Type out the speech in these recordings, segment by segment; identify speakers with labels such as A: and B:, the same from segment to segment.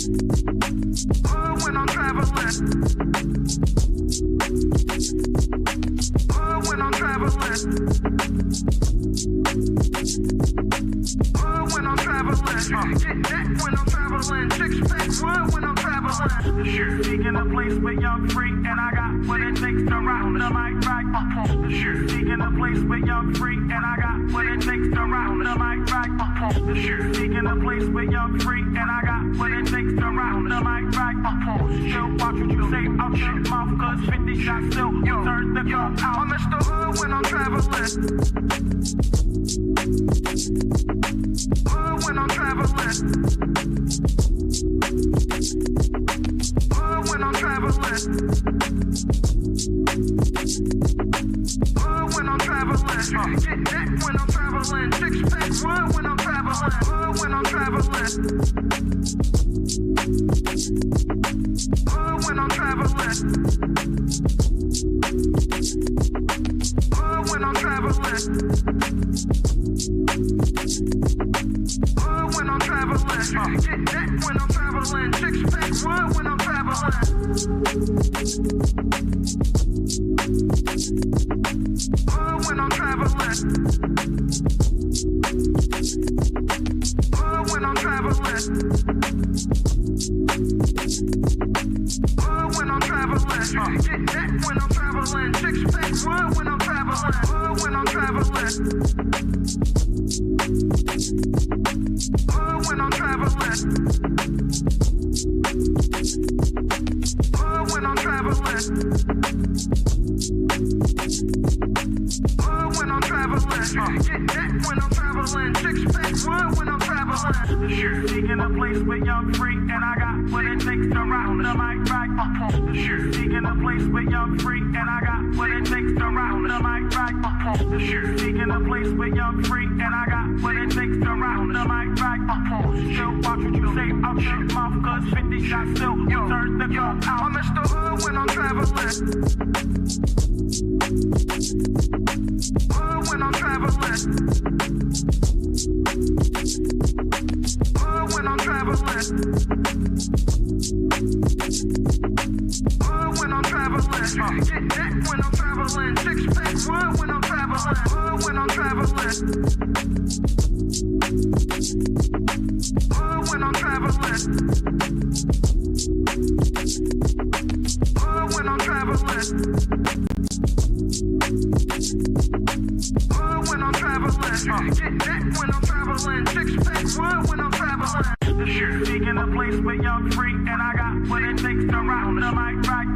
A: When I'm traveling. When I'm traveling. When I'm traveling. Get that when I'm traveling. Six pack when I'm traveling. Sure. Seeking a place where y'all free, and I got what it takes to rock the mic right. Sure. Seeking a place where y'all free, and I got what it takes to rock the mic right. Sure. Seeking a place where y'all free, and I got what it takes to rock the mic right. Still watch what you say out your mouth, cause 50 shots still turn the gun out. I'm Mr. Hood when I'm traveling. When I'm traveling. When I'm traveling. When I'm traveling. Get that when I'm traveling. Six pack when I'm traveling. When I'm traveling. When I'm traveling. When I'm traveling. When I'm traveling. Get that when I'm traveling. Six pack when I'm traveling. When I'm traveling. When I'm traveling. When I'm traveling. Get that when I'm traveling. Six pack when I'm traveling. When I'm traveling. When I'm traveling. When I'm traveling. When I'm traveling. Get that when I'm traveling. Six pack when I'm traveling. Sure. Seeking a place where y'all free, and I got what it takes to rock the mic right. Sure. Seeking a place where y'all free, and I got what it takes to rock the mic right. Sure. Seeking a place where y'all free, and I got what it takes to rock the mic right. Still watch what you say out your mouth, cause 50 shots still turn the gun out. I'm Mr. Hood when I'm traveling. When I'm traveling. When I'm traveling. When I'm traveling. Get that when I'm traveling. Six pack when I'm traveling. When I'm traveling. When I'm traveling. When I'm traveling. When I'm traveling. Get that when I'm traveling. Six pack when I'm traveling. Sure. Seeking a place where y'all free, and I got what it takes to rock the mic right.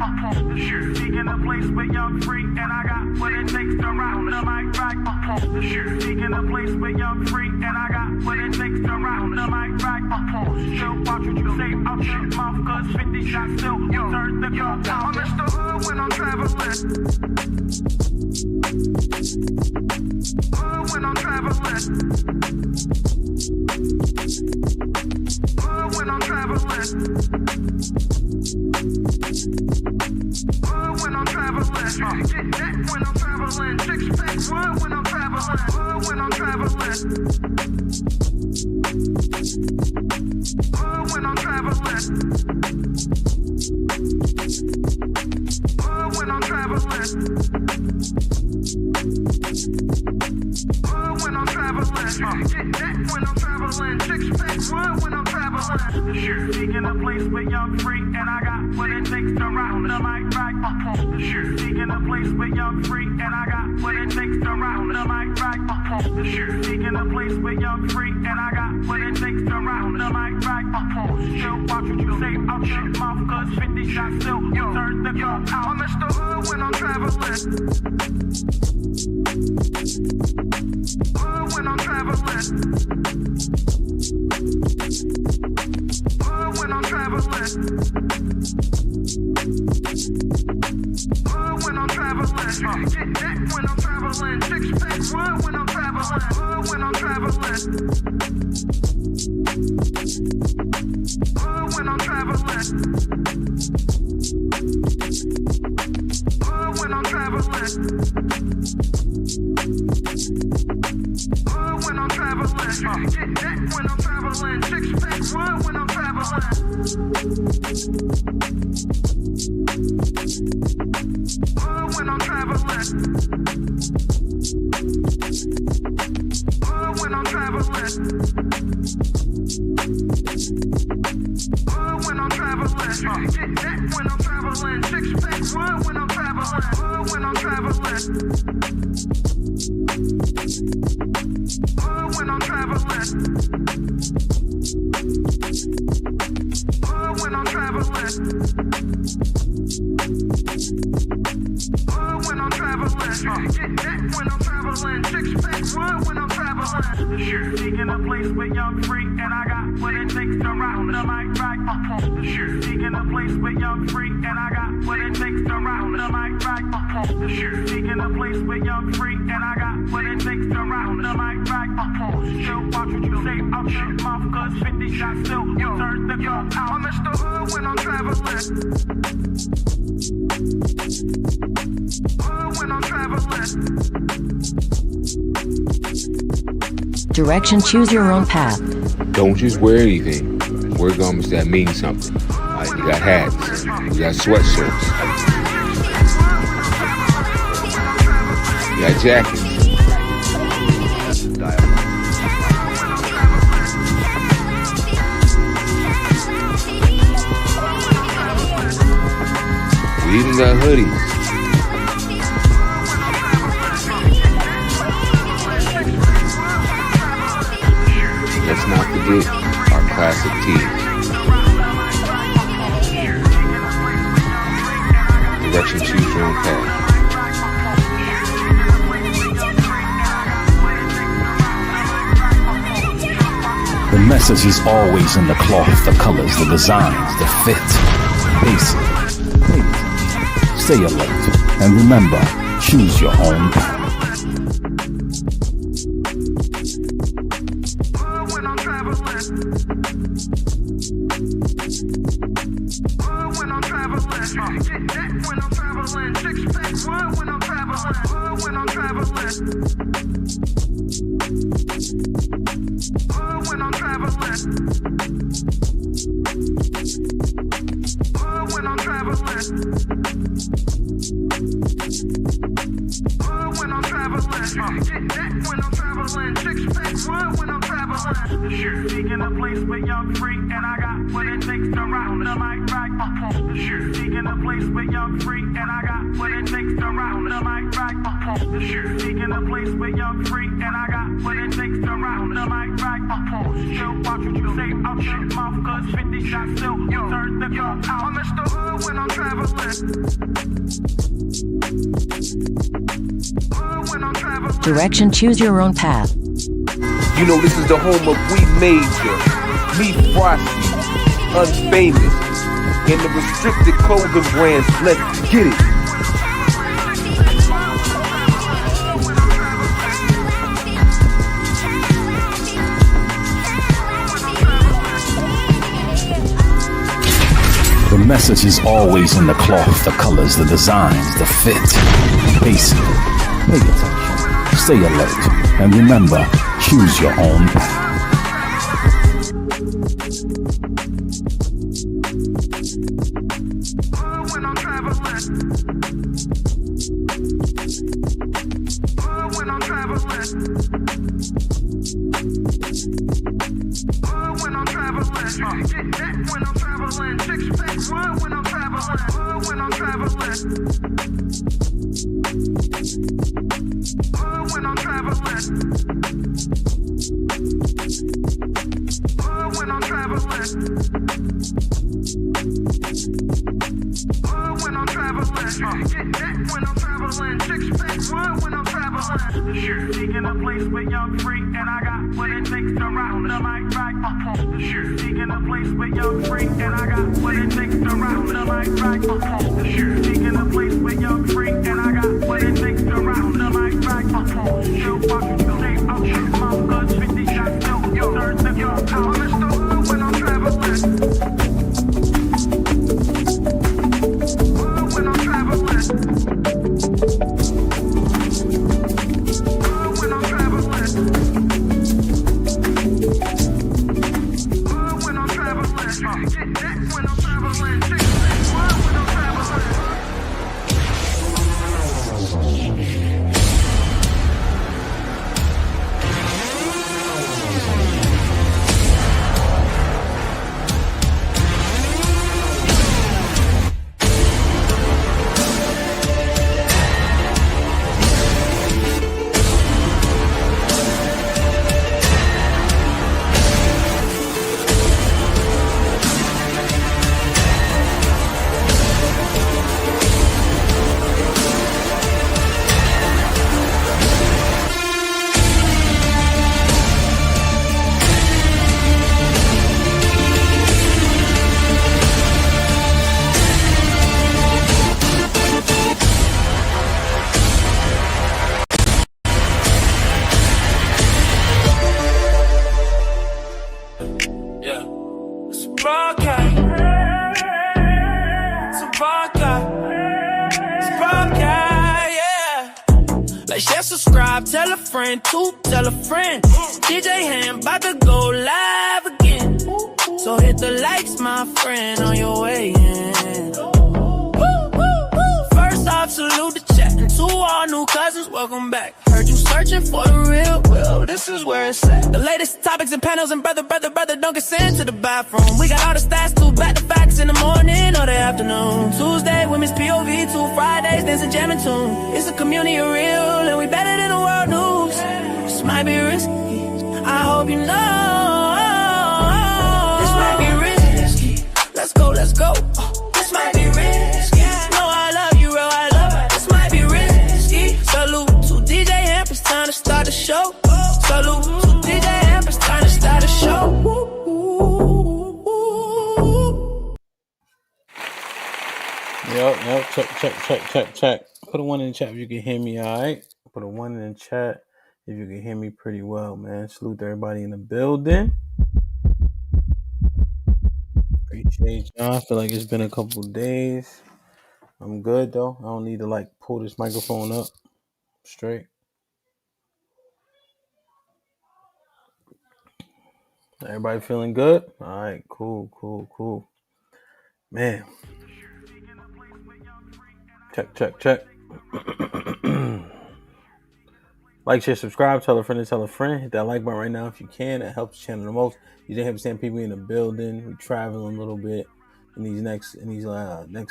A: Sure. Seeking a place where y'all free, and I got what it takes to rock the mic right. Sure. Seeking a place where y'all free, and I got what it takes to rock the mic right. Still watch what you say out your mouth, cause 50 shots still turn the gun out. I'm Mr. Hood when I'm traveling. When I'm traveling. When I'm traveling. When I'm traveling. Get that when I'm traveling. Six pack when I'm traveling. When I'm traveling. When I'm traveling. When I'm traveling. When I'm traveling. Get that when I'm traveling. Six pack when I'm traveling. Sure. Seeking a place where y'all free, and I got what it takes to rock the mic right. Sure. Seeking a place where y'all free, and I got what it takes to rock the mic right. Sure. Seeking a place where y'all free, and I got what it takes to rock the mic right. Still watch what you say out your mouth, cause 50 shots still turn the gun out. I'm Mr. Hood when I'm traveling. When I'm traveling. When I'm traveling. When I'm traveling. Get that when I'm traveling. Six pack when I'm traveling. When I'm traveling. When I'm traveling. When I'm traveling. When I'm traveling. Get that when I'm traveling. Six pack when I'm traveling. when I'm traveling. When I'm traveling. When I'm traveling. Get that when I'm traveling. Six pack one when I'm traveling. When I'm traveling. When I'm traveling. When I'm traveling. When I'm traveling. Get that when I'm traveling. Six pack one when I'm traveling. Sure, seeking a place where young free, and I got what it takes to round the mic right up on the sure. Seeking a place where young free, and I got what it takes to round the mic right up on the sure. Seeking a place where young free, and I got what it takes to round the mic right up on the still watch what you say out your mouth, cause 50 shots still turn the gun out. I'm Mr. Hood when I'm traveling. When I'm traveling.
B: Direction, choose your own path.
C: Don't just wear anything. Wear garments that mean something. You got hats, you got sweatshirts, you got jackets. We even got hoodies. Let's not forget our classic tees. Direction, choose your own path.
D: The message is always in the cloth, the colors, the designs, the fit. Basic. Pay attention. Stay alert. And remember, choose your own path.
A: When I'm traveling. When I'm traveling. Get that when I'm traveling. Six pack one when I'm traveling. When I'm traveling. When I'm traveling. When I'm traveling. When I'm traveling. Get that when I'm traveling. Six pack one when I'm traveling. Sure, seeking a place where young free, and I got what it takes to round the mic right up on the sure. Seeking a place where young free, and I got what it takes to round the mic right up on the sure. Seeking a place where young free, and I got what it takes to round the mic right up on the still watch what you say out your mouth, cause 50 shots still turn the gun out. I'm Mr. Hood when I'm traveling. When I'm traveling.
B: Direction, choose your own path.
C: You know this is the home of We Major, Me Frosty, Unfamous, and the restricted clothing brands. Let's get it.
D: The message is always in the cloth, the colors, the designs, the fit. Basic. Pay attention. Stay alert. And remember, choose your own path.
A: When I'm traveling. When I'm traveling. When I'm traveling. Get that when I'm traveling. Six pack one when I'm traveling. When I'm traveling. When I'm traveling. When I'm traveling. When I'm traveling. Get that when I'm traveling. Six pack one when I'm traveling. Sure, seeking a place where young free, and I got what it takes to round the mic right up on the sure. Seeking a place where young free, and I got what it takes to round the mic right up on the sure. Seeking a place where young free, and I got what it takes to round the mic right up on the still watch what you say out your mouth, cause 50 shots still turn the gun out. I'm Mr. Hood when I'm traveling. When I'm traveling. When I'm traveling. When I'm traveling. vodka. Some vodka. Some vodka, yeah. Like, share, subscribe, tell a friend, tell a friend. DJ Hamp about to go live again. So hit the likes, my friend, on your way in. First off, salute the chat. And to all new cousins, welcome back. Heard you searching for the real, well, this is where it's at. The latest topics and panels, and brother, don't get sent to the bathroom. We got all the stats, too, back to facts in the morning or the afternoon. Tuesday, women's POV, 2 Fridays, dancing, jamming tune. It's a community of real, and we better than the world news. This might be risky, I hope you know. This might be risky, let's go, let's go. This might be risky, no, I love you, real, I love it. This might be risky. Salute to DJ Hamp, it's time to start the show. Salute to DJ Hamp, it's time to start the show.
E: Yo, check. Put a 1 in the chat if you can hear me, alright? Put a 1 in the chat if you can hear me pretty well, man. Salute to everybody in the building. Appreciate y'all. I feel like it's been a couple days. I'm good though. I don't need to like pull this microphone up straight. Everybody feeling good? Alright, cool. Man. Check. Like, share, subscribe, tell a friend. Hit that like button right now if you can. That helps the channel the most. You didn't have to send people in the building. We traveling a little bit in these next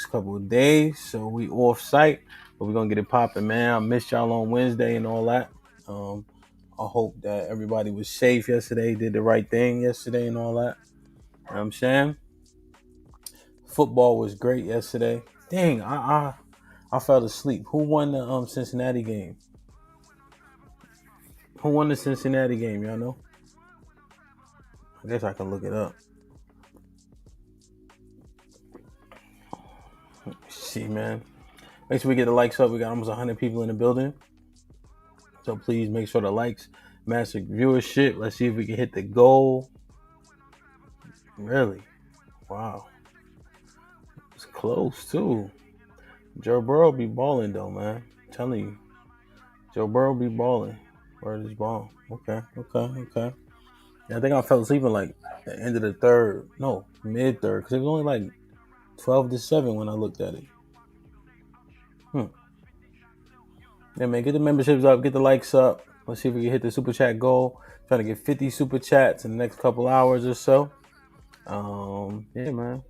E: couple of days, so we off site, but we're gonna get it popping, man. I missed y'all on Wednesday and all that. I hope that everybody was safe yesterday, did the right thing yesterday and all that. You know what I'm saying? Football was great yesterday. Dang, I fell asleep. Who won the Cincinnati game? Who won the Cincinnati game? Y'all know? I guess I can look it up. Let's see, man. Make sure we get the likes up. We got almost 100 people in the building. So please make sure the likes match the viewership. Let's see if we can hit the goal. Really? Wow. It's close, too. Joe Burrow be balling, though, man. I'm telling you. Joe Burrow be balling. Where is this ball? Okay. Yeah, I think I fell asleep in like the end of the third. No, mid-third. Because it was only like 12-7 when I looked at it. Yeah, man, get the memberships up. Get the likes up. Let's see if we can hit the super chat goal. Trying to get 50 super chats in the next couple hours or so. Yeah, man.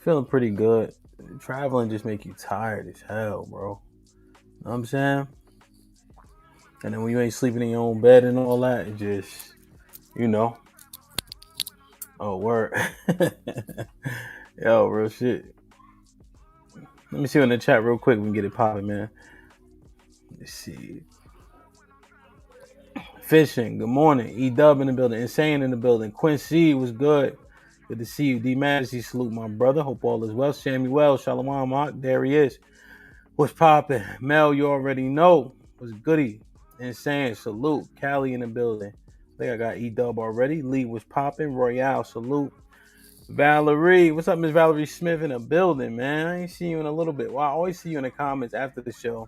E: Feeling pretty good. Traveling just make you tired as hell, bro. Know what I'm saying? And then when you ain't sleeping in your own bed and all that, it just, you know. Oh, word. Yo, real shit. Let me see in the chat real quick. We can get it popping, man. Let's see. Fishing, good morning. E-Dub in the building. Insane in the building. Quincy was good. Good to see you. D Majesty, salute my brother. Hope all is well. Samuel, Shalom, Mark. There he is. What's popping? Mel, you already know. What's goody? Insane, salute. Callie in the building. I think I got E-Dub already. Lee was popping. Royale, salute. Valerie, what's up, Miss Valerie Smith in the building, man? I ain't seen you in a little bit. Well, I always see you in the comments after the show.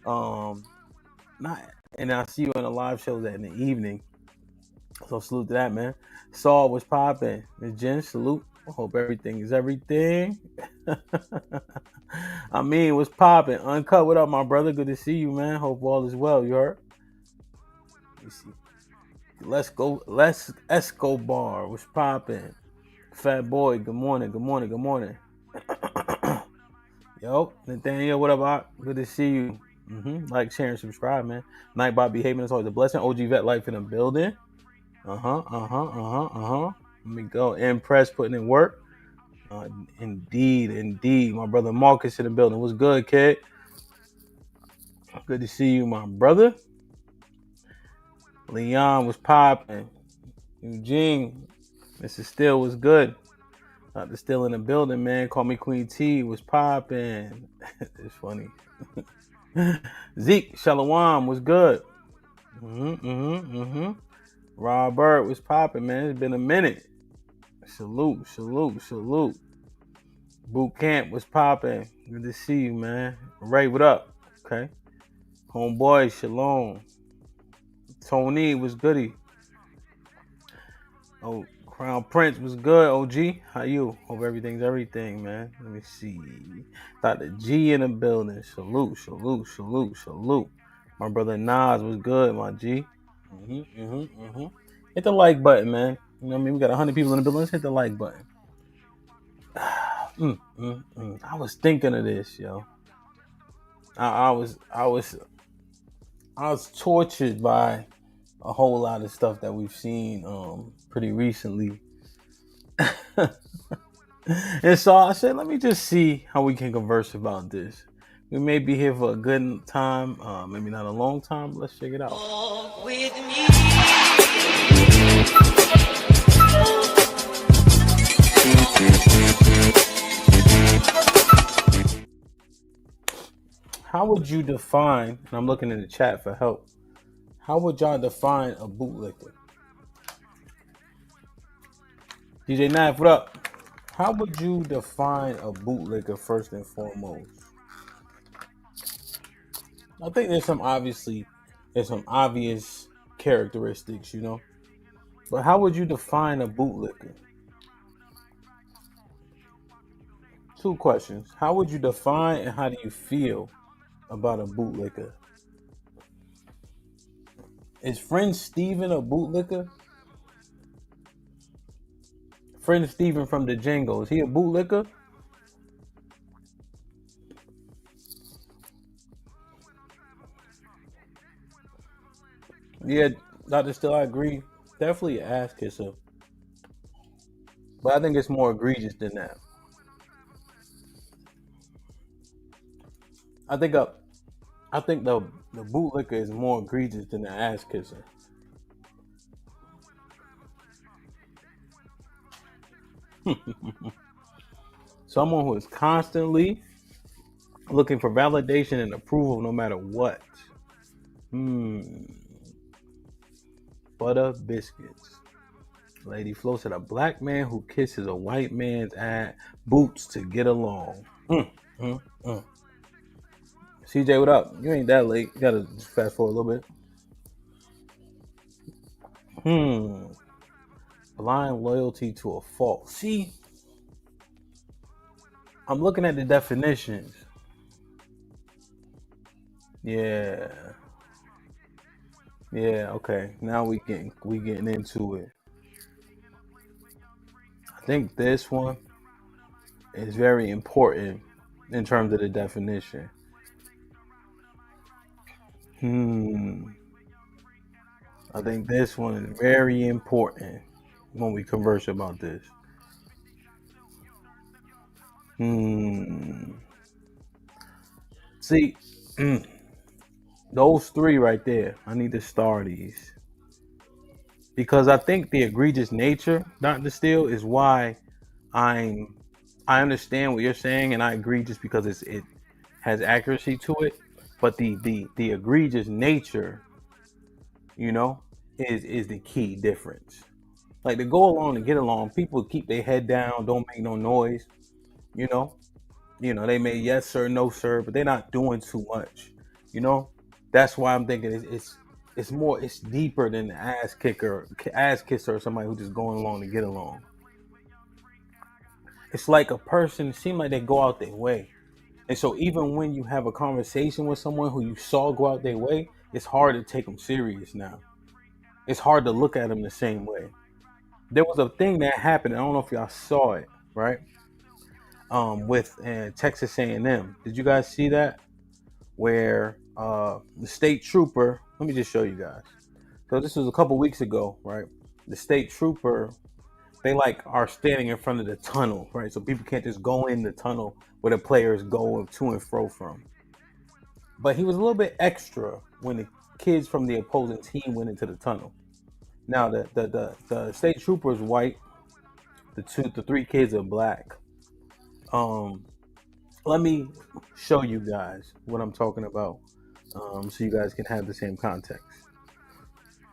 E: And I see you in the live shows in the evening. So salute to that, man. Saul was popping. Miss Jen, salute. I hope everything is everything. I mean, what's popping? Uncut, what up, my brother? Good to see you, man. Hope all is well. You heard? Let me see. Let's go. Let's Escobar. What's popping? Fat boy. Good morning. Yo, Nathaniel, what up, Doc? Good to see you. Like, share, and subscribe, man. Night Bobby Haven is always a blessing. OG Vet Life in the building. Let me go. Impressed, putting in work. Indeed. My brother Marcus in the building. What's good, kid? Good to see you, my brother. Leon was popping. Eugene, Mrs. Steele was good. Dr. Steele in the building, man. Call me Queen T. Was popping. It's funny. Zeke, Shalom was good. Robert was popping, man. It's been a minute. Salute. Boot camp was popping. Good to see you, man. Ray, what up? Okay. Homeboy, shalom. Tony was goody. Oh, Crown Prince was good. OG, how you? Hope everything's everything, man. Let me see. Dr. G in the building. Salute. My brother Nas was good, my G. Hit the like button, man. You know what I mean? We got 100 people in the building. Let's hit the like button. I was thinking of this, yo. I was tortured by a whole lot of stuff that we've seen pretty recently. And so I said, let me just see how we can converse about this. We may be here for a good time, maybe not a long time, but let's check it out.
F: Walk with me.
E: How would you define, and I'm looking in the chat for help, how would y'all define a bootlicker? DJ Knife, what up? How would you define a bootlicker first and foremost? I think there's some obvious characteristics, you know. But how would you define a bootlicker? 2 questions. How would you define and how do you feel about a bootlicker? Is friend Steven a bootlicker? Friend Steven from the Django, is he a bootlicker? Yeah, Dr. Still, I agree. Definitely an ass kisser. But I think it's more egregious than that. I think the bootlicker is more egregious than the ass kisser. Someone who is constantly looking for validation and approval no matter what. Butter biscuits. Lady Flo said a black man who kisses a white man's ass boots to get along. CJ, what up? You ain't that late. You gotta just fast forward a little bit. Blind loyalty to a fault. See, I'm looking at the definitions. Yeah, okay. Now we getting into it. I think this one is very important in terms of the definition. I think this one is very important when we converse about this. See, those 3 right there, I need to star these. Because I think the egregious nature, Dr. Steele, is why I understand what you're saying, and I agree just because it has accuracy to it. But the egregious nature, you know, is the key difference. Like, to go along and get along, people keep their head down, don't make no noise, you know, they may yes sir, no sir, but they're not doing too much, you know. That's why I'm thinking it's deeper than the ass kisser, or somebody who's just going along to get along. It's like a person, it seems like they go out their way. And so even when you have a conversation with someone who you saw go out their way, it's hard to take them serious now. It's hard to look at them the same way. There was a thing that happened, I don't know if y'all saw it, right? With Texas A&M. Did you guys see that? Where the state trooper, let me just show you guys. So this was a couple weeks ago, right? The state trooper, they are standing in front of the tunnel, right? So people can't just go in the tunnel where the players go to and fro from. But he was a little bit extra when the kids from the opposing team went into the tunnel. Now the state trooper is white. The 3 kids are black. Let me show you guys what I'm talking about, so you guys can have the same context.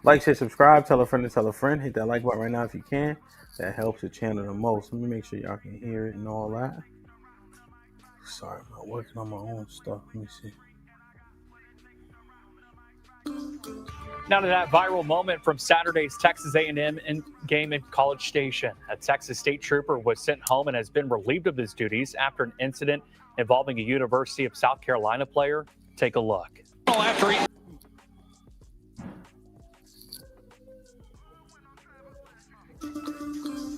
E: Like, share, subscribe, tell a friend to tell a friend. Hit that like button right now if you can. that helps the channel the most. Let me make sure y'all can hear it and all that. Sorry, I'm not working on my own stuff. Let me see.
F: Now to that viral moment from Saturday's Texas A&M game in College Station. A Texas state trooper was sent home and has been relieved of his duties after an incident involving a University of South Carolina player. Take a look.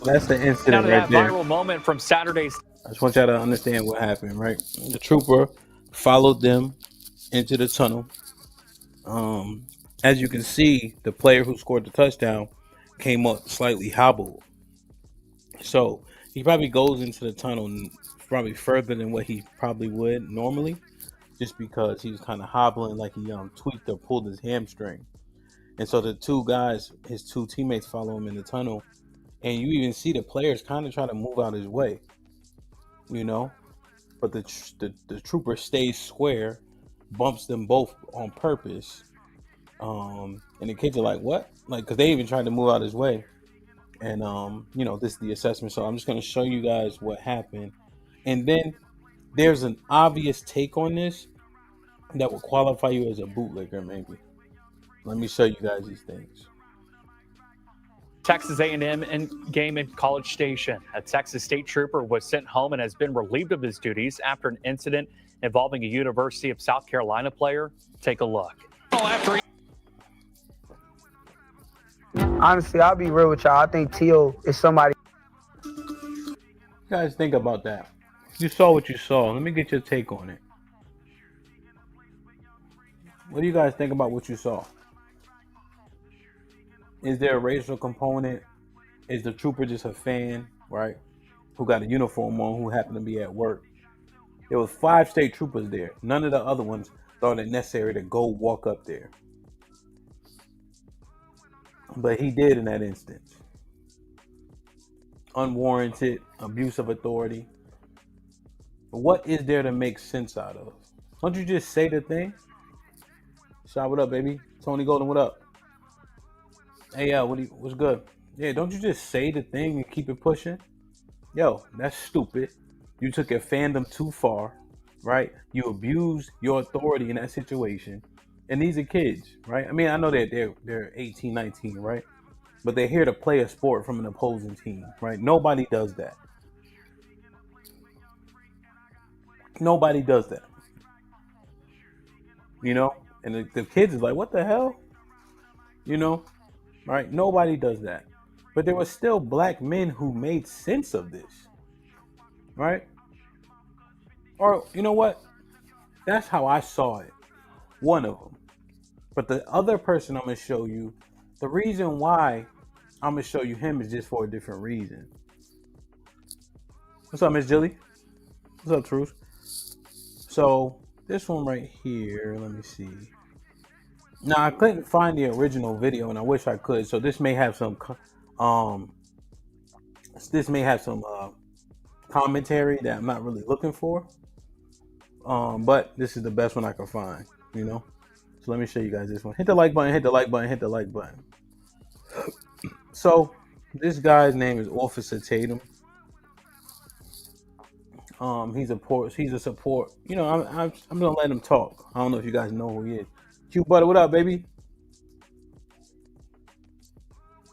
E: That's the
F: Now
E: incident
F: to
E: right
F: that
E: there.
F: viral moment from Saturday's.
E: I just want y'all to understand what happened, right? The trooper followed them into the tunnel. As you can see, the player who scored the touchdown came up slightly hobbled. So he probably goes into the tunnel probably further than what he probably would normally, just because he was kind of hobbling, like he tweaked or pulled his hamstring. And so the two guys, his two teammates, follow him in the tunnel, and you even see the players kind of try to move out his way, you know. But the trooper stays square, bumps them both on purpose. And the kids are like, what? Like, because they even tried to move out his way. And, you know, this is the assessment. So I'm just going to show you guys what happened. And then there's an obvious take on this that will qualify you as a bootlicker, maybe. Let me show you guys these things.
F: Texas A&M game in College Station. A Texas state trooper was sent home and has been relieved of his duties after an incident involving a University of South Carolina player. Take a look.
G: Honestly, I'll be real with y'all. I think Teal is somebody.
E: You guys think about that. You saw what you saw. Let me get your take on it. What do you guys think about what you saw? Is there a racial component? Is the trooper just a fan, right? Who got a uniform on, who happened to be at work? There was 5 state troopers there. None of the other ones thought it necessary to go walk up there. But he did in that instance. Unwarranted abuse of authority. What is there to make sense out of? Don't you just say the thing? Shot, what up, baby? Tony Golden, what up? Hey, what's good? Yeah, don't you just say the thing and keep it pushing? Yo, that's stupid. You took your fandom too far, right? You abused your authority in that situation. And these are kids, right? I mean, I know that they're 18, 19, right? But they're here to play a sport from an opposing team, right? Nobody does that. Nobody does that. You know? And the kids is like, what the hell? You know? Right? Nobody does that. But there were still black men who made sense of this. Right? Or, you know what? That's how I saw it. One of them. But the other person I'm going to show you, the reason why I'm going to show you him is just for a different reason. What's up, Miss Jilly? What's up, Truth? So, this one right here, let me see. Now, I couldn't find the original video, and I wish I could. So this may have some commentary that I'm not really looking for. But this is the best one I can find, you know. So let me show you guys this one. Hit the like button, hit the like button, hit the like button. So this guy's name is Officer Tatum. He's a support. You know, I'm gonna let him talk. I don't know if you guys know who he is. Q Butter, what up, baby?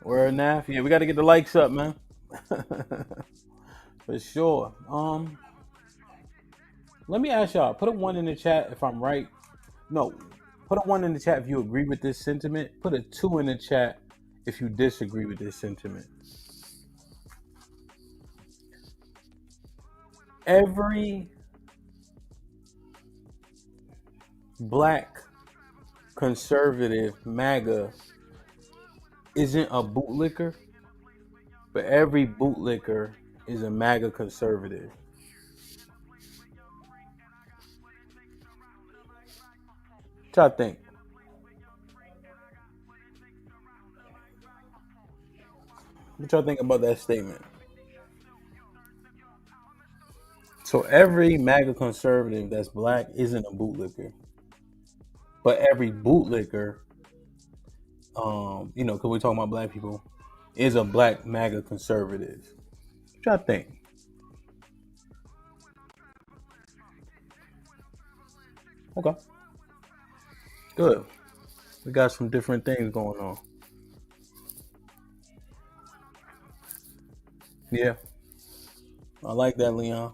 E: Where Naf? Yeah, we got to get the likes up, man. For sure. Let me ask y'all. Put a 1 in the chat if I'm right. No, put a 1 in the chat if you agree with this sentiment. Put a 2 in the chat if you disagree with this sentiment. Every black conservative MAGA isn't a bootlicker, but every bootlicker is a MAGA conservative. What y'all think? What y'all think about that statement? So every MAGA conservative that's black isn't a bootlicker. But every bootlicker, you know, because we're talking about black people, is a black MAGA conservative. What y'all think? Okay. Good. We got some different things going on. Yeah. I like that, Leon.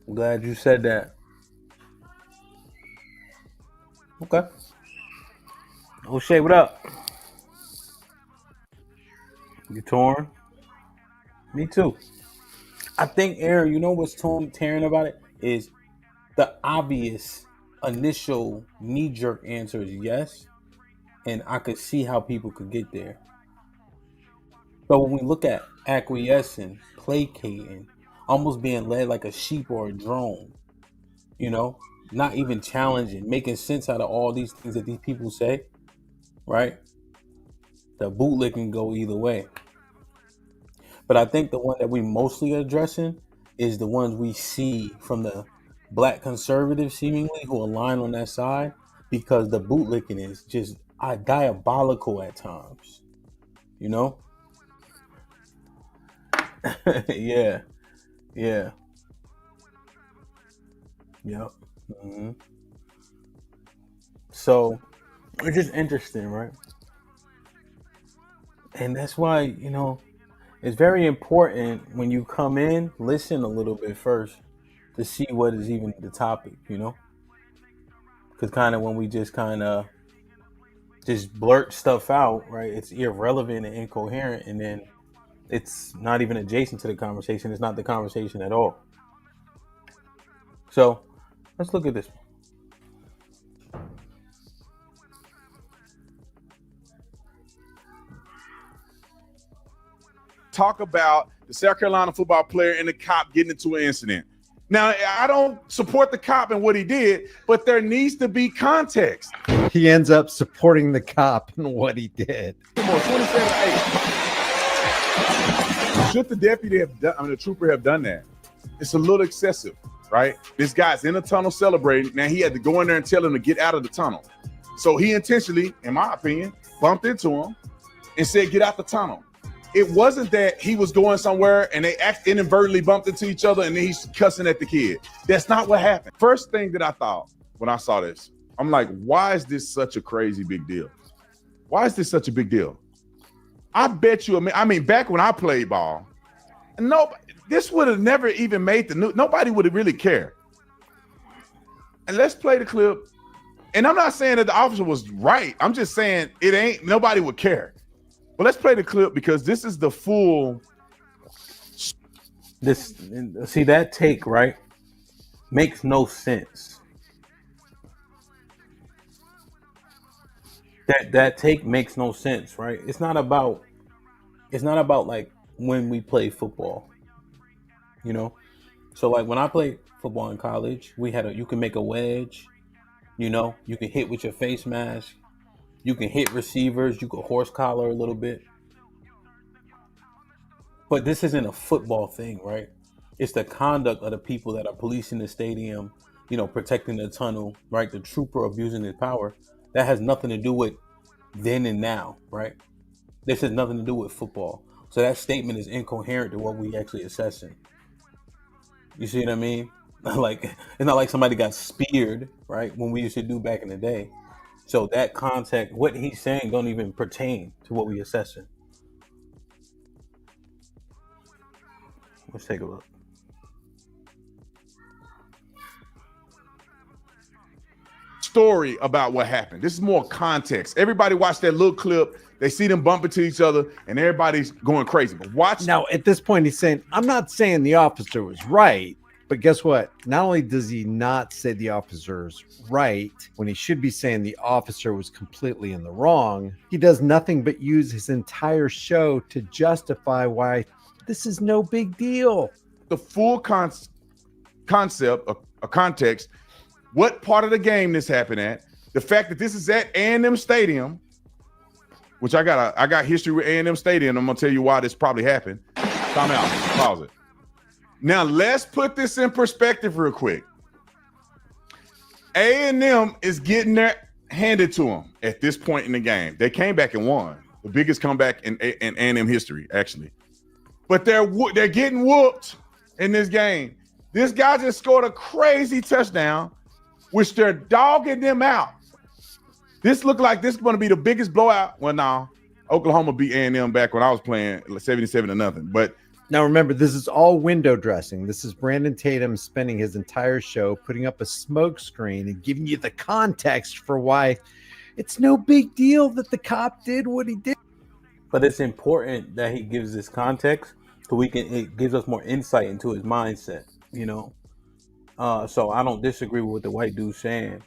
E: I'm glad you said that. Okay. O'Shea, what up? You torn? Me too. I think, Aaron, you know what's tearing about it is the obvious initial knee-jerk answer is yes, and I could see how people could get there. But when we look at acquiescing, placating, almost being led like a sheep or a drone, you know, not even challenging, making sense out of all these things that these people say, right? The bootlicking can go either way. But I think the one that we mostly addressing is the ones we see from the black conservatives seemingly who align on that side, because the bootlicking is just diabolical at times, you know? Yeah. Yep. Mm-hmm. So it's just interesting, right? And that's why, you know, it's very important when you come in, listen a little bit first to see what is even the topic, you know? Because kind of when we just just blurt stuff out, right? It's irrelevant and incoherent, and then it's not even adjacent to the conversation. It's not the conversation at all. So let's look at this one.
H: Talk about the South Carolina football player and the cop getting into an incident. Now, I don't support the cop and what he did, but there needs to be context.
I: He ends up supporting the cop and what he did.
H: Come on, 27-8. Should the deputy have done, the trooper have done that? It's a little excessive, right? This guy's in a tunnel celebrating. Now he had to go in there and tell him to get out of the tunnel. So he intentionally, in my opinion, bumped into him and said, get out the tunnel. It wasn't that he was going somewhere and they inadvertently bumped into each other and then he's cussing at the kid. That's not what happened. First thing that I thought when I saw this, I'm like, why is this such a crazy big deal? Why is this such a big deal? I bet you, back when I played ball, this would have never even made the news. Nobody would have really cared. And let's play the clip. And I'm not saying that the officer was right. I'm just saying nobody would care. But let's play the clip because this is the full.
E: See that take, right? Makes no sense. That take makes no sense, right? It's not about like when we play football, you know? So like when I played football in college, you can make a wedge, you know, you can hit with your face mask. You can hit receivers. You can horse collar a little bit. But this isn't a football thing, right? It's the conduct of the people that are policing the stadium, you know, protecting the tunnel, right? The trooper abusing his power. That has nothing to do with then and now, right? This has nothing to do with football. So that statement is incoherent to what we actually assessing. You see what I mean? Like, it's not like somebody got speared, right? When we used to do back in the day. So that context, what he's saying don't even pertain to what we assessing. Let's take a look.
H: Story about what happened. This is more context. Everybody watch that little clip. They see them bumping to each other and everybody's going crazy. But watch.
I: Now, at this point, he's saying, I'm not saying the officer was right. But guess what? Not only does he not say the officer's right when he should be saying the officer was completely in the wrong, he does nothing but use his entire show to justify why this is no big deal.
H: The full concept, a context, what part of the game this happened at, the fact that this is at A&M Stadium, which I got history with A&M Stadium. I'm gonna tell you why this probably happened. Time out. Pause it. Now, let's put this in perspective real quick. A&M is getting their handed to them at this point in the game. They came back and won. The biggest comeback in A&M history, actually. But they're getting whooped in this game. This guy just scored a crazy touchdown, which they're dogging them out. This looked like this is going to be the biggest blowout. Well, no, Oklahoma beat A&M back when I was playing 77-0. But
I: now remember, this is all window dressing. This is Brandon Tatum spending his entire show putting up a smoke screen and giving you the context for why it's no big deal that the cop did what he did.
E: But it's important that he gives this context so it gives us more insight into his mindset, you know. So I don't disagree with what the white dude's saying,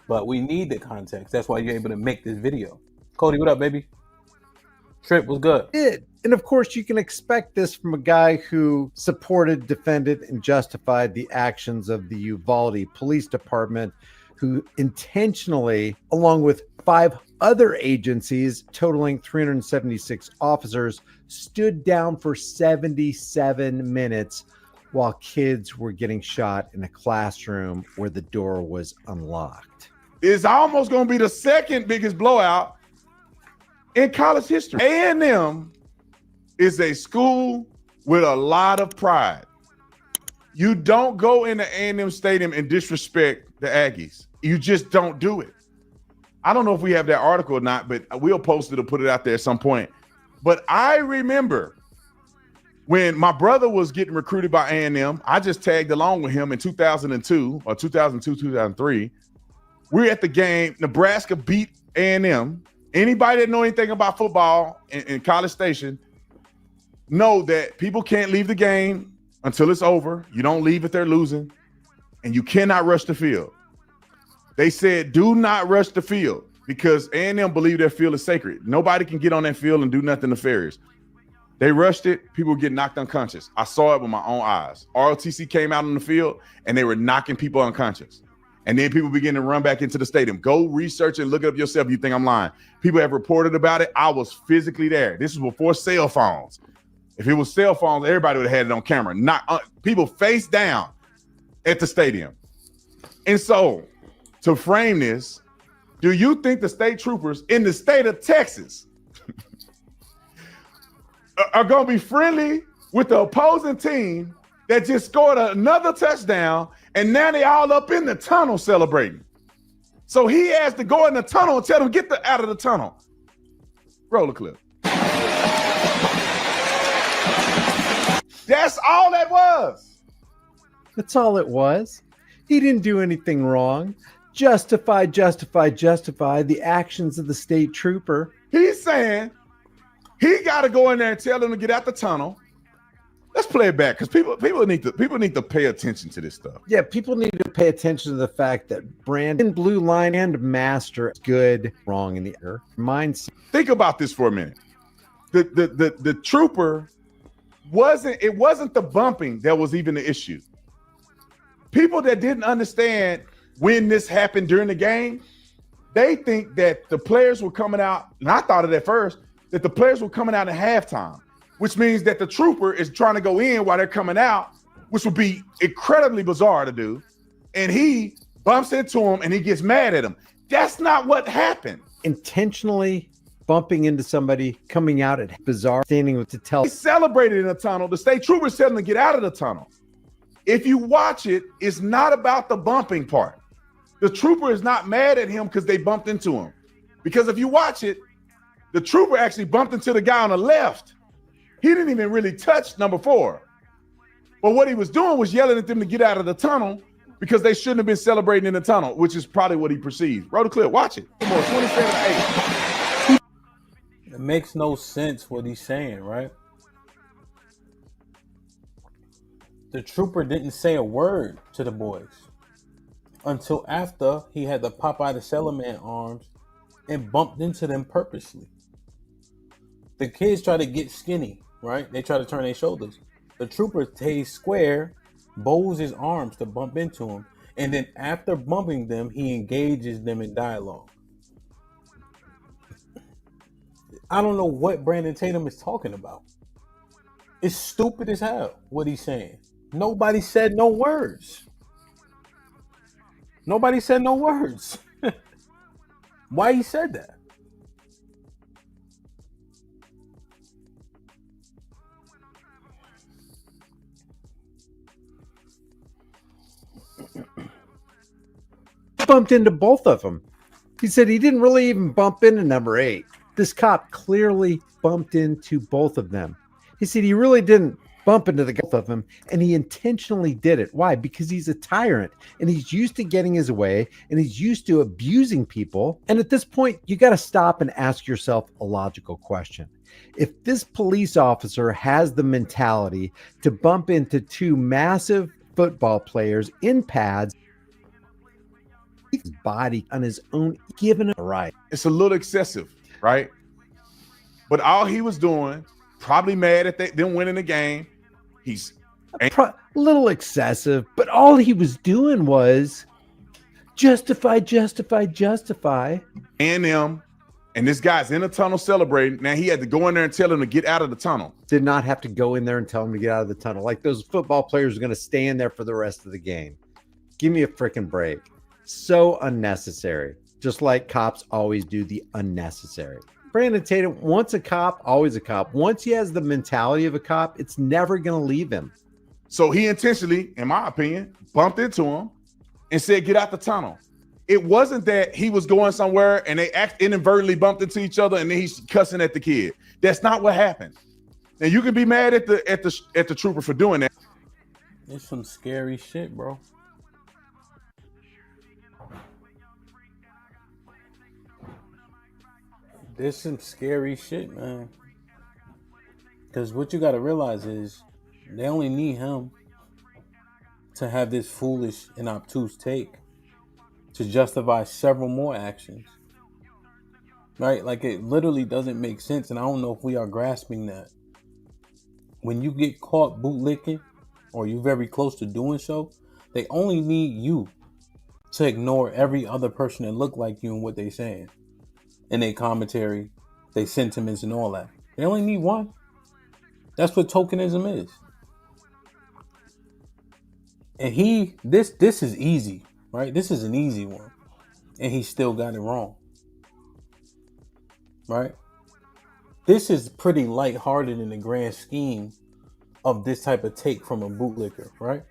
E: but we need the context. That's why you're able to make this video. Cody, what up, baby? Trip was good.
I: And of course, you can expect this from a guy who supported, defended, and justified the actions of the Uvalde Police Department, who intentionally, along with 5 other agencies totaling 376 officers, stood down for 77 minutes while kids were getting shot in a classroom where the door was unlocked.
H: It's almost going to be the second biggest blowout in college history. A&M is a school with a lot of pride. You don't go into A&M Stadium and disrespect the Aggies. You just don't do it. I don't know if we have that article or not, but we'll post it or put it out there at some point. But I remember when my brother was getting recruited by A&M, I just tagged along with him in 2002 or 2002, 2003. We're at the game. Nebraska beat A&M. Anybody that know anything about football in College Station know that people can't leave the game until it's over. You don't leave if they're losing, and you cannot rush the field. They said, do not rush the field because A&M believe their field is sacred. Nobody can get on that field and do nothing nefarious. They rushed it. People get knocked unconscious. I saw it with my own eyes. ROTC came out on the field, and they were knocking people unconscious. And then people begin to run back into the stadium. Go research and look it up yourself. You think I'm lying. People have reported about it. I was physically there. This was before cell phones. If it was cell phones, everybody would have had it on camera. People face down at the stadium. And so, to frame this, do you think the state troopers in the state of Texas are going to be friendly with the opposing team that just scored another touchdown, and now they all up in the tunnel celebrating? So he has to go in the tunnel and tell them, get out of the tunnel. Roll the clip. That's all that was.
I: That's all it was. He didn't do anything wrong. Justify the actions of the state trooper.
H: He's saying he got to go in there and tell them to get out the tunnel. Let's play it back because people need to pay attention to this stuff.
I: Yeah, people need to pay attention to the fact that Brandon Blue Line and Master good, wrong in the air. Mindset.
H: Think about this for a minute. The trooper wasn't the bumping that was even the issue. People that didn't understand when this happened during the game, they think that the players were coming out, and I thought it at first, that the players were coming out at halftime, which means that the trooper is trying to go in while they're coming out, which would be incredibly bizarre to do. And he bumps into him and he gets mad at him. That's not what happened.
I: Intentionally bumping into somebody, coming out at bizarre, standing with to tell.
H: He celebrated in the tunnel. The state troopers telling him to get out of the tunnel. If you watch it, it's not about the bumping part. The trooper is not mad at him because they bumped into him. Because if you watch it, the trooper actually bumped into the guy on the left. He didn't even really touch number 4. But what he was doing was yelling at them to get out of the tunnel because they shouldn't have been celebrating in the tunnel, which is probably what he perceived. Roll the clip. Watch it. 27-8.
E: It makes no sense what he's saying, right? The trooper didn't say a word to the boys until after he had the Popeye the Sailor Man arms and bumped into them purposely. The kids try to get skinny, right? They try to turn their shoulders. The trooper stays square, bows his arms to bump into him, and then after bumping them, he engages them in dialogue. I don't know what Brandon Tatum is talking about. It's stupid as hell what he's saying. Nobody said no words. Nobody said no words. Why he said that?
I: bumped into both of them. He said he didn't really even bump into number 8. This cop clearly bumped into both of them. He said he really didn't bump into the both of them, and he intentionally did it. Why? Because he's a tyrant, and he's used to getting his way, and he's used to abusing people. And at this point, you got to stop and ask yourself a logical question. If this police officer has the mentality to bump into 2 massive football players in pads, his body on his own, given it a right.
H: It's a little excessive, right? But all he was doing, probably mad at them winning the game. He's
I: a little excessive, but all he was doing was justify.
H: And them, and this guy's in the tunnel celebrating. Now he had to go in there and tell him to get out of the tunnel.
I: Did not have to go in there and tell him to get out of the tunnel. Like those football players are going to stay in there for the rest of the game. Give me a freaking break. So unnecessary. Just like cops always do the unnecessary. Brandon Tatum, once a cop, always a cop. Once he has the mentality of a cop, it's never going to leave him.
H: So he intentionally, in my opinion, bumped into him and said, get out the tunnel. It wasn't that he was going somewhere and they inadvertently bumped into each other and then he's cussing at the kid. That's not what happened. Now you can be mad at the trooper for doing that.
E: It's some scary shit, bro. There's some scary shit, man. Because what you got to realize is they only need him to have this foolish and obtuse take to justify several more actions. Right? Like it literally doesn't make sense. And I don't know if we are grasping that. When you get caught bootlicking or you're very close to doing so, they only need you to ignore every other person that look like you and what they're saying. And their commentary, their sentiments and all that. They only need one. That's what tokenism is. And this is easy, right? This is an easy one. And he still got it wrong. Right? This is pretty lighthearted in the grand scheme of this type of take from a bootlicker, right?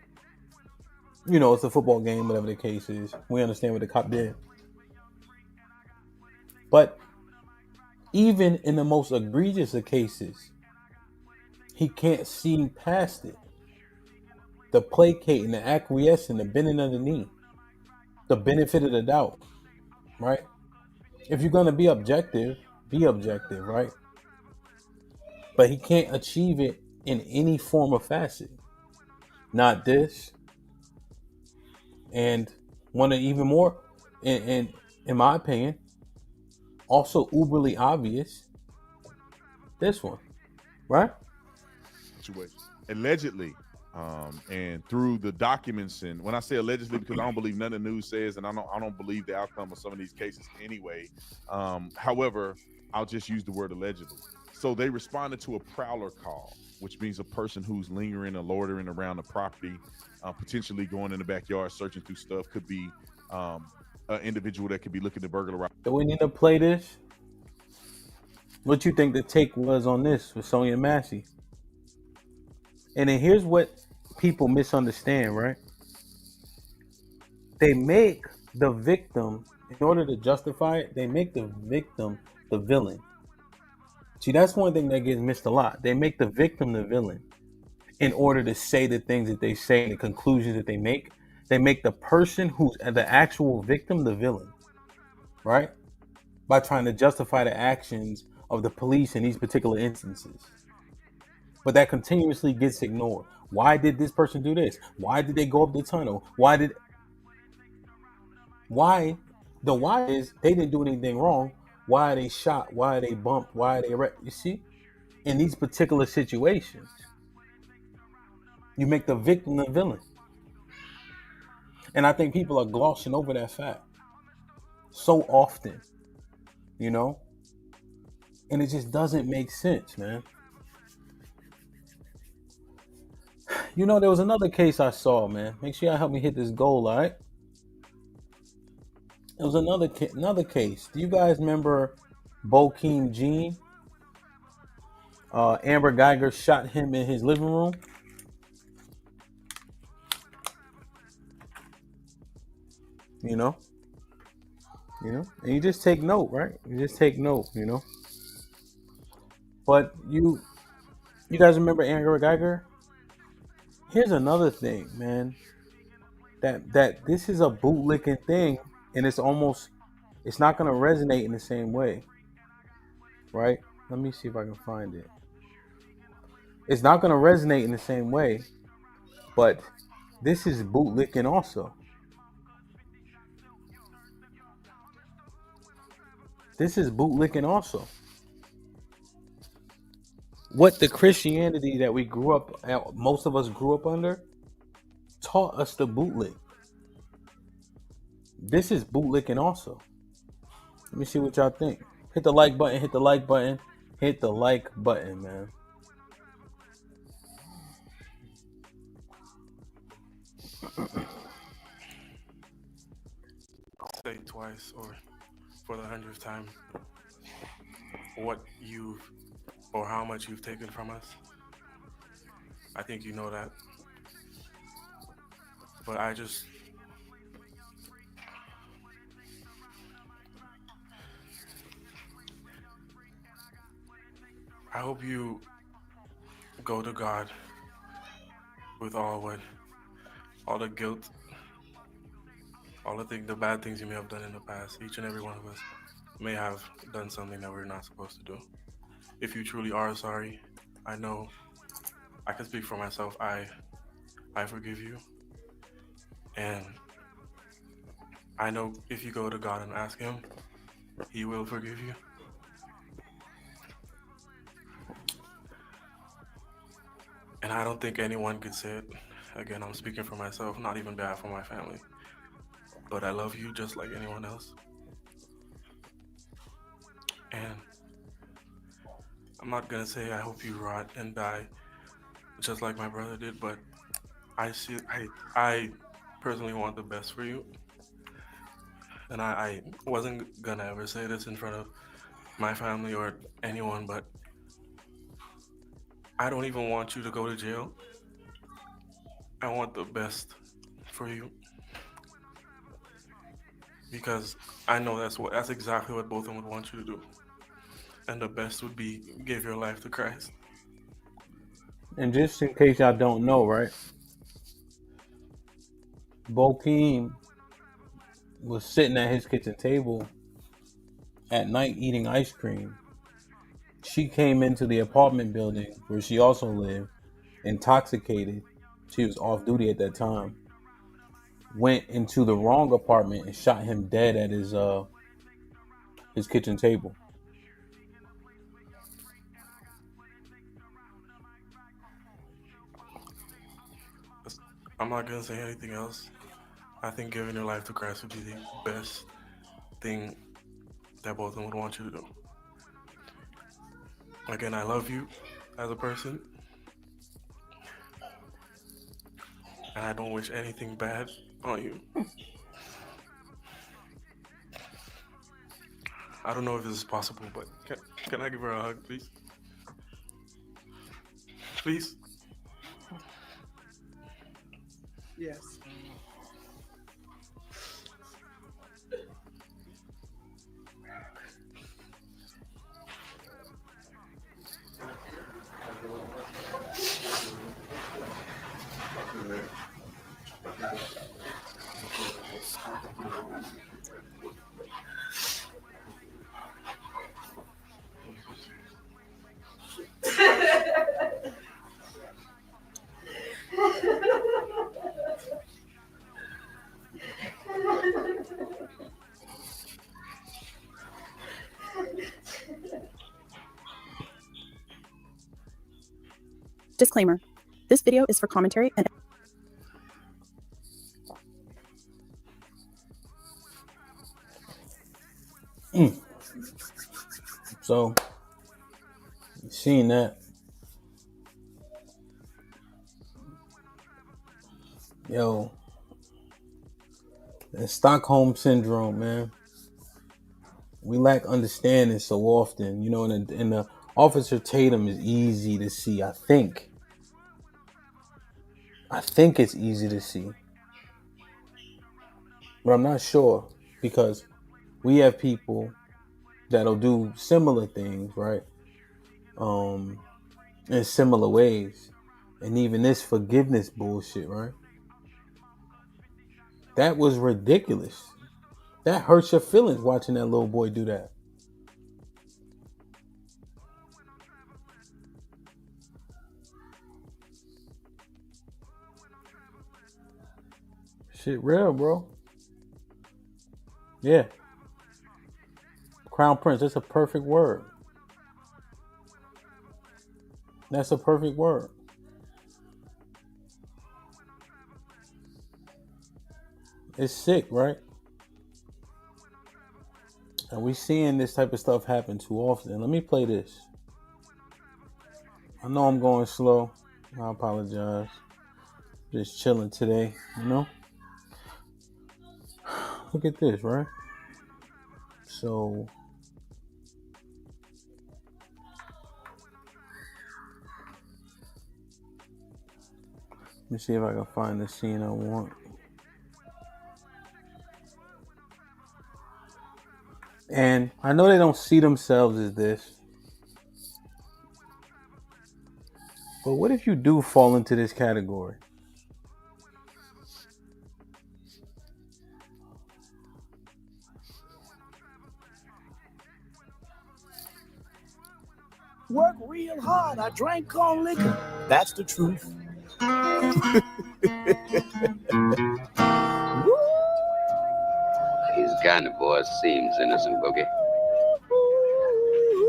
E: You know, it's a football game, whatever the case is. We understand what the cop did. But even in the most egregious of cases, he can't see past it. The placating, the acquiescing, the bending of the knee, the benefit of the doubt, right? If you're going to be objective, right? But he can't achieve it in any form or facet. Not this. And one of even more, in my opinion, also uberly obvious, this one, right?
H: Allegedly, and through the documents, and when I say allegedly, because I don't believe none of the news says, and I don't believe the outcome of some of these cases anyway. However, I'll just use the word allegedly. So they responded to a prowler call, which means a person who's lingering or loitering around the property, potentially going in the backyard, searching through stuff. Could be an individual that could be looking to burglarize.
E: Do we need to play this? What you think the take was on this with Sonia Massey? And then here's what people misunderstand, right? They make the victim, in order to justify it, they make the victim the villain. See, that's one thing that gets missed a lot. They make the victim the villain in order to say the things that they say and the conclusions that they make. They make the person who's the actual victim the villain, right? By trying to justify the actions of the police in these particular instances. But that continuously gets ignored. Why did this person do this? Why did they go up the tunnel? Why? The why is they didn't do anything wrong. Why are they shot? Why are they bumped? Why are they you see? In these particular situations, you make the victim the villain. And I think people are glossing over that fact so often, you know? And it just doesn't make sense, man. You know, there was another case I saw, man. Make sure y'all help me hit this goal, all right? There was another case. Do you guys remember Bokeem Jean? Amber Geiger shot him in his living room. You know? you know, and you just take note, right? You just take note, you know. But you guys remember Andrew Geiger? Here's another thing, man. That this is a bootlicking thing, and it's not gonna resonate in the same way, right? Let me see if I can find it. It's not gonna resonate in the same way, but this is bootlicking also. This is bootlicking also. What the Christianity that we grew up, most of us grew up under, taught us to bootlick. This is bootlicking also. Let me see what y'all think. Hit the like button, hit the like button, hit the like button, man.
J: Say twice or for the 100th time what you've or how much you've taken from us. I think you know that. But I hope you go to God with all the guilt, all the bad things you may have done in the past. Each and every one of us may have done something that we're not supposed to do. If you truly are sorry, I know I can speak for myself. I forgive you. And I know if you go to God and ask him, he will forgive you. And I don't think anyone could say it. Again, I'm speaking for myself, not even behalf of my family. But I love you just like anyone else. And I'm not gonna say I hope you rot and die just like my brother did, but I personally want the best for you. And I wasn't gonna ever say this in front of my family or anyone, but I don't even want you to go to jail. I want the best for you. Because I know that's exactly what both of them would want you to do. And the best would be give your life to Christ.
E: And just in case y'all don't know, right? Bokeem was sitting at his kitchen table at night eating ice cream. She came into the apartment building where she also lived, intoxicated. She was off duty at that time. Went into the wrong apartment and shot him dead at his kitchen table.
J: I'm not gonna say anything else. I think giving your life to Christ would be the best thing that both of them would want you to do. Again, I love you as a person. And I don't wish anything bad on you. I don't know if this is possible, but can I give her a hug, please? Please?
K: Yes.
L: Disclaimer. This video is for commentary and
E: So, seeing that, yo, the Stockholm syndrome, man. We lack understanding so often, you know. And the Officer Tatum is easy to see. I think it's easy to see, but I'm not sure because we have people that'll do similar things, right? In similar ways. And even this forgiveness bullshit, right? That was ridiculous. That hurts your feelings watching that little boy do that. Shit real, bro. Yeah. Crown Prince, that's a perfect word. That's a perfect word. It's sick, right? And we seeing this type of stuff happen too often. Let me play this. I know I'm going slow. I apologize. Just chilling today, you know? Look at this, right? So let me see if I can find the scene I want. And I know they don't see themselves as this. But what if you do fall into this category?
K: Work real hard. I drank corn liquor. That's the truth.
M: These kind of boys seems innocent, Boogie.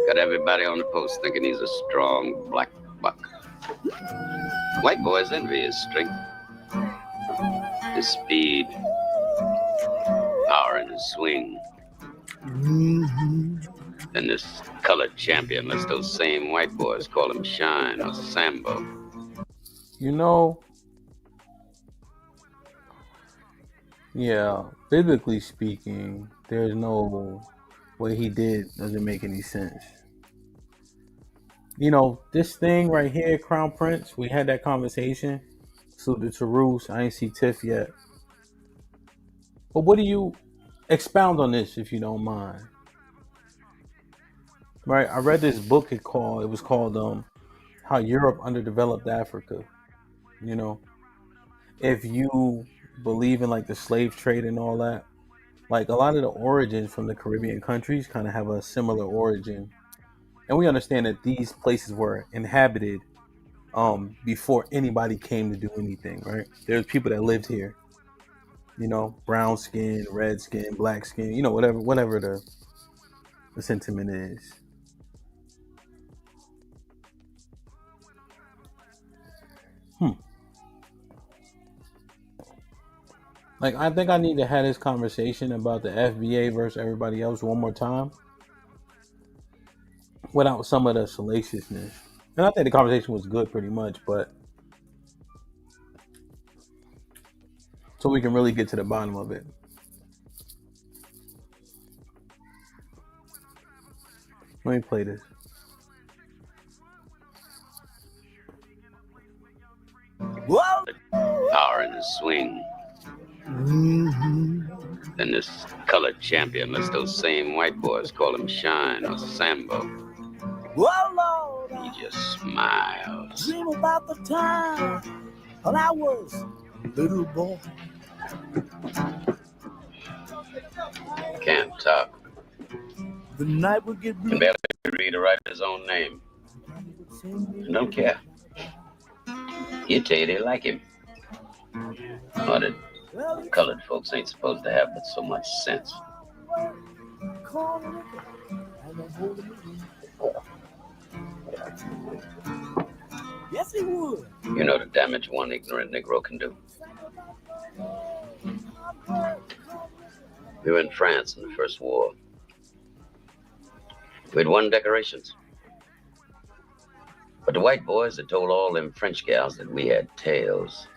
M: Got everybody on the post thinking he's a strong black buck. White boys envy his strength, his speed, power in his swing. And this colored champion lets those same white boys call him Shine or Sambo.
E: You know, yeah, biblically speaking, there's no what he did doesn't make any sense. You know, this thing right here, Crown Prince, we had that conversation. Salute to Roos. I ain't see Tiff yet. But what do you expound on this, if you don't mind? Right, I read this book. It was called How Europe Underdeveloped Africa. You know, if you believe in like the slave trade and all that, like a lot of the origins from the Caribbean countries kind of have a similar origin. And we understand that these places were inhabited before anybody came to do anything, right? There's people that lived here, you know, brown skin, red skin, black skin, you know, whatever the sentiment is. Like, I think I need to have this conversation about the FBA versus everybody else one more time without some of the salaciousness. And I think the conversation was good pretty much, but so we can really get to the bottom of it. Let me play this.
M: Whoa! Power in his swing. And this colored champion lets those same white boys call him Shine or Sambo.
K: Whoa, Lord.
M: He just smiles.
K: Dream about the time when I was a little boy.
M: Can't talk.
K: The night would get
M: Can barely read or write his own name. I don't care. He'll tell you they like him. But colored folks ain't supposed to have but so much sense.
K: Yes, he would.
M: You know the damage one ignorant Negro can do. We were in France in the First War. We'd won decorations. But the white boys had told all them French gals that we had tails.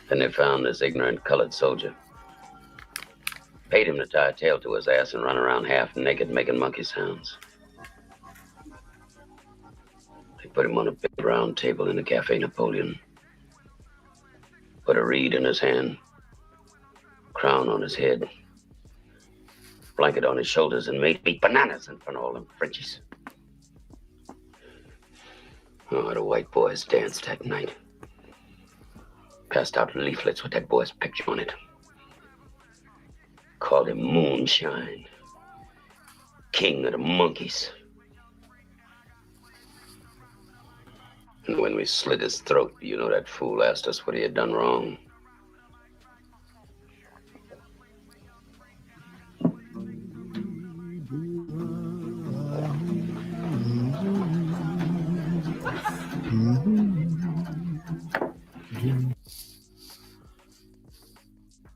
M: Then they found this ignorant colored soldier. Paid him to tie a tail to his ass and run around half naked making monkey sounds. They put him on a big round table in the Cafe Napoleon. Put a reed in his hand, crown on his head, blanket on his shoulders and made me bananas in front of all them Frenchies. Oh, the white boys danced that night. Passed out leaflets with that boy's picture on it. Called him Moonshine. King of the monkeys. And when we slit his throat, you know that fool asked us what he had done wrong.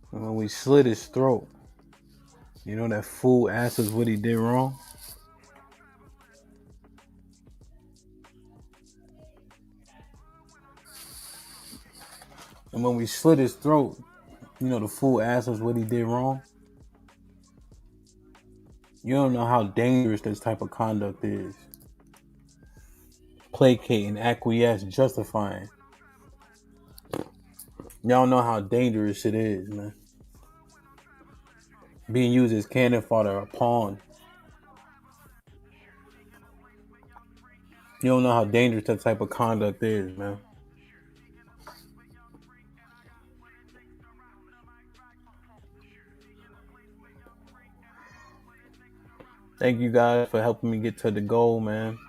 E: When we slit his throat, you know that fool asked us what he did wrong? And when we slit his throat, you know the fool asked us what he did wrong? You don't know how dangerous this type of conduct is. Placating, acquiesce, justifying. Y'all know how dangerous it is, man. Being used as cannon fodder, a pawn. You don't know how dangerous that type of conduct is, man. Thank you guys for helping me get to the goal, man.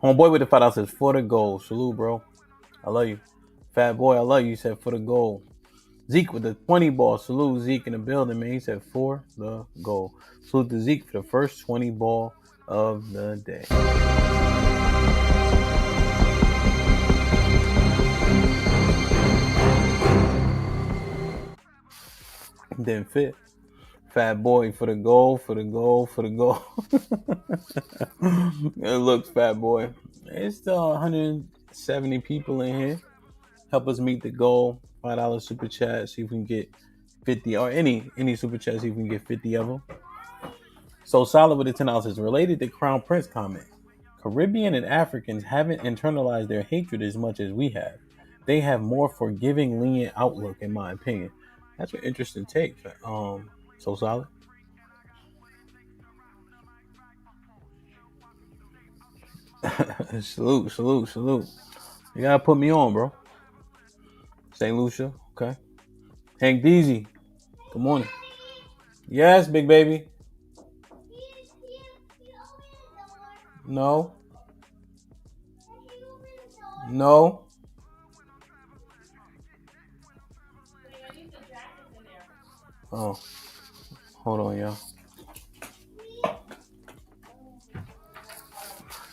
E: Homeboy with the $5 says for the goal. Salute, bro. I love you. Fat boy, I love you. He said for the goal. Zeke with the 20 ball. Salute Zeke in the building, man. He said for the goal. Salute to Zeke for the first 20 ball of the day. Didn't fit. Fat boy for the goal, for the goal, for the goal. It looks, fat boy. It's still 170 people in here. Help us meet the goal. $5 super chat. See if we can get 50 or any super chat. See if we can get 50 of them. So solid with the $10 is related to Crown Prince comment. Caribbean and Africans haven't internalized their hatred as much as we have. They have more forgiving, lenient outlook, in my opinion. That's an interesting take. So solid. Salute. You gotta put me on, bro. St. Lucia, okay. Hank Deasy, good morning. Yes, big baby. No. Oh, hold on, y'all.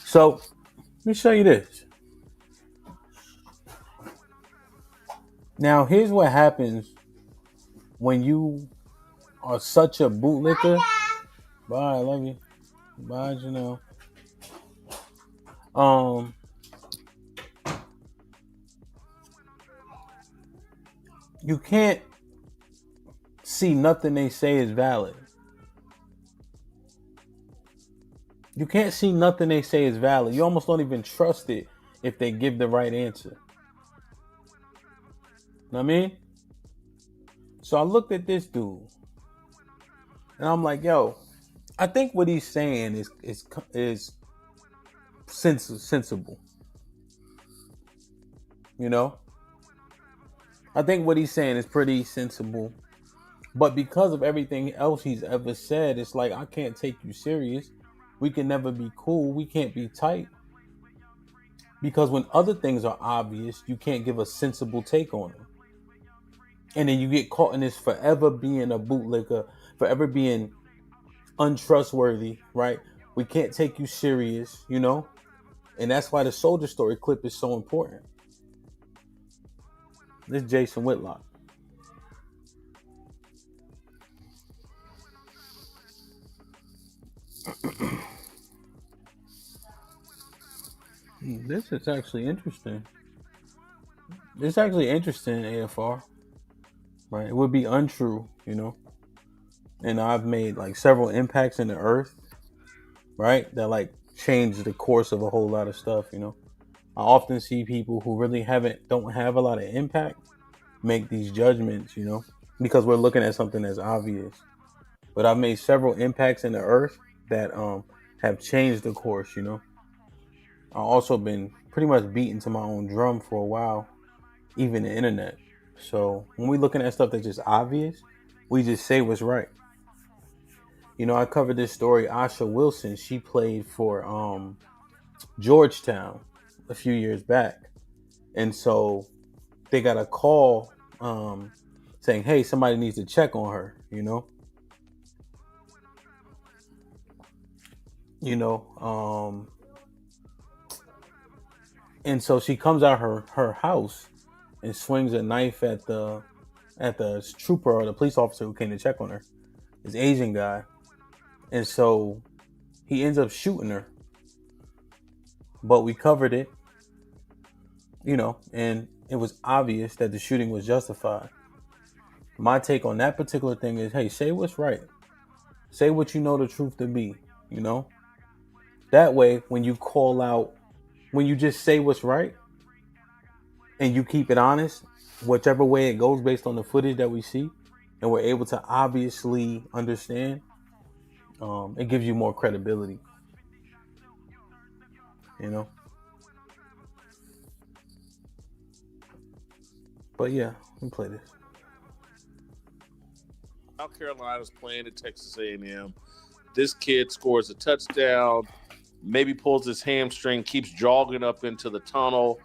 E: So, let me show you this. Now, here's what happens when you are such a bootlicker. Bye, I love you. Bye, Janelle. You can't see nothing they say is valid. You can't see nothing they say is valid. You almost don't even trust it if they give the right answer. Know what I mean? So I looked at this dude and I'm like, yo, I think what he's saying is sensible. You know? I think what he's saying is pretty sensible. But because of everything else he's ever said, it's like, I can't take you serious. We can never be cool. We can't be tight. Because when other things are obvious, you can't give a sensible take on them. And then you get caught in this forever being a bootlicker, forever being untrustworthy, right? We can't take you serious, you know? And that's why the soldier story clip is so important. This is Jason Whitlock. This is actually interesting. This is actually interesting, AFR. Right? It would be untrue, you know? And I've made like several impacts in the earth, right? That like changed the course of a whole lot of stuff, you know? I often see people who really don't have a lot of impact make these judgments, you know? Because we're looking at something that's obvious. but I've made several impacts in the earth that have changed the course. I've also been pretty much beaten to my own drum for a while, even the internet. So when we looking at stuff that's just obvious, we just say what's right. I covered this story. Asha Wilson, she played for Georgetown a few years back, and so they got a call saying, "Hey, somebody needs to check on her." And so she comes out her house and swings a knife at the trooper or the police officer who came to check on her, this Asian guy. And so he ends up shooting her. But we covered it, and it was obvious that the shooting was justified. My take on that particular thing is, hey, say what's right. Say what you know the truth to be, That way, when you call out, when you just say what's right and you keep it honest, whichever way it goes based on the footage that we see, and we're able to obviously understand, it gives you more credibility. But yeah, let me play this.
N: South Carolina's playing at Texas A&M. This kid scores a touchdown, maybe pulls his hamstring, keeps jogging up into the tunnel.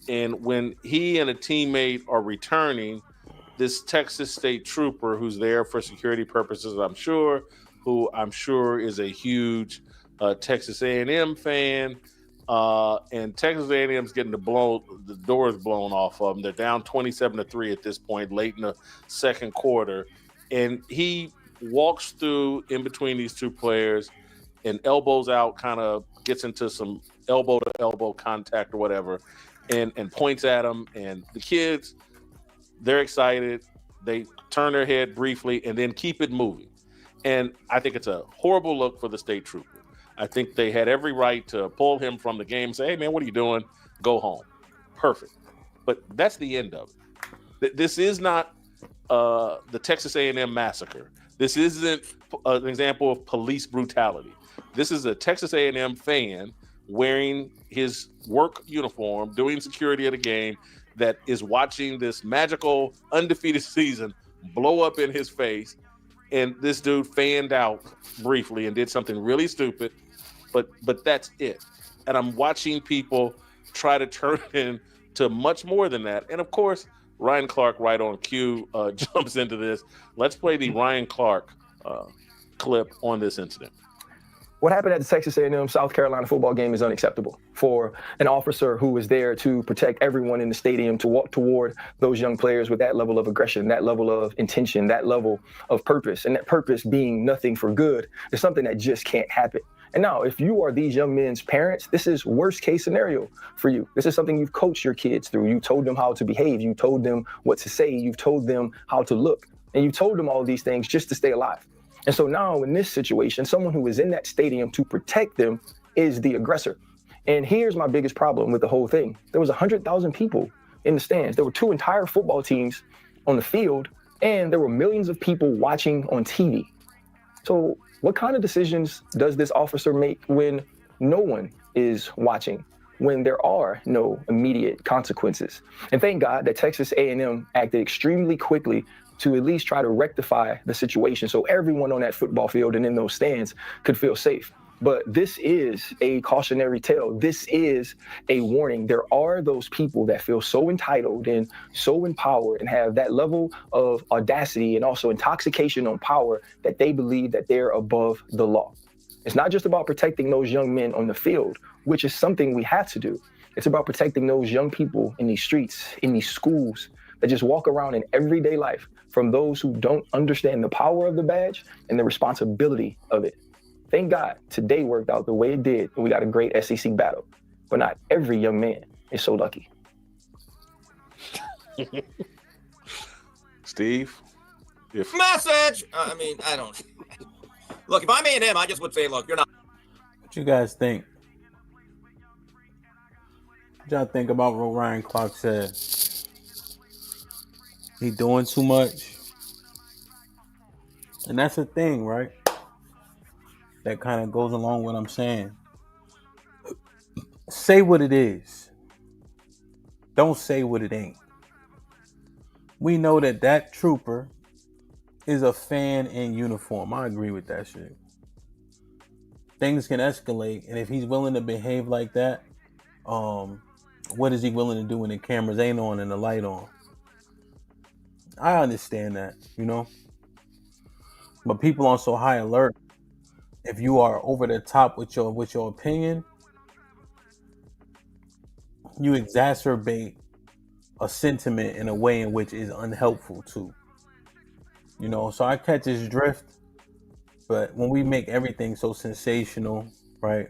N: And when he and a teammate are returning, this Texas State trooper who's there for security purposes, who I'm sure is a huge Texas A&M fan, and Texas A&M's getting the doors blown off of them. They're down 27-3 at this point, late in the second quarter. And he walks through in between these two players and elbows out, kind of gets into some elbow-to-elbow contact or whatever, and points at them. And the kids, they're excited. They turn their head briefly and then keep it moving. And I think it's a horrible look for the state trooper. I think they had every right to pull him from the game and say, hey, man, what are you doing? Go home. Perfect. But that's the end of it. This is not the Texas A&M massacre. This isn't an example of police brutality. This is a Texas A&M fan wearing his work uniform, doing security at a game, that is watching this magical undefeated season blow up in his face. And this dude fanned out briefly and did something really stupid, but that's it. And I'm watching people try to turn it into much more than that. And of course, Ryan Clark, right on cue, jumps into this. Let's play the Ryan Clark clip on this incident.
O: What happened at the Texas A&M South Carolina football game is unacceptable for an officer who was there to protect everyone in the stadium to walk toward those young players with that level of aggression, that level of intention, that level of purpose, and that purpose being nothing for good is something that just can't happen. And now, if you are these young men's parents, this is worst case scenario for you. This is something you've coached your kids through. You told them how to behave. You told them what to say. You've told them how to look. And you told them all these things just to stay alive. And so now in this situation, someone who is in that stadium to protect them is the aggressor. And here's my biggest problem with the whole thing. There was 100,000 people in the stands. There were two entire football teams on the field, and there were millions of people watching on TV. So what kind of decisions does this officer make when no one is watching, when there are no immediate consequences? And thank God that Texas A&M acted extremely quickly to at least try to rectify the situation so everyone on that football field and in those stands could feel safe. But this is a cautionary tale. This is a warning. There are those people that feel so entitled and so empowered and have that level of audacity and also intoxication on power that they believe that they're above the law. It's not just about protecting those young men on the field, which is something we have to do. It's about protecting those young people in these streets, in these schools, that just walk around in everyday life from those who don't understand the power of the badge and the responsibility of it. Thank God today worked out the way it did, and we got a great SEC battle. But not every young man is so lucky.
N: Steve?
P: Message! I don't... Look, if I'm A&M, I just would say, look, you're not...
E: What you guys think? What y'all think about what Ryan Clark said? He doing too much? And that's the thing, right? That kind of goes along with what I'm saying. Say what it is. Don't say what it ain't. We know that trooper is a fan in uniform. I agree with that shit. Things can escalate, and if he's willing to behave like that, what is he willing to do when the cameras ain't on and the light on? I understand that, you know. But people on so high alert, if you are over the top with your opinion, you exacerbate a sentiment in a way in which is unhelpful too. You know, so I catch his drift, but when we make everything so sensational, right?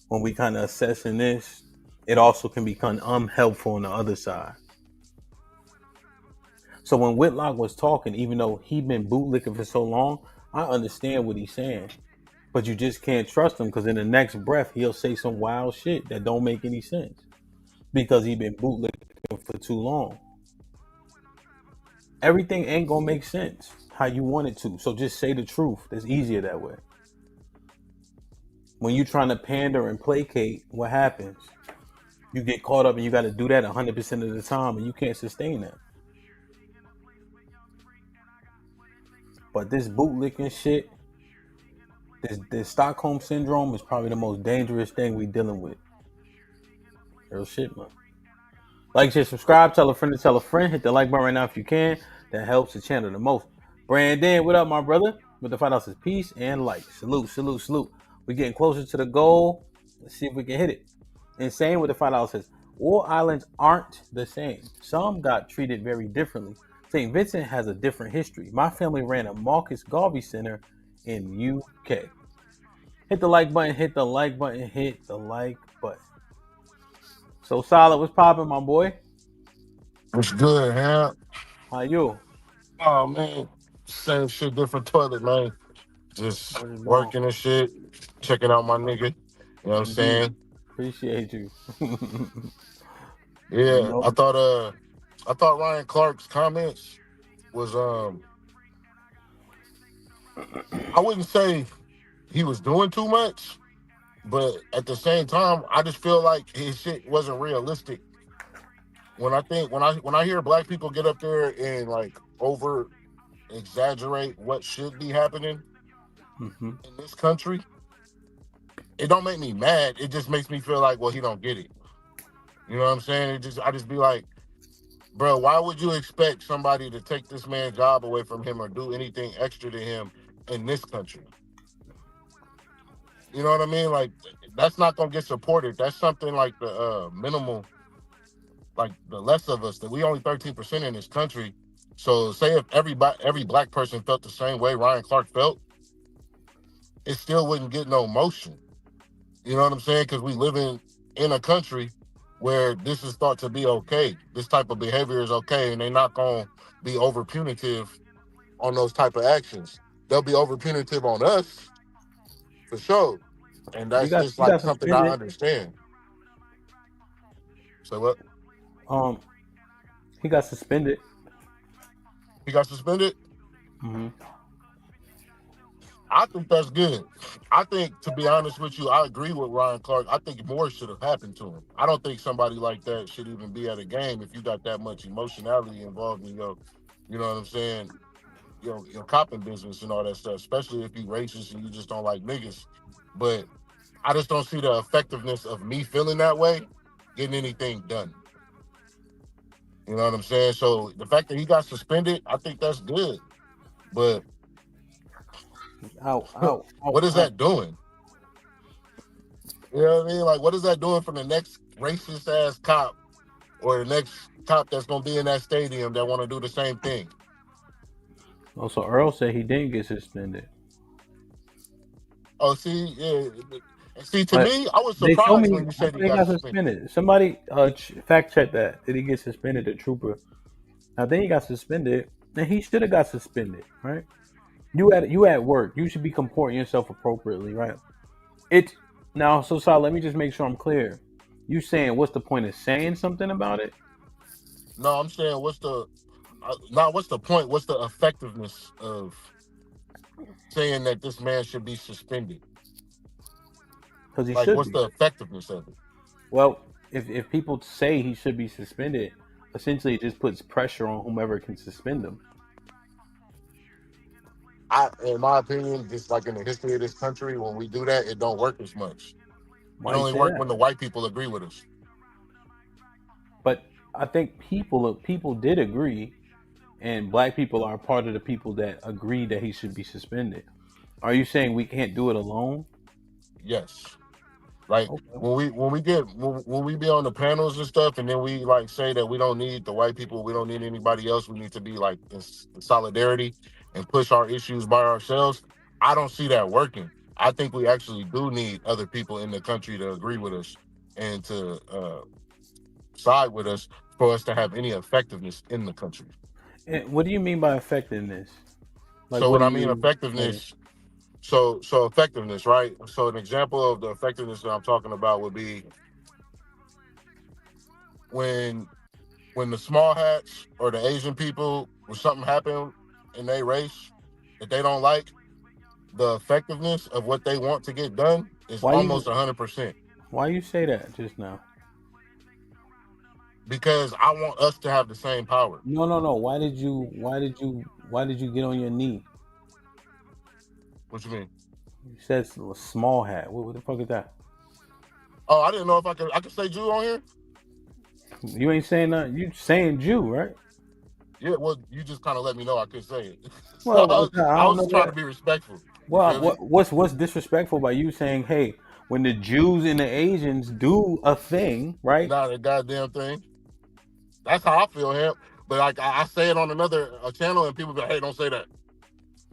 E: When we kind of assessing this, it also can become unhelpful on the other side. So when Whitlock was talking, even though he'd been bootlicking for so long, I understand what he's saying. But you just can't trust him because in the next breath, he'll say some wild shit that don't make any sense because he's been bootlicking for too long. Everything ain't gonna make sense how you want it to. So just say the truth. It's easier that way. When you're trying to pander and placate, what happens? You get caught up and you got to do that 100% of the time, and you can't sustain that. But this bootlicking shit, this Stockholm syndrome is probably the most dangerous thing we dealing with. Real shit, man. Like, share, subscribe, tell a friend to tell a friend. Hit the like button right now if you can. That helps the channel the most. Brandon, what up, my brother? With the $5 is peace and light. Salute, salute, salute. We're getting closer to the goal. Let's see if we can hit it. Insane with the $5 says, all islands aren't the same. Some got treated very differently. St. Vincent has a different history. My family ran a Marcus Garvey Center in UK. Hit the like button, hit the like button, hit the like button. So Solid, what's popping, my boy?
Q: What's good, Hamp?
E: How you?
Q: Oh, man. Same shit, different toilet, man. Just working and shit, checking out my nigga. You know what I'm saying?
E: Appreciate you.
Q: Yeah, I thought Ryan Clark's comments was I wouldn't say he was doing too much, but at the same time, I just feel like his shit wasn't realistic. When I hear black people get up there and like over exaggerate what should be happening in this country, it don't make me mad. It just makes me feel like, well, he don't get it. You know what I'm saying? I just be like, bro, why would you expect somebody to take this man's job away from him or do anything extra to him in this country? You know what I mean? Like, that's not gonna get supported. That's something like the minimal, like the less of us. That we only 13% in this country. So say if every black person felt the same way Ryan Clark felt, it still wouldn't get no motion. You know what I'm saying? Because we live in a country where this is thought to be okay. This type of behavior is okay, and they're not gonna be over punitive on those type of actions. They'll be over punitive on us for sure, and that's just like something I understand. So what?
E: He got suspended.
Q: He got suspended?
E: Mm-hmm.
Q: I think that's good. I think, to be honest with you, I agree with Ryan Clark. I think more should have happened to him. I don't think somebody like that should even be at a game if you got that much emotionality involved in your, you know what I'm saying, your copping business and all that stuff, especially if you racist and you just don't like niggas. But I just don't see the effectiveness of me feeling that way getting anything done. You know what I'm saying? So the fact that he got suspended, I think that's good. But what is that doing? You know what I mean? Like, what is that doing for the next racist ass cop or the next cop that's gonna be in that stadium that want to do the same thing?
E: Also, Earl said he didn't get suspended.
Q: Oh, see, yeah. See, to me, I was surprised when you said he got suspended.
E: Somebody fact check that. Did he get suspended, the trooper? I think he got suspended, and he should have got suspended, right? You at work. You should be comporting yourself appropriately, right? So let me just make sure I'm clear. You saying what's the point of saying something about it?
Q: No, I'm saying what's the point? What's the effectiveness of saying that this man should be suspended?
E: Because he
Q: Like,
E: should
Q: what's
E: be.
Q: the effectiveness of it?
E: Well, if people say he should be suspended, essentially it just puts pressure on whomever can suspend him.
Q: In my opinion, just like in the history of this country, when we do that, it don't work as much.
E: Why
Q: It
E: you
Q: only
E: say
Q: work
E: that?
Q: when the white people agree with us.
E: But I think people did agree, and black people are part of the people that agree that he should be suspended. Are you saying we can't do it alone?
Q: Yes. Like when we be on the panels and stuff, and then we like say that we don't need the white people, we don't need anybody else. We need to be like in solidarity and push our issues by ourselves. I don't see that working. I think we actually do need other people in the country to agree with us and to side with us for us to have any effectiveness in the country.
E: And what do you mean by effectiveness? Like,
Q: So
E: what
Q: when
E: do
Q: I mean
E: you?
Q: effectiveness, so effectiveness, right? So an example of the effectiveness that I'm talking about would be when the small hats or the Asian people, when something happened in their race that they don't like, the effectiveness of what they want to get done is almost 100%.
E: Why you say that just now?
Q: Because I want us to have the same power.
E: No. Why did you get on your knee?
Q: What you mean?
E: You said small hat. What the fuck is that?
Q: Oh, I didn't know if I could say Jew on here.
E: You ain't saying nothing. You saying Jew, right?
Q: Yeah, well, you just kind of let me know I could say it.
E: Well,
Q: I was just trying to be respectful.
E: Well, what's disrespectful by you saying, hey, when the Jews and the Asians do a thing, right?
Q: Not a goddamn thing. That's how I feel, Hamp. But like I say it on another channel, and people be like, "Hey, don't say that."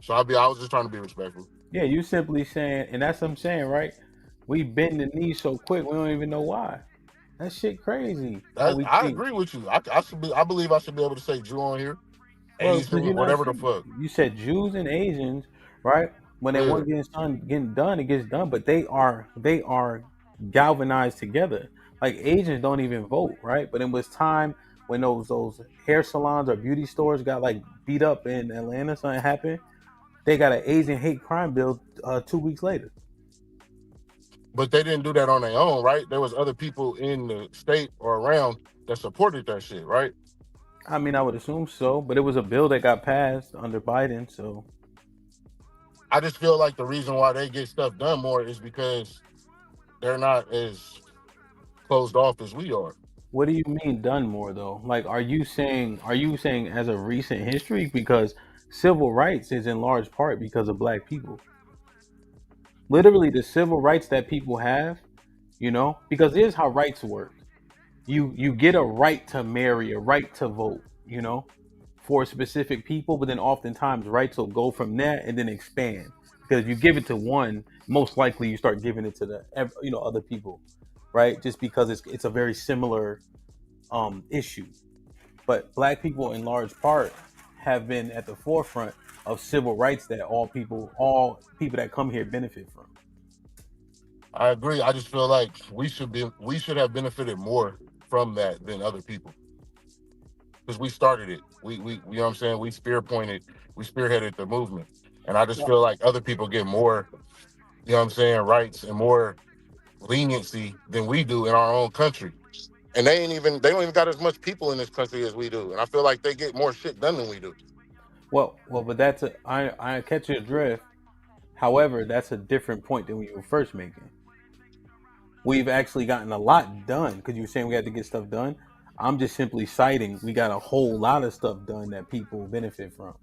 Q: So I was just trying to be respectful.
E: Yeah, you simply saying, and that's what I'm saying, right? We bend the knee so quick, we don't even know why. That shit crazy.
Q: I agree with you. I believe I should be able to say Jew on here.
E: Well,
Q: Asian, whatever the fuck.
E: You said Jews and Asians, right? When they want getting done, it gets done. But they are galvanized together. Like Asians don't even vote, right? But it was time when those hair salons or beauty stores got like beat up in Atlanta. Something happened. They got an Asian hate crime bill 2 weeks later.
Q: But they didn't do that on their own, right? There was other people in the state or around that supported that shit, right?
E: I mean, I would assume so, but it was a bill that got passed under Biden, so.
Q: I just feel like the reason why they get stuff done more is because they're not as closed off as we are.
E: What do you mean done more though? Like, are you saying as a recent history? Because civil rights is in large part because of black people. Literally, the civil rights that people have, because here's how rights work. You get a right to marry, a right to vote, for specific people, but then oftentimes rights will go from that and then expand. Because if you give it to one, most likely you start giving it to the other people, right? Just because it's a very similar issue. But black people in large part have been at the forefront of civil rights that all people that come here benefit from.
Q: I agree. I just feel like we should have benefited more from that than other people. Because we started it. We you know what I'm saying? We spearheaded the movement. And I just feel like other people get more, you know what I'm saying, rights and more leniency than we do in our own country. And they don't even got as much people in this country as we do. And I feel like they get more shit done than we do.
E: Well, but I catch your drift. However, that's a different point than we were first making. We've actually gotten a lot done because you were saying we had to get stuff done. I'm just simply citing we got a whole lot of stuff done that people benefit from.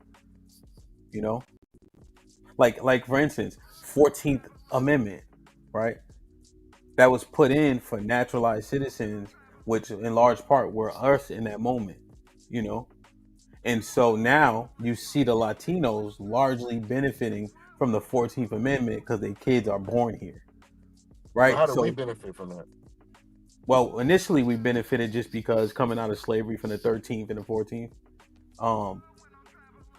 E: Like for instance, 14th Amendment, right? That was put in for naturalized citizens, which in large part were us in that moment, And so now you see the Latinos largely benefiting from the 14th Amendment because their kids are born here, right?
Q: So how do we benefit from that?
E: Well, initially we benefited just because coming out of slavery from the 13th and the 14th.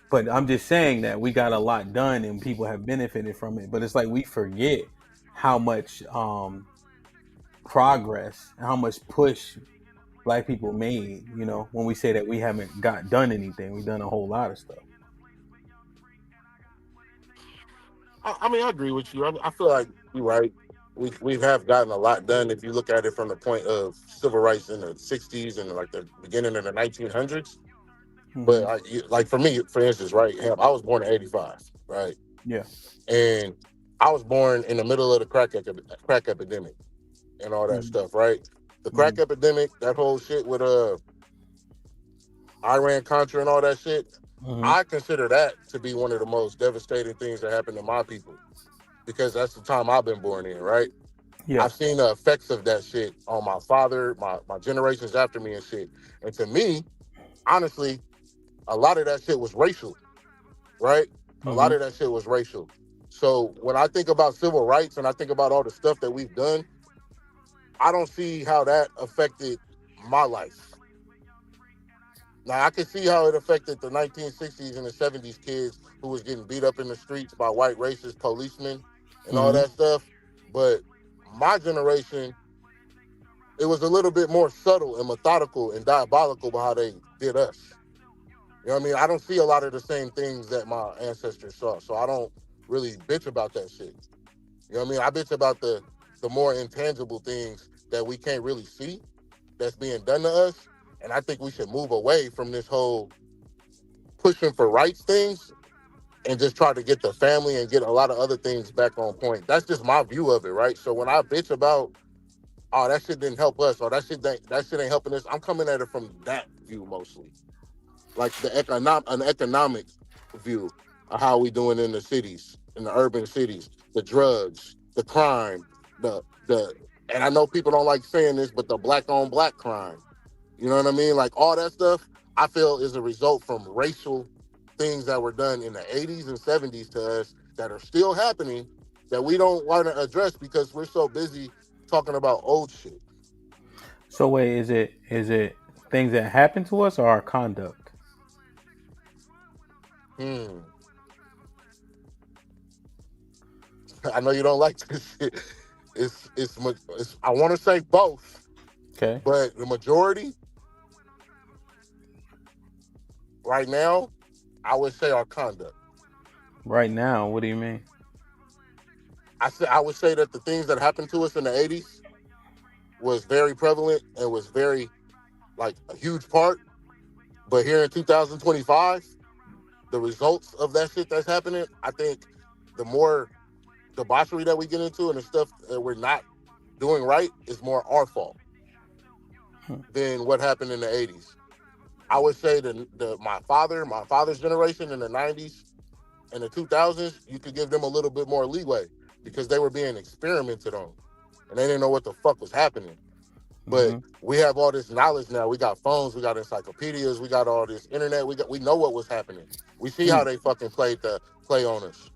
E: But I'm just saying that we got a lot done and people have benefited from it. But it's like we forget how much progress and how much push black people made, when we say that we haven't done anything. We've done a whole lot of stuff.
Q: I mean, I agree with you. I feel like you're right. We have gotten a lot done if you look at it from the point of civil rights in the 60s and like the beginning of the 1900s. But like for me, for instance, right, Hamp, I was born in 85, right?
E: Yeah.
Q: And I was born in the middle of the crack epidemic and all that stuff, right? The crack epidemic, that whole shit with Iran Contra and all that shit, I consider that to be one of the most devastating things that happened to my people because that's the time I've been born in, right?
E: Yeah.
Q: I've seen the effects of that shit on my father, my generations after me and shit. And to me, honestly, a lot of that shit was racial, right? A lot of that shit was racial. So when I think about civil rights and I think about all the stuff that we've done, I don't see how that affected my life. Now, I can see how it affected the 1960s and the 70s kids who was getting beat up in the streets by white racist policemen and all that stuff. But my generation, it was a little bit more subtle and methodical and diabolical about how they did us. You know what I mean? I don't see a lot of the same things that my ancestors saw. So I don't really bitch about that shit. You know what I mean? I bitch about the more intangible things that we can't really see that's being done to us. And I think we should move away from this whole pushing for rights things and just try to get the family and get a lot of other things back on point. That's just my view of it, right? So when I bitch about, oh, that shit didn't help us, or that shit ain't helping us, I'm coming at it from that view mostly. Like an economic view of how we doing in the cities, in the urban cities, the drugs, the crime, and I know people don't like saying this, but the black on black crime. You know what I mean? Like all that stuff, I feel is a result from racial things that were done in the 80s and 70s to us that are still happening that we don't want to address because we're so busy talking about old shit.
E: So wait, is it things that happen to us or our conduct?
Q: I know you don't like this shit. It's I want to say both.
E: Okay.
Q: But the majority right now, I would say our conduct.
E: Right now, what do you mean?
Q: I would say that the things that happened to us in the 80s was very prevalent and was very, like, a huge part. But here in 2025, the results of that shit that's happening, I think the more debauchery that we get into and the stuff that we're not doing right is more our fault than what happened in the 80s. I would say my father's generation in the 90s and the 2000s, you could give them a little bit more leeway because they were being experimented on and they didn't know what the fuck was happening. But we have all this knowledge now. We got phones, we got encyclopedias, we got all this internet. We know what was happening. We see how they fucking play on us.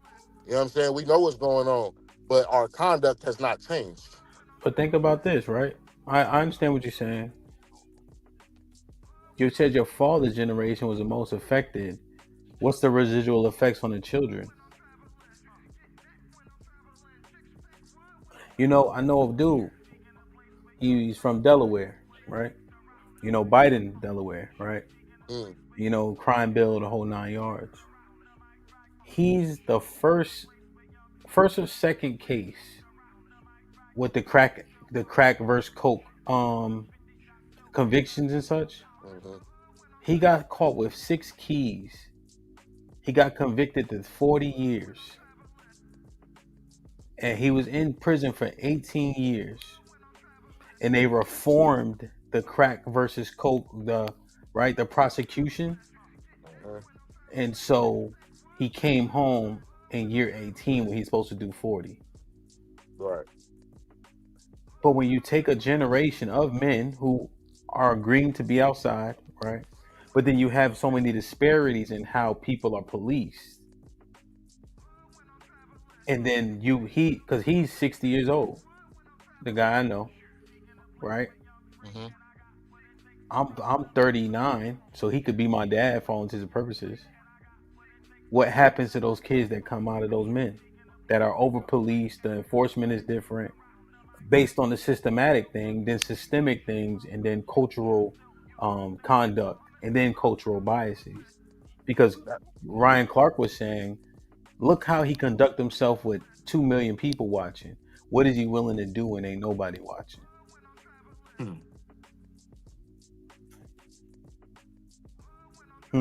Q: You know what I'm saying? We know what's going on, but our conduct has not changed.
E: But think about this, right? I understand what you're saying. You said your father's generation was the most affected. What's the residual effects on the children? You know, I know a dude. He's from Delaware, right? You know, Biden, Delaware, right? You know, crime bill, the whole 9 yards. He's the first or second case with the crack versus coke convictions and such. He got caught with 6 keys. He got convicted to 40 years. And he was in prison for 18 years. And they reformed the crack versus coke, the prosecution. And so he came home in year 18 when he's supposed to do 40.
Q: Right.
E: But when you take a generation of men who are agreeing to be outside, right? But then you have so many disparities in how people are policed. And then because he's 60 years old, the guy I know, right? I'm 39, so he could be my dad for all intents and purposes. What happens to those kids that come out of those men that are over policed? The enforcement is different based on the systematic thing, then systemic things, and then cultural conduct, and then cultural biases. Because Ryan Clark was saying, Look how he conduct himself with 2 million people watching. What is he willing to do when ain't nobody watching?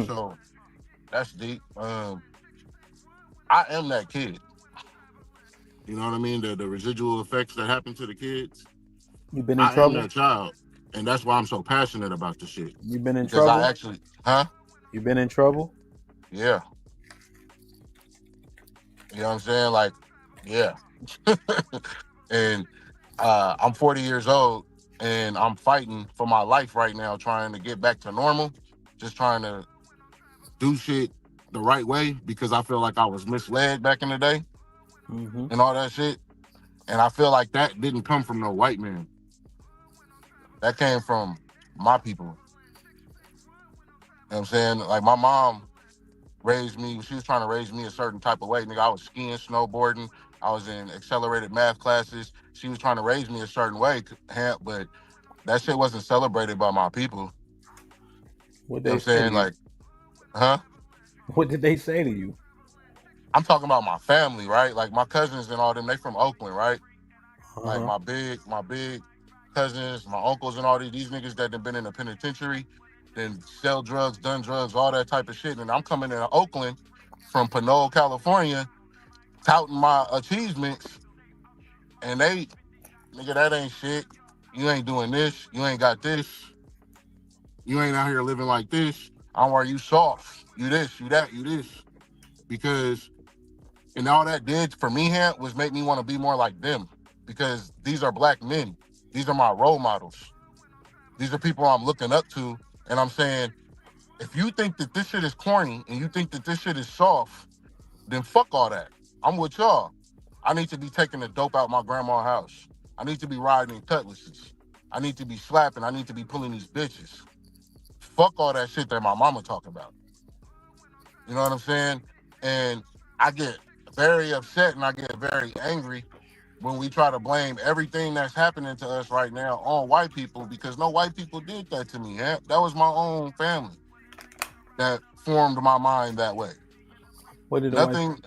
Q: So that's deep. I am that kid. You know what I mean? The residual effects that happen to the kids.
E: You been in
Q: I
E: trouble?
Q: am that child, and that's why I'm so passionate about the shit.
E: You been in
Q: because
E: trouble?
Q: I actually, huh?
E: You been in trouble?
Q: Yeah. You know what I'm saying? Like, yeah. And I'm 40 years old, and I'm fighting for my life right now, trying to get back to normal, just trying to do shit the right way because I feel like I was misled back in the day and all that shit. And I feel like that didn't come from no white man. That came from my people. You know what I'm saying? Like, my mom raised me, she was trying to raise me a certain type of way. Nigga, I was skiing, snowboarding. I was in accelerated math classes. She was trying to raise me a certain way, Hamp, but that shit wasn't celebrated by my people.
E: What
Q: You know
E: they
Q: what I'm saying?
E: say?
Q: Like, huh?
E: What did they say to you?
Q: I'm talking about my family, right? Like, my cousins and all them, they from Oakland, right? Like,
E: Uh-huh.
Q: my big cousins, my uncles and all these niggas that have been in the penitentiary, then sell drugs, done drugs, all that type of shit. And I'm coming to Oakland from Pinole, California, touting my achievements, and they, nigga, that ain't shit. You ain't doing this. You ain't got this. You ain't out here living like this. I'm where you soft. You this, you that, you this. Because, and all that did for me, Hamp, was make me want to be more like them. Because these are black men. These are my role models. These are people I'm looking up to. And I'm saying, if you think that this shit is corny and you think that this shit is soft, then fuck all that. I'm with y'all. I need to be taking the dope out my grandma's house. I need to be riding in cutlasses. I need to be slapping. I need to be pulling these bitches. Fuck all that shit that my mama talk about. You know what I'm saying? And I get very upset and I get very angry when we try to blame everything that's happening to us right now on white people, because no white people did that to me. That was my own family that formed my mind that way.
E: What did the
Q: Nothing,
E: white?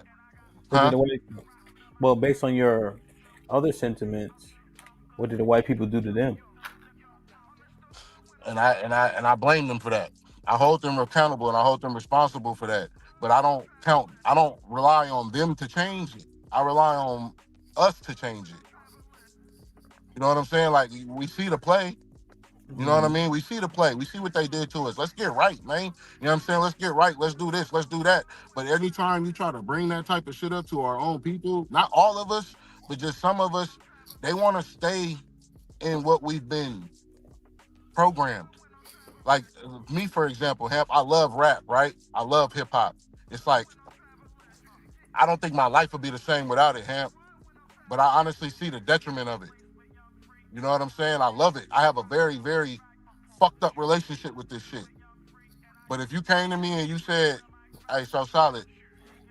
E: What did the white? Well, based on your other sentiments, what did the white people do to them?
Q: And I blame them for that. I hold them accountable and I hold them responsible for that. But I don't rely on them to change it. I rely on us to change it. You know what I'm saying? Like, we see the play. You know what I mean? We see the play. We see what they did to us. Let's get right, man. You know what I'm saying? Let's get right. Let's do this. Let's do that. But anytime you try to bring that type of shit up to our own people, not all of us, but just some of us, they want to stay in what we've been programmed. Like me, for example, Hamp, I love rap, right? I love hip hop. It's like, I don't think my life would be the same without it, Hamp. But I honestly see the detriment of it. You know what I'm saying? I love it. I have a very, very fucked up relationship with this shit. But if you came to me and you said, hey, So Solid,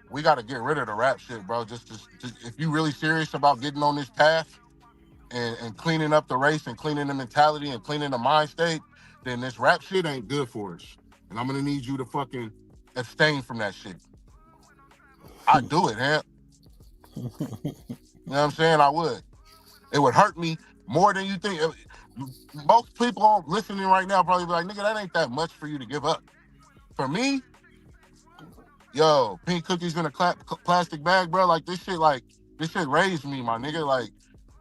Q: we got to get rid of the rap shit, bro. Just if you really serious about getting on this path and cleaning up the race and cleaning the mentality and cleaning the mind state, then this rap shit ain't good for us. And I'm going to need you to fucking abstain from that shit. I do it, Hamp. You know what I'm saying? I would. It would hurt me more than you think. Most people listening right now probably be like, nigga, that ain't that much for you to give up. For me, yo, pink cookies in a plastic bag, bro. Like, this shit raised me, my nigga. Like,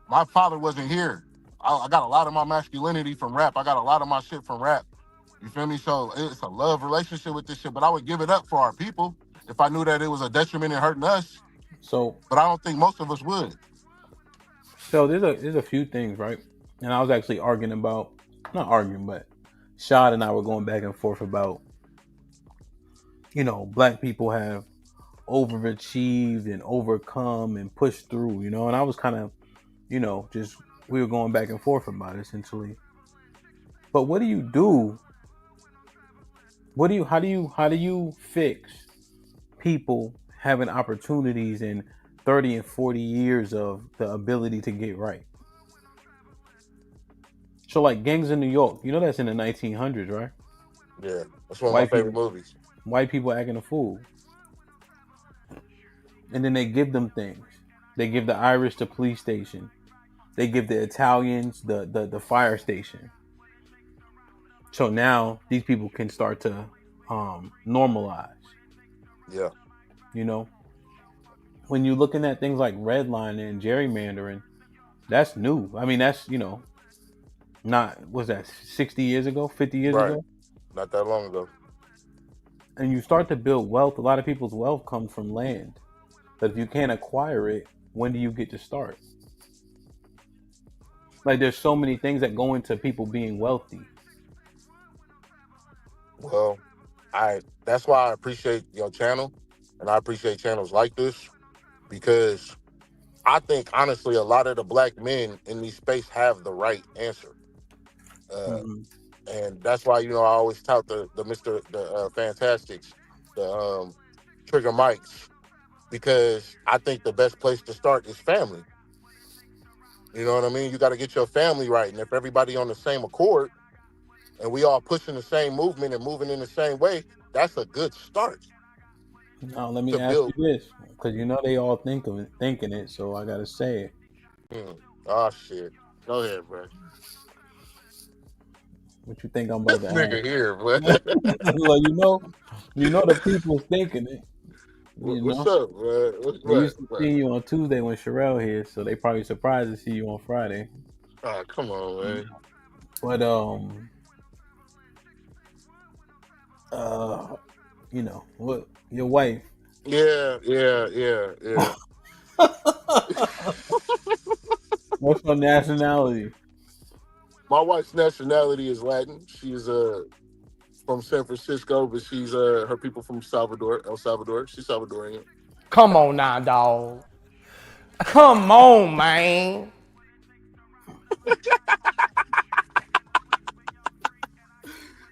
Q: my father wasn't here. I got a lot of my masculinity from rap. I got a lot of my shit from rap. You feel me? So it's a love relationship with this shit, but I would give it up for our people if I knew that it was a detriment and hurting us.
E: So,
Q: but I don't think most of us would.
E: So there's a few things, right? And I was actually not arguing, but Shad and I were going back and forth about, you know, black people have overachieved and overcome and pushed through, you know, and I was kind of, you know, just, we were going back and forth about it essentially. But what do you do? How do you fix people having opportunities in 30 and 40 years of the ability to get right? So like Gangs in New York, you know that's in the 1900s, right?
Q: Yeah, that's one of my favorite movies.
E: White people acting a fool. And then they give them things. They give the Irish the police station. They give the Italians the fire station. So now these people can start to normalize.
Q: Yeah.
E: You know, when you're looking at things like redlining and gerrymandering, that's new. I mean, that's, you know, not, was that 60 years ago, 50 years
Q: Right.
E: ago?
Q: Not that long ago.
E: And you start to build wealth. A lot of people's wealth comes from land. But if you can't acquire it, when do you get to start? Like, there's so many things that go into people being wealthy.
Q: Well, that's why I appreciate your channel, and I appreciate channels like this, because I think honestly a lot of the black men in these space have the right answer. And that's why, you know, I always tout the Fantastics, the Trigger Mics, because I think the best place to start is family. You know what I mean? You got to get your family right. And if everybody on the same accord and we all pushing the same movement and moving in the same way, that's a good start.
E: Now, let me ask you this, because you know they all thinking it, so I got to say it.
Q: Oh, shit. Go ahead, bro.
E: What you think I'm about to
Q: Nigga
E: ask?
Q: here, bro.
E: Well, you know the people's thinking it.
Q: What's up, bro?
E: They used to see you on Tuesday when Sherelle here, so they probably surprised to see you on Friday.
Q: Oh, come on, man.
E: But you know, what your wife?
Q: Yeah.
E: What's her nationality?
Q: My wife's nationality is Latin. She's from San Francisco, but she's her people from El Salvador. She's Salvadorian.
K: Come on now, dog. Come on, man.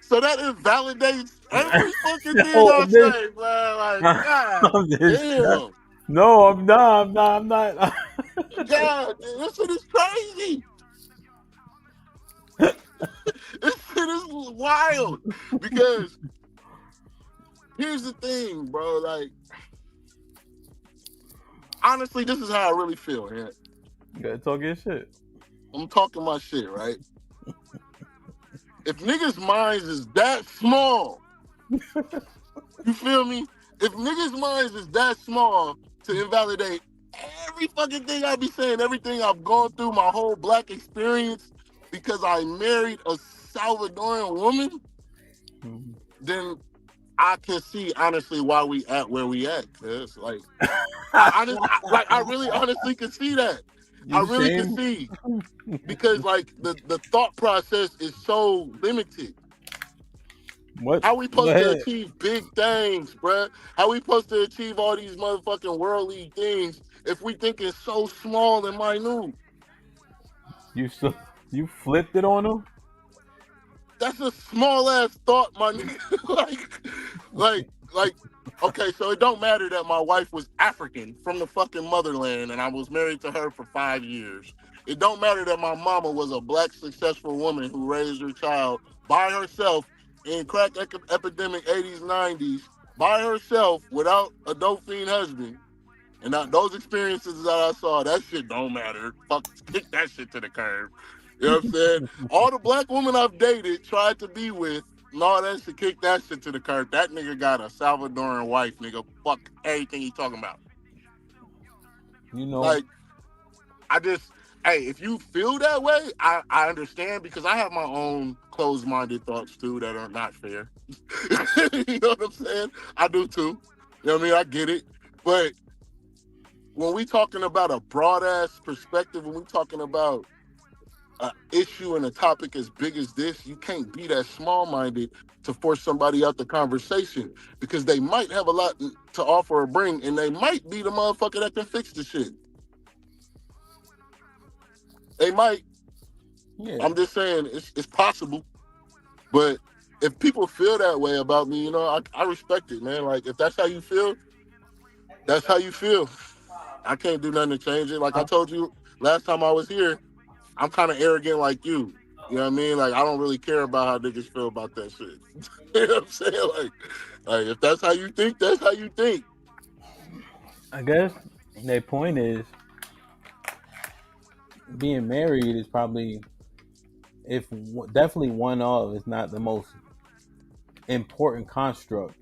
Q: So that invalidates every fucking thing I say, man. Like, God damn.
E: No, I'm not.
Q: God, this shit is crazy. This shit is wild. Because here's the thing, bro. Like, honestly, this is how I really feel, man.
E: You gotta talk your shit.
Q: I'm talking my shit, right? If niggas' minds is that small, you feel me? If niggas' minds is that small to invalidate every fucking thing I be saying, everything I've gone through, my whole black experience, because I married a Salvadoran woman, then I can see honestly why we at where we at. Cause like, I really honestly can see that. I really can see, because like the thought process is so limited.
E: What?
Q: How we supposed to achieve big things, bruh? How we supposed to achieve all these motherfucking worldly things if we thinking so small and minute?
E: You flipped it on them?
Q: That's a small ass thought, my nigga. like, okay, so it don't matter that my wife was African from the fucking motherland and I was married to her for 5 years. It don't matter that my mama was a black successful woman who raised her child by herself in crack epidemic 80s, 90s, by herself without a dope fiend husband. And those experiences that I saw, that shit don't matter. Fuck, kick that shit to the curb. You know what I'm saying? All the black women I've dated, tried to be with, no, that shit, kick that shit to the curb. That nigga got a Salvadoran wife, nigga. Fuck everything he talking about.
E: You know,
Q: like, hey, if you feel that way, I understand, because I have my own closed-minded thoughts too that are not fair. You know what I'm saying? I do too. You know what I mean? I get it. But when we talking about a broad-ass perspective, when we talking about an issue and a topic as big as this, you can't be that small-minded to force somebody out the conversation, because they might have a lot to offer or bring, and they might be the motherfucker that can fix the shit. They might. Yeah. I'm just saying it's possible. But if people feel that way about me, you know, I respect it, man. Like, if that's how you feel, that's how you feel. I can't do nothing to change it. Like I told you last time I was here, I'm kind of arrogant like you. You know what I mean? Like, I don't really care about how niggas feel about that shit. You know what I'm saying? Like if that's how you think, that's how you think.
E: I guess their point is being married is probably, if definitely one of, is not the most important construct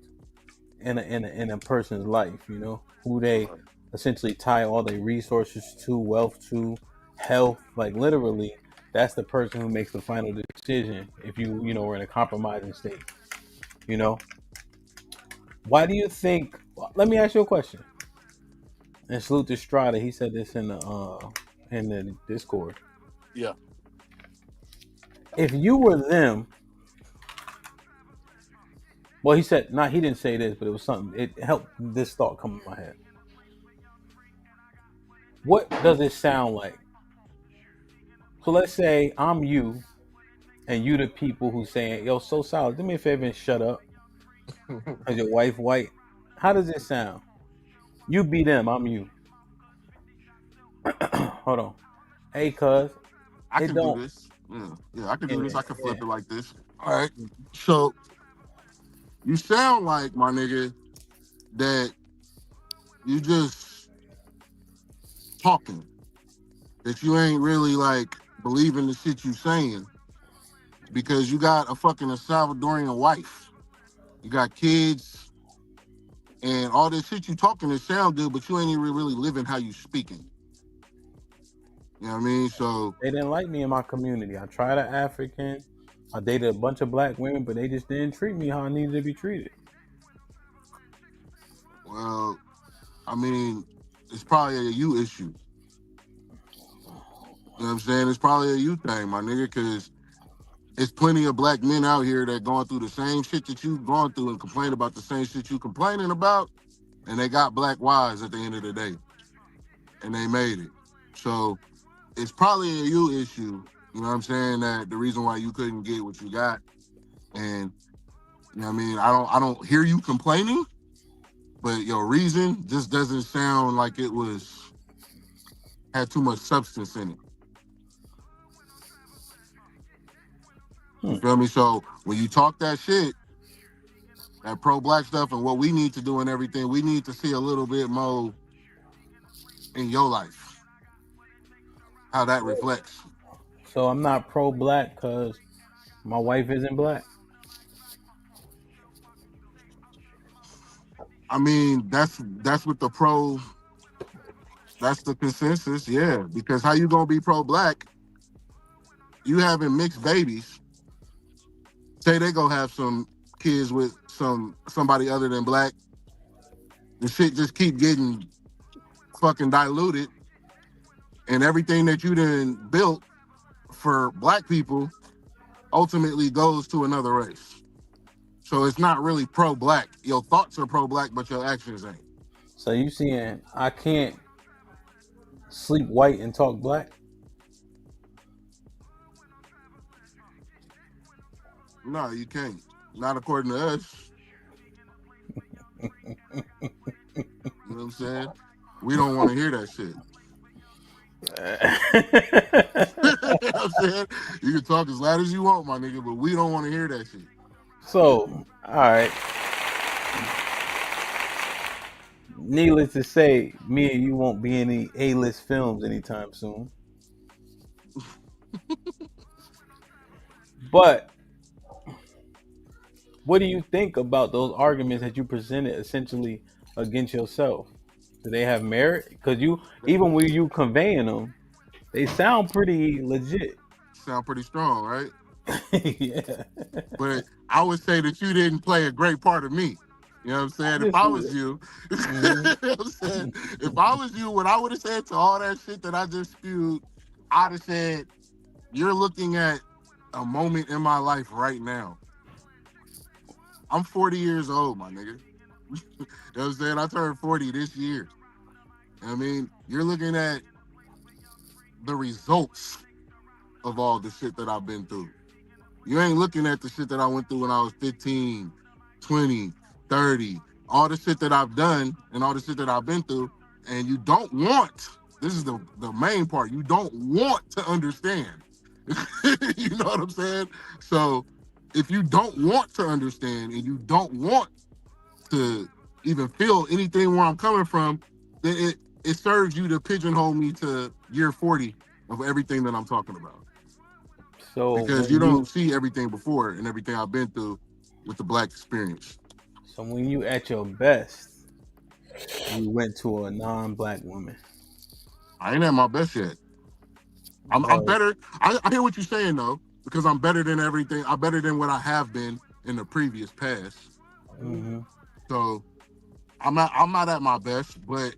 E: in a person's life. You know, who they essentially tie all their resources to, wealth to, health. Like literally, that's the person who makes the final decision. If you know, we're in a compromising state. You know, why do you think? Let me ask you a question. And salute to Strada. He said this in the Discord.
Q: Yeah.
E: If you were them, well, he said not. He didn't say this, but it was something. It helped this thought come in my head. What does it sound like? So let's say I'm you, and you the people who saying, "Yo, so solid. Do me a favor and shut up." Cause your wife white. How does it sound? You be them. I'm you. Hold on. Hey, cuz.
Q: I can do this. Yeah, I can do this. I can flip it like this. All right. So you sound like, my nigga, that you just talking. That you ain't really like believing the shit you saying because you got a fucking Salvadorian wife. You got kids and all this shit you talking, it sound good, but you ain't even really living how you speaking. You know what I mean? So
E: they didn't like me in my community. I tried an African. I dated a bunch of black women, but they just didn't treat me how I needed to be treated.
Q: Well, I mean, it's probably a you issue. You know what I'm saying? It's probably a you thing, my nigga, because there's plenty of black men out here that going through the same shit that you going through and complain about the same shit you complaining about, and they got black wives at the end of the day. And they made it. So it's probably a you issue, you know what I'm saying, that the reason why you couldn't get what you got. And you know what I mean, I don't hear you complaining, but your reason just doesn't sound like it had too much substance in it. You feel me? So when you talk that shit, that pro-black stuff and what we need to do and everything, we need to see a little bit more in your life, how that reflects.
E: So I'm not pro-black because my wife isn't black?
Q: I mean, that's what that's the consensus, yeah. Because how you gonna be pro-black? You having mixed babies. Say they gonna have some kids with somebody other than black. The shit just keep getting fucking diluted, and everything that you done built for black people ultimately goes to another race. So it's not really pro-black. Your thoughts are pro-black, but your actions ain't.
E: So you saying I can't sleep white and talk black?
Q: No, you can't. Not according to us. You know what I'm saying? We don't want to hear that shit. You know what I'm saying? You can talk as loud as you want, my nigga, but we don't want to hear that shit.
E: So, all right. Needless to say, me and you won't be in any A-list films anytime soon. But what do you think about those arguments that you presented essentially against yourself? Do they have merit? Because even when you conveying them, they sound pretty legit.
Q: Sound pretty strong, right?
E: Yeah.
Q: But I would say that you didn't play a great part of me. You know what I'm saying? If I was you, you know what I'm saying? If I was you, what I would have said to all that shit that I just spewed, I'd have said, you're looking at a moment in my life right now. I'm 40 years old, my nigga. You know what I'm saying? I turned 40 this year. You know what I mean? You're looking at the results of all the shit that I've been through. You ain't looking at the shit that I went through when I was 15, 20, 30, all the shit that I've done and all the shit that I've been through, and you don't want, this is the main part, you don't want to understand. You know what I'm saying? So if you don't want to understand and you don't want to even feel anything where I'm coming from, it serves you to pigeonhole me to year 40 of everything that I'm talking about.
E: So
Q: Because you don't see everything before and everything I've been through with the black experience.
E: So when you at your best, you went to a non-black woman.
Q: I ain't at my best yet. I'm better. I hear what you're saying though, because I'm better than everything. I'm better than what I have been in the previous past.
E: Mm-hmm.
Q: So I'm not at my best, but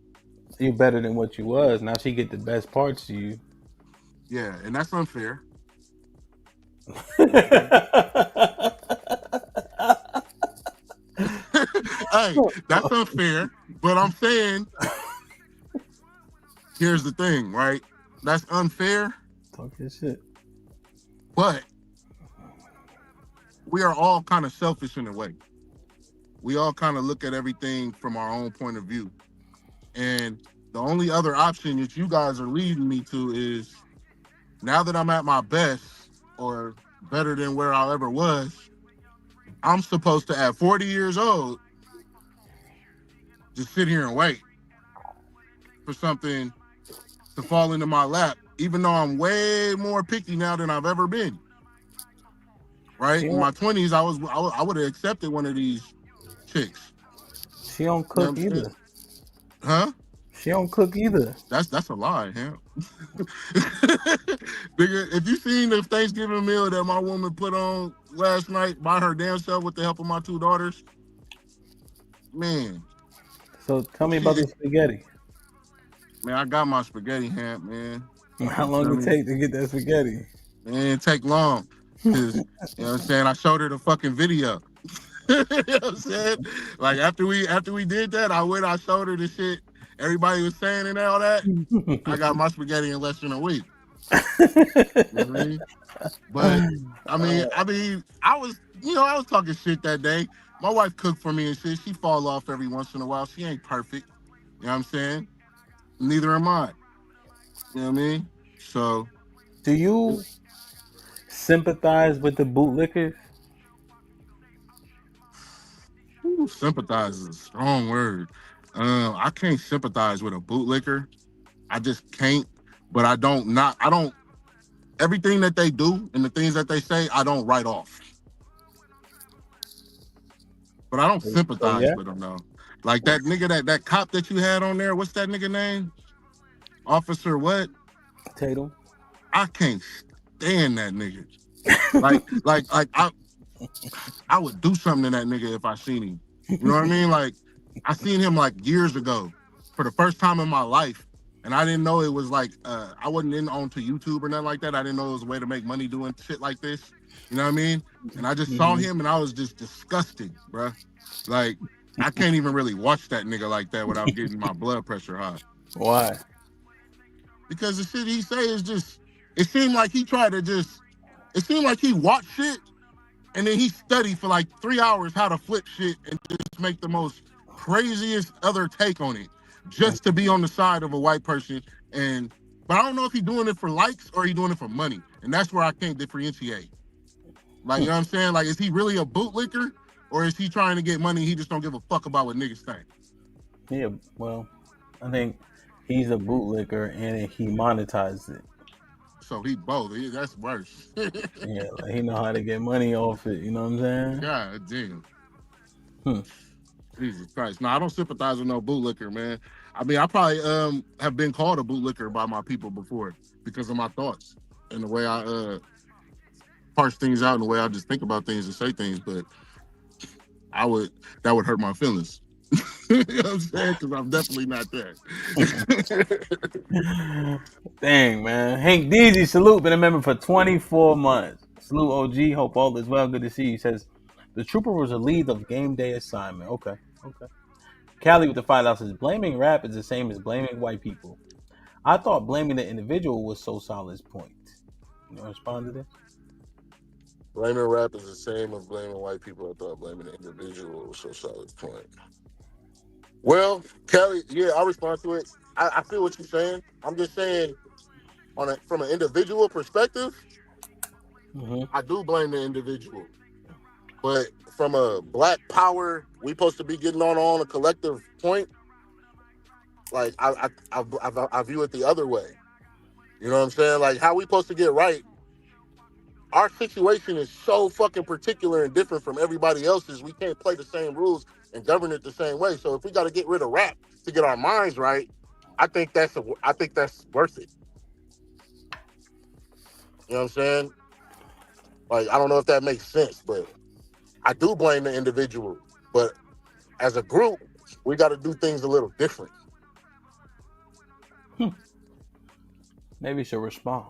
E: you're better than what you was. Now she get the best parts of you.
Q: Yeah, and that's unfair. Hey, that's unfair. But I'm saying, here's the thing, right? That's unfair.
E: Talking shit.
Q: But we are all kind of selfish in a way. We all kind of look at everything from our own point of view. And the only other option that you guys are leading me to is, now that I'm at my best or better than where I ever was, I'm supposed to, at 40 years old, just sit here and wait for something to fall into my lap, even though I'm way more picky now than I've ever been. Right? In my 20s, I would have accepted one of these chicks.
E: She don't cook either.
Q: Huh?
E: She don't cook either.
Q: That's a lie, Hamp. If you seen the Thanksgiving meal that my woman put on last night by her damn self with the help of my 2 daughters, man.
E: So tell me about the spaghetti.
Q: Man, I got my spaghetti, Hamp, man.
E: How long did it take to get that spaghetti?
Q: Man, it didn't take long. Cause, you know what I'm saying? I showed her the fucking video. You know what I'm saying? Like after we did that, I showed her the shit everybody was saying and all that. I got my spaghetti in less than a week. You know what I mean? But I was talking shit that day. My wife cooked for me and shit. She fall off every once in a while. She ain't perfect. You know what I'm saying? Neither am I. You know what I mean? So
E: do you sympathize with the bootlickers?
Q: Ooh, sympathize is a strong word. I can't sympathize with a bootlicker. I just can't. But I don't. Everything that they do and the things that they say, I don't write off. But I don't sympathize with them though. Like that nigga, that cop that you had on there. What's that nigga name? Officer what?
E: Tatum.
Q: I can't stand that nigga. like I would do something to that nigga if I seen him. You know what I mean? Like I seen him like years ago for the first time in my life. And I didn't know it was like, I wasn't onto YouTube or nothing like that. I didn't know it was a way to make money doing shit like this. You know what I mean? And I just saw him and I was just disgusted, bruh. Like, I can't even really watch that nigga like that without getting my blood pressure high.
E: Why?
Q: Because the shit he say is just, it seemed like he watched shit and then he studied for like 3 hours how to flip shit and just make the most craziest other take on it. Just to be on the side of a white person, but I don't know if he's doing it for likes or he's doing it for money, and that's where I can't differentiate. Like, you know what I'm saying? Like, is he really a bootlicker, or is he trying to get money? He just don't give a fuck about what niggas think.
E: Yeah, well, I think he's a bootlicker and he monetizes it.
Q: So he both. That's worse.
E: Yeah, like he know how to get money off it. You know what I'm saying?
Q: God damn. Jesus Christ. No, I don't sympathize with no bootlicker, man. I mean, I probably have been called a bootlicker by my people before because of my thoughts and the way I parse things out and the way I just think about things and say things, but that would hurt my feelings. You know what I'm saying? Because I'm definitely not that.
E: Dang, man. Hank Deezy, salute. Been a member for 24 months. Salute, OG. Hope all is well. Good to see you. He says, the trooper was a lead of game day assignment. Okay. Callie with the $5 says, blaming rap is the same as blaming white people. I thought blaming the individual was so solid's point. You want to respond to this?
Q: Blaming rap is the same as blaming white people. I thought blaming the individual was so solid's point. Well, Kelly, yeah, I'll respond to it. I feel what you're saying. I'm just saying, from an individual perspective, I do blame the individual. But from a black power, we supposed to be getting on a collective point, Like I view it the other way. You know what I'm saying? Like, how we supposed to get right? Our situation is so fucking particular and different from everybody else's. We can't play the same rules and govern it the same way. So if we got to get rid of rap to get our minds right, I think that's worth it. You know what I'm saying? Like, I don't know if that makes sense, but I do blame the individual. But as a group, we got to do things a little different.
E: Maybe she'll respond.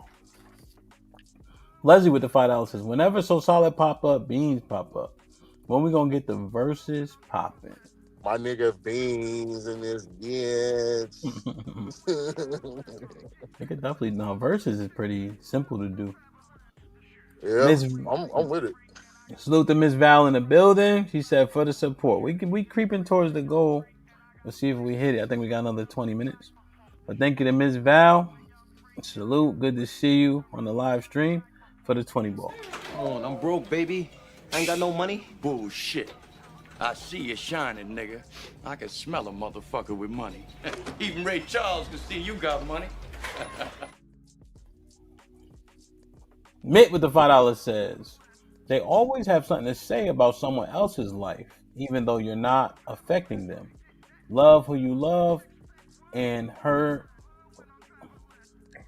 E: Leslie with the $5 says, whenever So Solid pop up, Beans pop up. When we gonna get the verses popping?
Q: My nigga Beans and this bitch.
E: I could definitely know. Verses is pretty simple to do.
Q: Yeah, I'm with it.
E: Salute to Miss Val in the building. She said for the support. We creeping towards the goal. Let's see if we hit it. I think we got another 20 minutes. But thank you to Miss Val. Salute. Good to see you on the live stream for the 20 ball.
R: On, I'm broke, baby. I ain't got no money. Bullshit. I see you shining, nigga. I can smell a motherfucker with money. Even Ray Charles can see you got money.
E: Mitt with the $5 says, they always have something to say about someone else's life, even though you're not affecting them. Love who you love and her.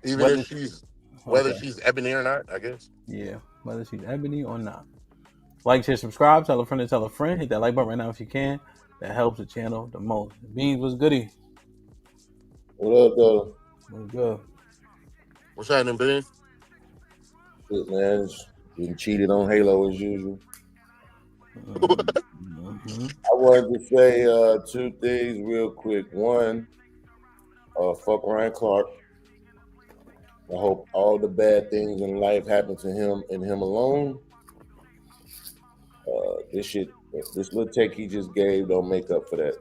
Q: Even if she's ebony or not, I guess.
E: Yeah, whether she's ebony or not. Like, share, subscribe, tell a friend to tell a friend. Hit that like button right now if you can. That helps the channel the most. Beans, what's goody?
S: What up, though?
E: What's good?
Q: What's happening, Beans?
S: Good, man. Just getting cheated on Halo as usual. I wanted to say two things real quick. One, fuck Ryan Clark. I hope all the bad things in life happen to him and him alone. This little take he just gave don't make up for that,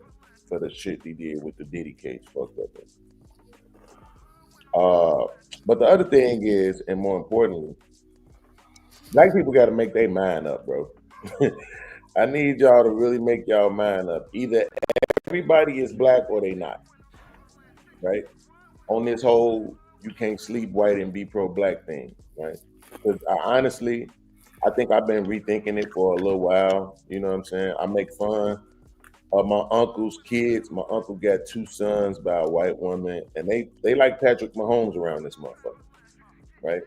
S: for the shit he did with the Diddy case. Fuck that. But the other thing is, and more importantly, black people got to make their mind up, bro. I need y'all to really make y'all mind up. Either everybody is black or they not, right? On this whole, you can't sleep white and be pro-black thing, right? Because I think I've been rethinking it for a little while. You know what I'm saying? I make fun of my uncle's kids. My uncle got 2 sons by a white woman, and they like Patrick Mahomes around this motherfucker, right?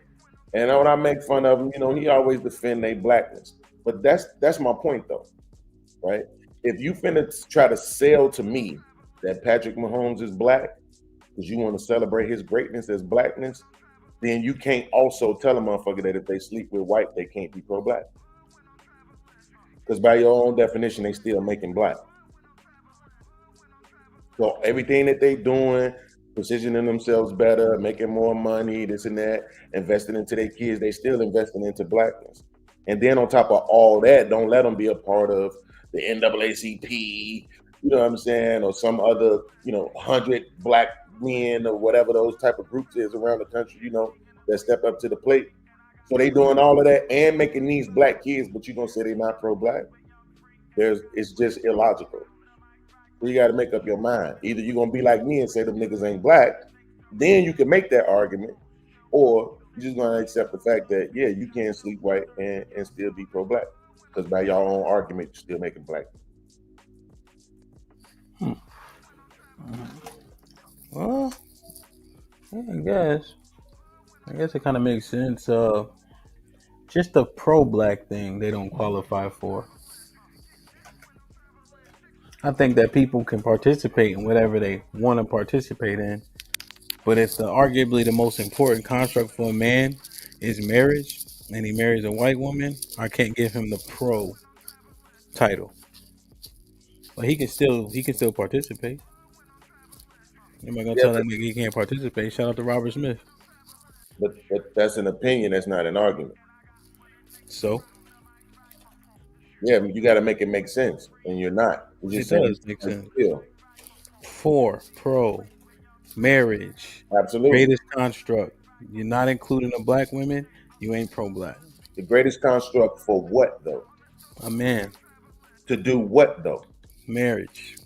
S: And when I make fun of him, you know, he always defend their blackness. But that's my point, though, right? If you finna try to sell to me that Patrick Mahomes is black because you want to celebrate his greatness as blackness, then you can't also tell a motherfucker that if they sleep with white, they can't be pro-black. Because by your own definition, they still making black. So everything that they doing, positioning themselves better, making more money, this and that, investing into their kids, they still investing into blackness. And then on top of all that, don't let them be a part of the NAACP, you know what I'm saying, or some other, 100 black men or whatever those type of groups is around the country, that step up to the plate. So they doing all of that and making these black kids, but you gonna say they not pro-black? It's just illogical. So you got to make up your mind. Either you're gonna be like me and say them niggas ain't black, then you can make that argument, or you're just gonna accept the fact that you can sleep white and still be pro-black, because by your own argument, you're still making black.
E: Well, I guess it kind of makes sense. Just the pro-black thing they don't qualify for. I think that people can participate in whatever they want to participate in, but if arguably the most important construct for a man is marriage, and he marries a white woman, I can't give him the pro title. But he can still participate. Am I gonna tell that nigga he can't participate? Shout out to Robert Smith.
S: But that's an opinion. That's not an argument.
E: So,
S: yeah, you got to make it make sense, and you're not.
E: It does make sense. For pro marriage,
S: absolutely,
E: greatest construct. You're not including the black women. You ain't pro-black.
S: The greatest construct for what though?
E: A man.
S: To do what though?
E: Marriage.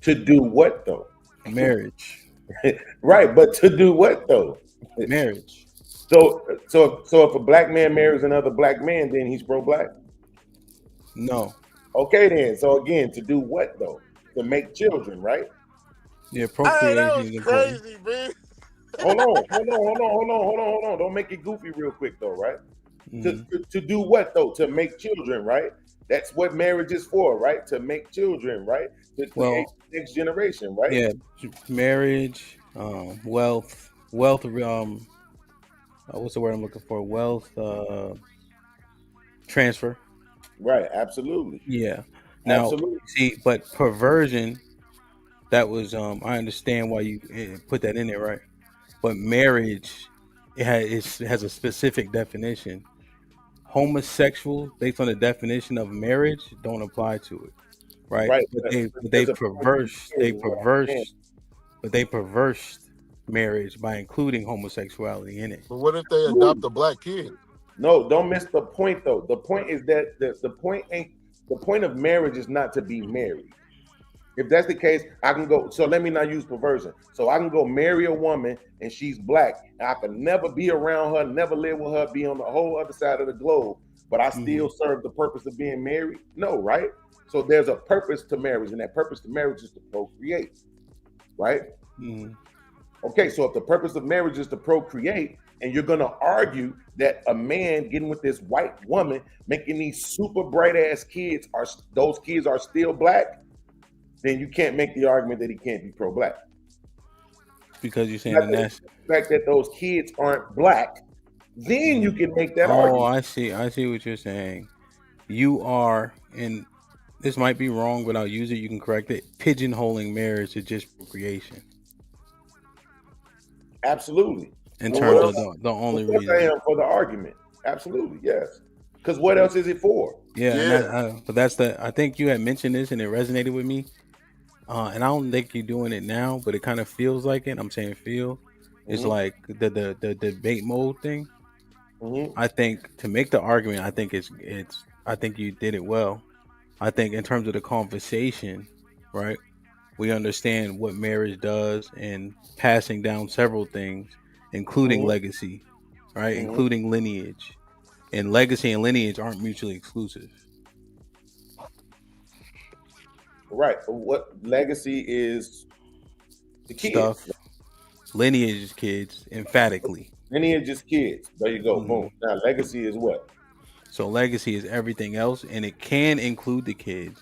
S: To do what though?
E: Marriage.
S: Right, but to do what though?
E: Marriage.
S: So if a black man marries another black man, then he's pro-black?
E: No.
S: Okay then. So again, to do what though? To make children, right?
E: Yeah,
Q: Hey,
E: procreation
Q: that
E: is
Q: was
E: important.
Q: crazy, man.
S: Hold on. Don't make it goofy real quick though, right?
E: Mm-hmm.
S: To do what though? To make children, right? That's what marriage is for, right? To make children, right? To create the next generation, right?
E: Yeah, marriage, wealth, what's the word I'm looking for? Wealth, transfer.
S: Right, absolutely.
E: Yeah. Now,
S: Absolutely.
E: see, but perversion, that was, I understand why you put that in there, right? But marriage, it has a specific definition. Homosexual, based on the definition of marriage, don't apply to it, right?
S: Right,
E: But
S: but
E: they
S: there's a
E: perverse marriage by including homosexuality in it.
Q: But what if they adopt a black kid?
S: No, don't miss the point though. The point is that the point of marriage is not to be married. If that's the case, I can go. So let me not use perversion. So I can go marry a woman and she's black, and I can never be around her, never live with her, be on the whole other side of the globe, but I still serve the purpose of being married? No, right? So there's a purpose to marriage, and that purpose to marriage is to procreate, right? Okay, so if the purpose of marriage is to procreate, and you're gonna argue that a man getting with this white woman, making these super bright ass kids, those kids are still black, then you can't make the argument that he can't be pro-black.
E: Because you're saying
S: the fact that those kids aren't black, then you can make that argument.
E: Oh, I see what you're saying. You are, and this might be wrong, but I'll use it. You can correct it. Pigeonholing marriage to just procreation.
S: Absolutely.
E: In terms of the only reason.
S: I am for the argument. Absolutely, yes. Because what else is it for?
E: Yeah. But that's I think you had mentioned this and it resonated with me. And I don't think you're doing it now, but it kind of feels like it. I'm saying feel. It's like the debate mode thing. I think to make the argument, I think I think you did it well. I think in terms of the conversation, right? We understand what marriage does and passing down several things, including legacy, right? Including lineage. And legacy and lineage aren't mutually exclusive.
S: Right. What legacy is the kids.
E: Stuff. Lineage is kids, emphatically.
S: Lineage is kids. There you go. Boom. Now legacy is what?
E: So legacy is everything else, and it can include the kids,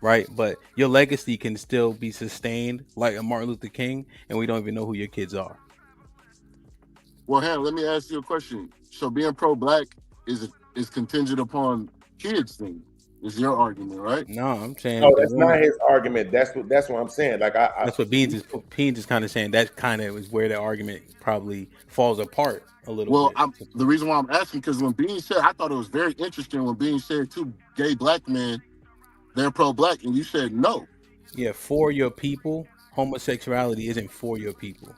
E: right? But your legacy can still be sustained like a Martin Luther King, and we don't even know who your kids are.
Q: Well, Ham, let me ask you a question. So being pro-black is contingent upon kids thing. Is your argument, right?
E: No, I'm saying
S: no. That's not his argument. That's what I'm saying. Like
E: that's what Beans is kind of saying. That kind of is where the argument probably falls apart a little bit.
Q: Well, the reason why I'm asking because when Beans said, I thought it was very interesting when Beans said two gay black men, they're pro-black, and you said no.
E: Yeah, for your people, homosexuality isn't for your people.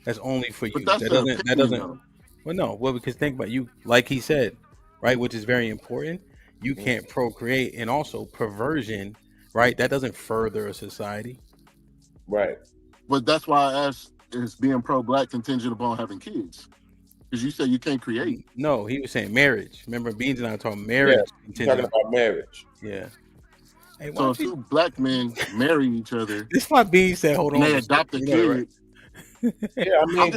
E: That's only for you.
Q: But that doesn't.
E: Well, no. Well, because think about you, like he said, right, which is very important. You can't procreate, and also perversion, right? That doesn't further a society,
S: right?
Q: But that's why I asked: is being pro-black contingent upon having kids? Because you said you can't create.
E: No, he was saying marriage. Remember, Beans and I talking marriage.
S: Yeah, talking about marriage.
E: Yeah. Hey,
Q: so if two black men marry each other,
E: this is why Beans said, "Hold on."
Q: And they adopt a kid.
E: Right?
S: Yeah, I mean,
Q: I'm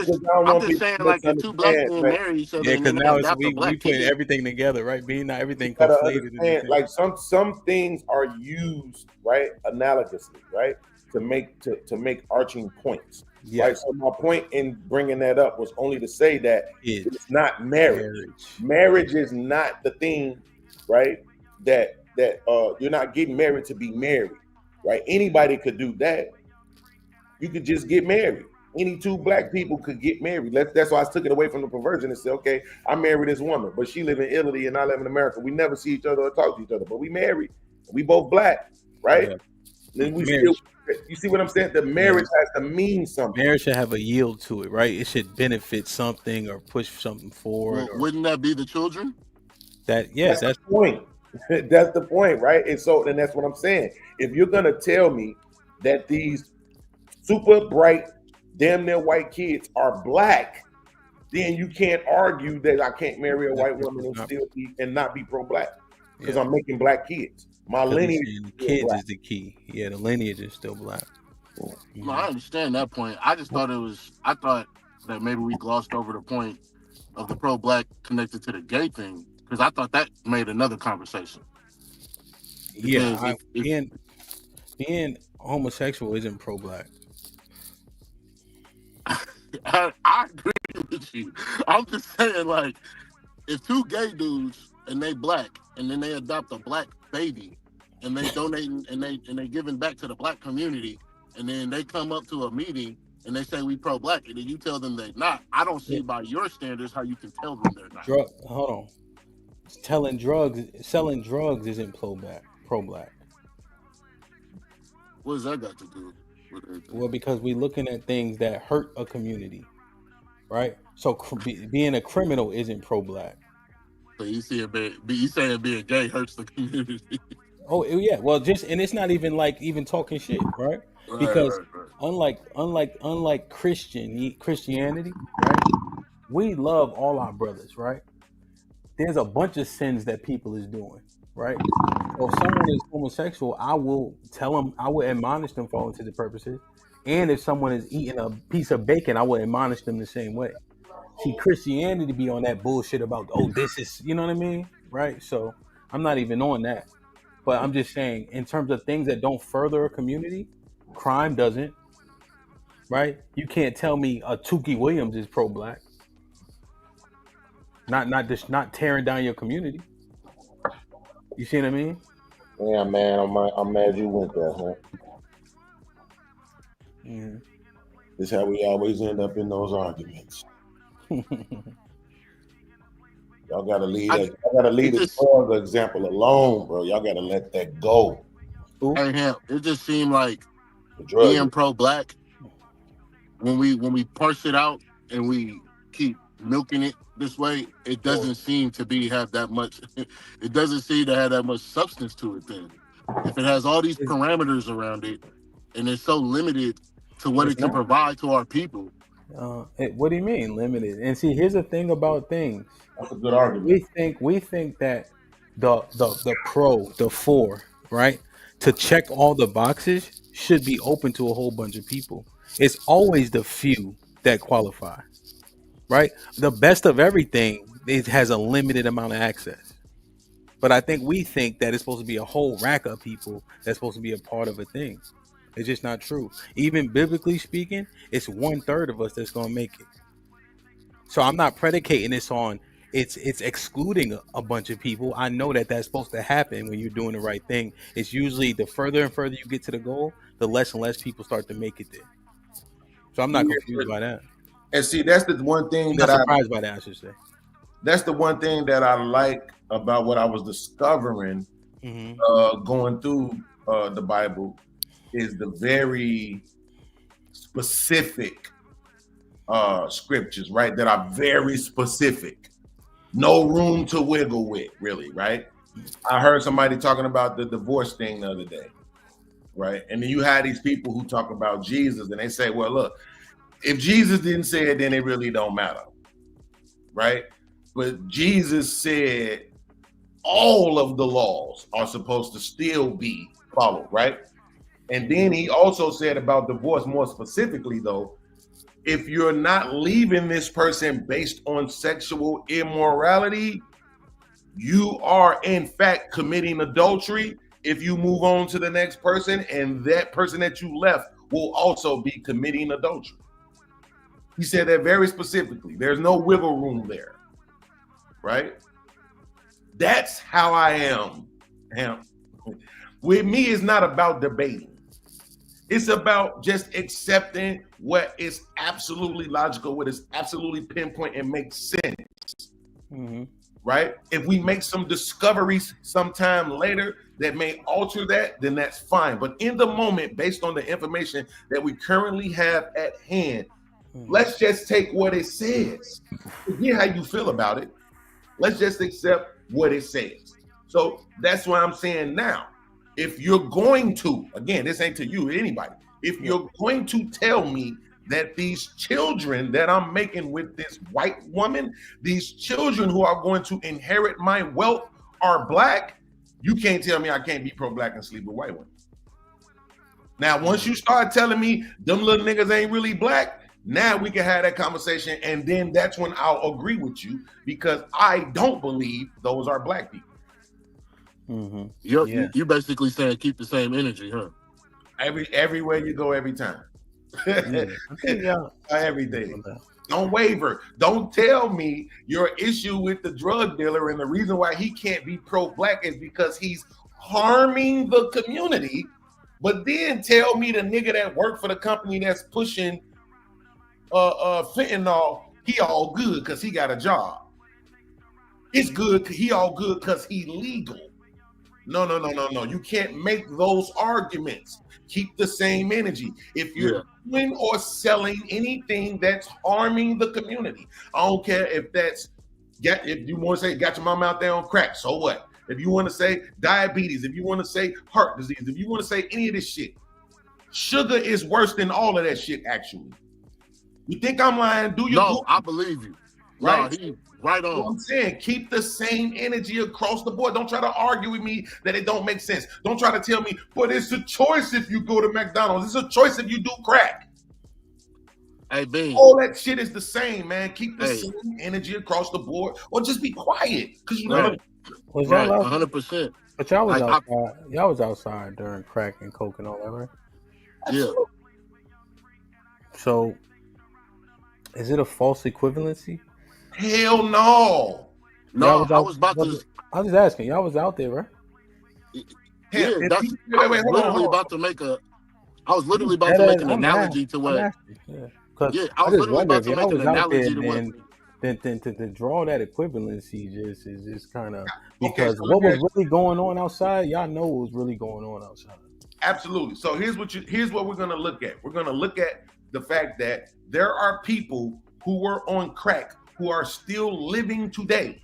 Q: just saying, like, the two black men marry each other.
E: Yeah, because now we putting everything together, right? Being not everything conflated.
S: Like some things are used, right, analogously, right, to make arching points. Yes. Right. So my point in bringing that up was only to say that it's not marriage. Marriage is not the thing, right? That you're not getting married to be married, right? Anybody could do that. You could just get married. Any two black people could get married. That's why I took it away from the perversion and said, okay, I married this woman, but she live in Italy and I live in America. We never see each other or talk to each other, but we married. We both black, right? Yeah. Then we still, you see what I'm saying? The marriage has to mean something.
E: Marriage should have a yield to it, right? It should benefit something or push something forward.
Q: Well, wouldn't that be the children?
E: That's
S: the point. That's the point, right? And so, and that's what I'm saying. If you're gonna tell me that these super bright, damn near white kids are black, then you can't argue that I can't marry a white woman and still be and not be pro-black because I'm making black kids. My lineage,
E: the kids is the key. Yeah, the lineage is still black.
Q: No, I understand that point. I just thought I thought that maybe we glossed over the point of the pro-black connected to the gay thing because I thought that made another conversation.
E: Yeah, being homosexual isn't pro-black.
Q: I agree with you. I'm just saying, like, if two gay dudes and they black and then they adopt a black baby and they donate and they giving back to the black community and then they come up to a meeting and they say we pro-black and then you tell them they're not, I don't see by your standards how you can tell them they're not.
E: Hold on. Selling drugs isn't pro-black.
Q: What does that got to do with it?
E: Well, because we're looking at things that hurt a community, right? So being a criminal isn't pro-black.
Q: So you saying being gay hurts the community?
E: Oh yeah, well, and it's not even talking shit, right? Because unlike Christianity, right? We love all our brothers, right? There's a bunch of sins that people is doing, right? So if someone is homosexual, I will tell them, I will admonish them for all intents and purposes. And if someone is eating a piece of bacon, I will admonish them the same way. See, Christianity be on that bullshit about, this is, you know what I mean? Right? So I'm not even on that. But I'm just saying, in terms of things that don't further a community, crime doesn't, right? You can't tell me Tukey Williams is pro-black. Not tearing down your community. You see what I mean?
S: Yeah, man, I'm mad you went there, huh?
E: Yeah.
S: This is how we always end up in those arguments. Y'all gotta leave the dog example alone, bro. Y'all gotta let that go.
Q: Hey, Hamp, it just seemed like being pro-black, when we parse it out and we keep milking it this way, it doesn't seem to have that much. It doesn't seem to have that much substance to it. Then, if it has all these parameters around it, and it's so limited to what it can provide to our people.
E: What do you mean limited? And see, here's the thing about things.
S: That's a good argument.
E: We think that the four, right, to check all the boxes should be open to a whole bunch of people. It's always the few that qualify. Right? The best of everything, it has a limited amount of access. But I think we think that it's supposed to be a whole rack of people that's supposed to be a part of a thing. It's just not true. Even biblically speaking, it's 1/3 of us that's going to make it. So I'm not predicating this on it's excluding a bunch of people. I know that that's supposed to happen when you're doing the right thing. It's usually the further and further you get to the goal, the less and less people start to make it there. So I'm not confused by that.
S: And see, that's the one thing
E: I'm not surprised by that, I should say.
S: That's the one thing that I like about what I was discovering going through the Bible is the very specific scriptures, right? That are very specific. No room to wiggle with, really, right? I heard somebody talking about the divorce thing the other day, right? And then you had these people who talk about Jesus and they say, well, look, if Jesus didn't say it, then it really don't matter, right? But Jesus said all of the laws are supposed to still be followed, right? And then he also said about divorce more specifically, though, if you're not leaving this person based on sexual immorality, you are in fact committing adultery if you move on to the next person, and that person that you left will also be committing adultery. He said that very specifically. There's no wiggle room there, right? That's how I am. With me, it's not about debating. It's about just accepting what is absolutely logical, what is absolutely pinpoint and makes sense, right? If we make some discoveries sometime later that may alter that, then that's fine. But in the moment, based on the information that we currently have at hand, let's just take what it says. Forget how you feel about it. Let's just accept what it says. So that's why I'm saying now, if you're going to, again, this ain't to you, anybody. If you're going to tell me that these children that I'm making with this white woman, these children who are going to inherit my wealth are black, you can't tell me I can't be pro-black and sleep with white women. Now, once you start telling me them little niggas ain't really black, now we can have that conversation, and then that's when I'll agree with you, because I don't believe those are black people.
Q: You're basically saying keep the same energy, huh?
S: Everywhere you go, every time. Every day. Don't waver. Don't tell me your issue with the drug dealer and the reason why he can't be pro-black is because he's harming the community. But then tell me the nigga that worked for the company that's pushing fentanyl, he all good because he got a job. It's good, he all good because he legal. No. You can't make those arguments. Keep the same energy. If you're doing or selling anything that's harming the community, I don't care if that's, if you want to say got your mama out there on crack, so what? If you want to say diabetes, if you want to say heart disease, if you want to say any of this shit, sugar is worse than all of that shit, actually. You think I'm lying? Do you?
Q: No, I believe you.
S: Right?
Q: No, he right on.
S: What I'm saying, keep the same energy across the board. Don't try to argue with me that it don't make sense. Don't try to tell me, but it's a choice if you go to McDonald's. It's a choice if you do crack.
Q: Hey, Bean.
S: All that shit is the same, man. Keep the same energy across the board, or just be quiet, because you know.
E: Was
Q: Right,
E: y'all
Q: 100%.
E: But y'all was
Q: Like,
E: outside. Y'all was outside during crack and coke and all that, right?
Q: Yeah.
E: So, is it a false equivalency?
S: Hell no.
Q: No, I was about to.
E: I was just asking. Y'all was out there, right?
Q: Yeah, that's.
S: Wait,
Q: I was
S: hold
Q: literally
S: on.
Q: about to make a. I was literally about to make an analogy to what.
E: Yeah,
Q: I was literally about to make an analogy to what.
E: Then to draw that equivalency is just kind of,
S: Okay,
E: because
S: so
E: what
S: let
E: was
S: me
E: really going on outside, y'all know what was really going on outside.
S: Absolutely. So here's what we're gonna look at. We're gonna look at the fact that there are people who were on crack who are still living today,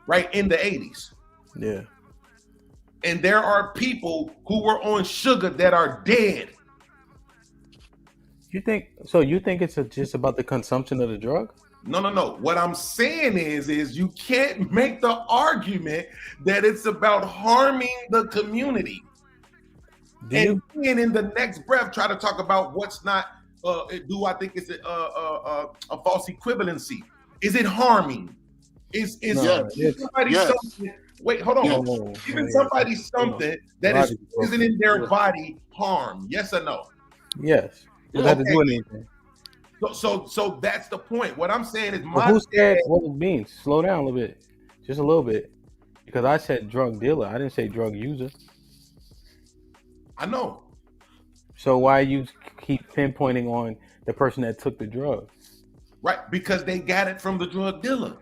S: right, in the 80s.
E: Yeah.
S: And there are people who were on sugar that are dead.
E: You think it's just about the consumption of the drug?
S: No. What I'm saying is you can't make the argument that it's about harming the community. And then in the next breath try to talk about what's not. Do I think it's a false equivalency? Is it harming? Is somebody something? Wait, hold on. Giving somebody something that isn't in their body harm? Yes or no?
E: Yes. It doesn't do anything.
S: So that's the point. What I'm saying is,
E: Who said what it means? Slow down a little bit, just a little bit, because I said drug dealer. I didn't say drug user.
S: I know.
E: So why you keep pinpointing on the person that took the drug?
S: Right, because they got it from the drug dealer.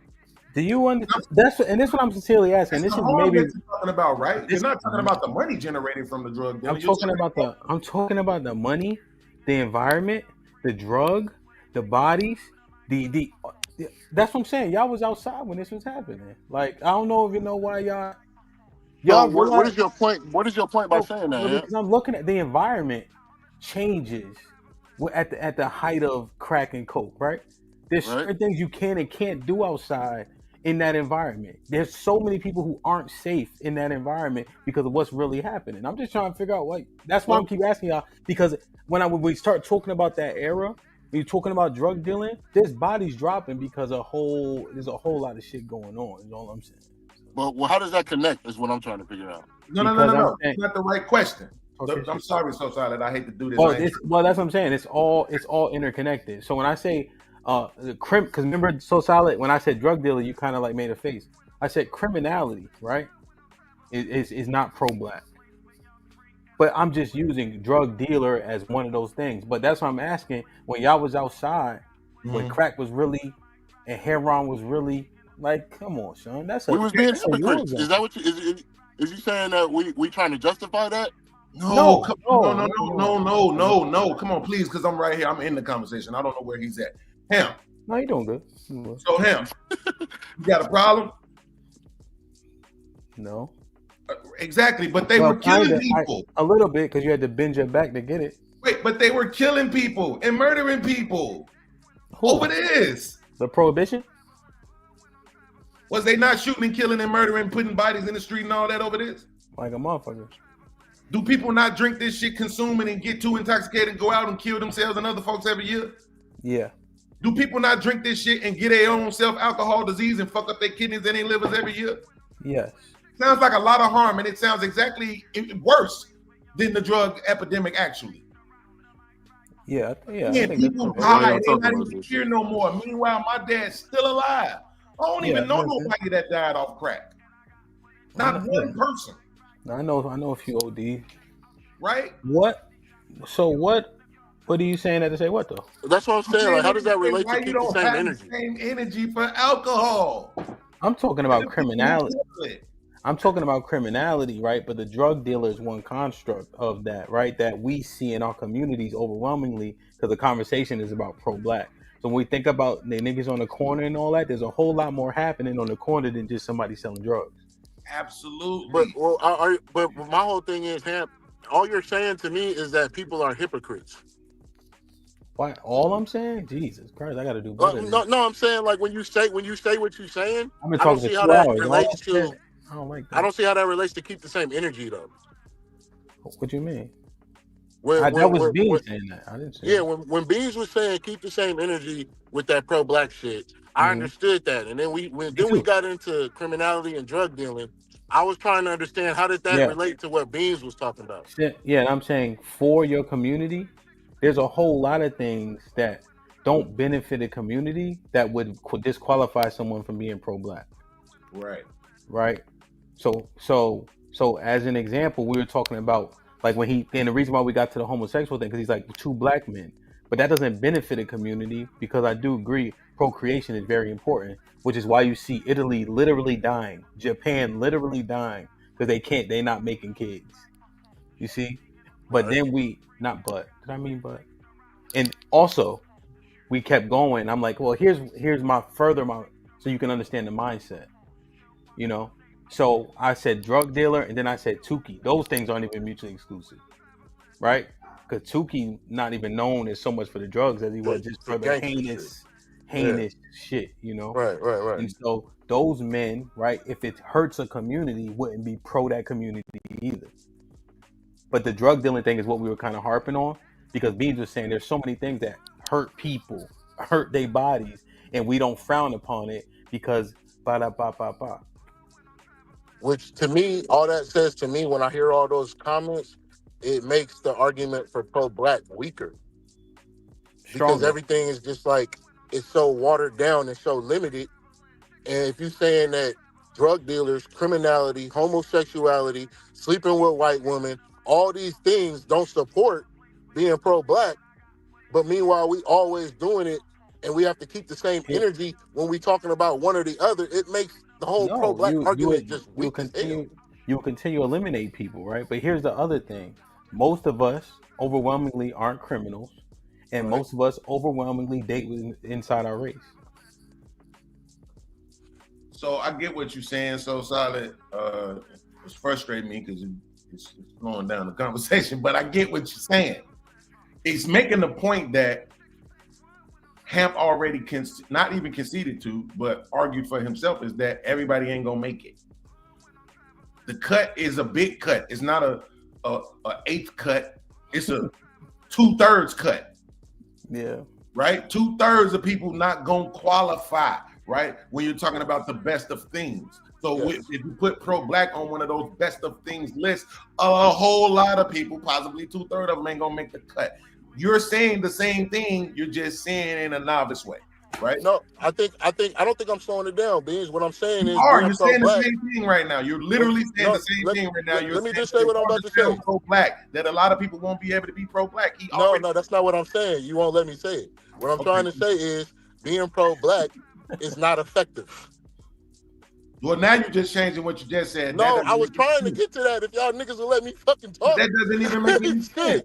E: Do you understand? That's what I'm sincerely asking.
S: That's
E: this
S: the
E: is
S: harm
E: maybe
S: that you're talking about, right? You're not talking about the money generated from the drug dealer.
E: I'm talking about the money, the environment, the drug, the bodies, the that's what I'm saying. Y'all was outside when this was happening. Like, I don't know if you know why y'all
Q: what is your point? What is your point by saying that?
E: Because I'm looking at the environment changes at the height of crack and coke, right? There's certain things you can and can't do outside in that environment. There's so many people who aren't safe in that environment because of what's really happening. I'm just trying to figure out what. That's why I keep asking y'all, because when we start talking about that era, when you're talking about drug dealing, there's bodies dropping because there's a whole lot of shit going on. Is all I'm saying.
Q: Well, how does that connect? Is what I'm trying to figure out.
S: No. It's not the right question. I'm sorry, so silent. I hate to do this.
E: Well, that's what I'm saying. It's all interconnected. So when I say because remember, so solid, when I said drug dealer, you kind of like made a face. I said criminality, right? Is not pro-black. But I'm just using drug dealer as one of those things. But that's what I'm asking. When y'all was outside, when crack was really and heroin was really, like, come on, son.
Q: We was being hypocrites. Is that what is you saying that we trying to justify that?
S: No. Come on, please, because I'm right here. I'm in the conversation. I don't know where he's at. Hamp.
E: No, you're doing good.
S: So Hamp, you got a problem?
E: No.
H: Exactly, but they were killing people.
E: A little bit because you had to bend your back to get it.
H: Wait, but they were killing people and murdering people. Over this.
E: The prohibition?
H: Was they not shooting and killing and murdering, putting bodies in the street and all that over this?
E: Like a motherfucker.
H: Do people not drink this shit, consume it, and get too intoxicated and go out and kill themselves and other folks every year?
E: Yeah.
H: Do people not drink this shit and get their own self-alcohol disease and fuck up their kidneys and their livers every year?
E: Yes.
H: Sounds like a lot of harm, and it sounds exactly worse than the drug epidemic actually.
E: Yeah, yeah.
H: Yeah, people die. They're not even here no more. Meanwhile, my dad's still alive. I don't even know nobody that died off crack. Not one person.
E: I know a few OD.
H: Right?
E: What? So what are you saying that to say what though?
Q: That's what I'm saying. Like, how does that relate to keep the same energy?
H: The same energy for alcohol.
E: I'm talking about criminality. I'm talking about criminality, right? But the drug dealer is one construct of that, right? That we see in our communities overwhelmingly because the conversation is about pro-black. So when we think about the niggas on the corner and all that, there's a whole lot more happening on the corner than just somebody selling drugs.
H: Absolutely.
Q: But my whole thing is, Hamp, all you're saying to me is that people are hypocrites.
E: Why? All I'm saying, Jesus Christ, I got to do better.
Q: No, I'm saying like when you say what you're saying,
E: I've been
Q: I don't
E: talking
Q: see
E: for
Q: how
E: 2
Q: that
E: hours.
Q: relates to.
E: I don't like that.
Q: I don't see how that relates to keep the same energy though.
E: What you mean?
Q: That
E: was Beans saying that. I didn't say.
Q: Yeah, when Beans was saying keep the same energy with that pro-black shit, I understood that, and then we got into criminality and drug dealing. I was trying to understand how did that relate to what Beans was talking about.
E: Yeah, and I'm saying for your community, there's a whole lot of things that don't benefit a community that would disqualify someone from being pro-black. Right. So as an example, we were talking about like and the reason why we got to the homosexual thing because he's like 2 black men, but that doesn't benefit a community because I do agree procreation is very important, which is why you see Italy literally dying, Japan literally dying because they're not making kids. You see, but then and also we kept going. I'm like, well, here's my so you can understand the mindset, you know. So I said drug dealer, and then I said Tukey. Those things aren't even mutually exclusive, right? Because Tukey not even known as so much for the drugs as he was just for the heinous shit, you know?
Q: Right.
E: And so those men, right, if it hurts a community, wouldn't be pro that community either. But the drug dealing thing is what we were kind of harping on because Beans was saying there's so many things that hurt people, hurt their bodies, and we don't frown upon it because ba-da-ba-ba-ba.
Q: Which to me, all that says to me when I hear all those comments, it makes the argument for pro-black weaker. Because everything is just like, it's so watered down and so limited. And if you're saying that drug dealers, criminality, homosexuality, sleeping with white women, all these things don't support being pro-black, but meanwhile we always doing it and we have to keep the same energy when we talking about one or the other, it makes the whole pro-black argument just weak.
E: You'll continue to eliminate people, right? But here's the other thing. Most of us overwhelmingly aren't criminals, and most of us overwhelmingly date inside our race.
H: So I get what you're saying, so solid. It's frustrating me because it's slowing down the conversation, but I get what you're saying. It's making the point that Hamp already not even conceded to, but argued for himself is that everybody ain't gonna make it. The cut is a big cut. It's not a eighth cut. It's a 2/3 cut.
E: Yeah.
H: Right? 2/3 of people not gonna qualify. Right? When you're talking about the best of things. So if you put pro-black on one of those best of things lists, a whole lot of people, possibly 2/3 of them, ain't gonna make the cut. You're saying the same thing, you're just saying it in a novice way, right?
Q: No, I don't think I'm slowing it down, Beans. What I'm saying is
H: you're saying the same thing right now. You're literally saying the same thing right now.
Q: Let me just say what I'm about to say.
H: Pro-black, that a lot of people won't be able to be pro-black.
Q: No, that's not what I'm saying. You won't let me say it. What I'm trying to say is being pro-black is not effective.
H: Well, now you're just changing what you just said.
Q: No, I was trying to get to that. If y'all niggas will let me fucking talk.
H: That doesn't even make any sense.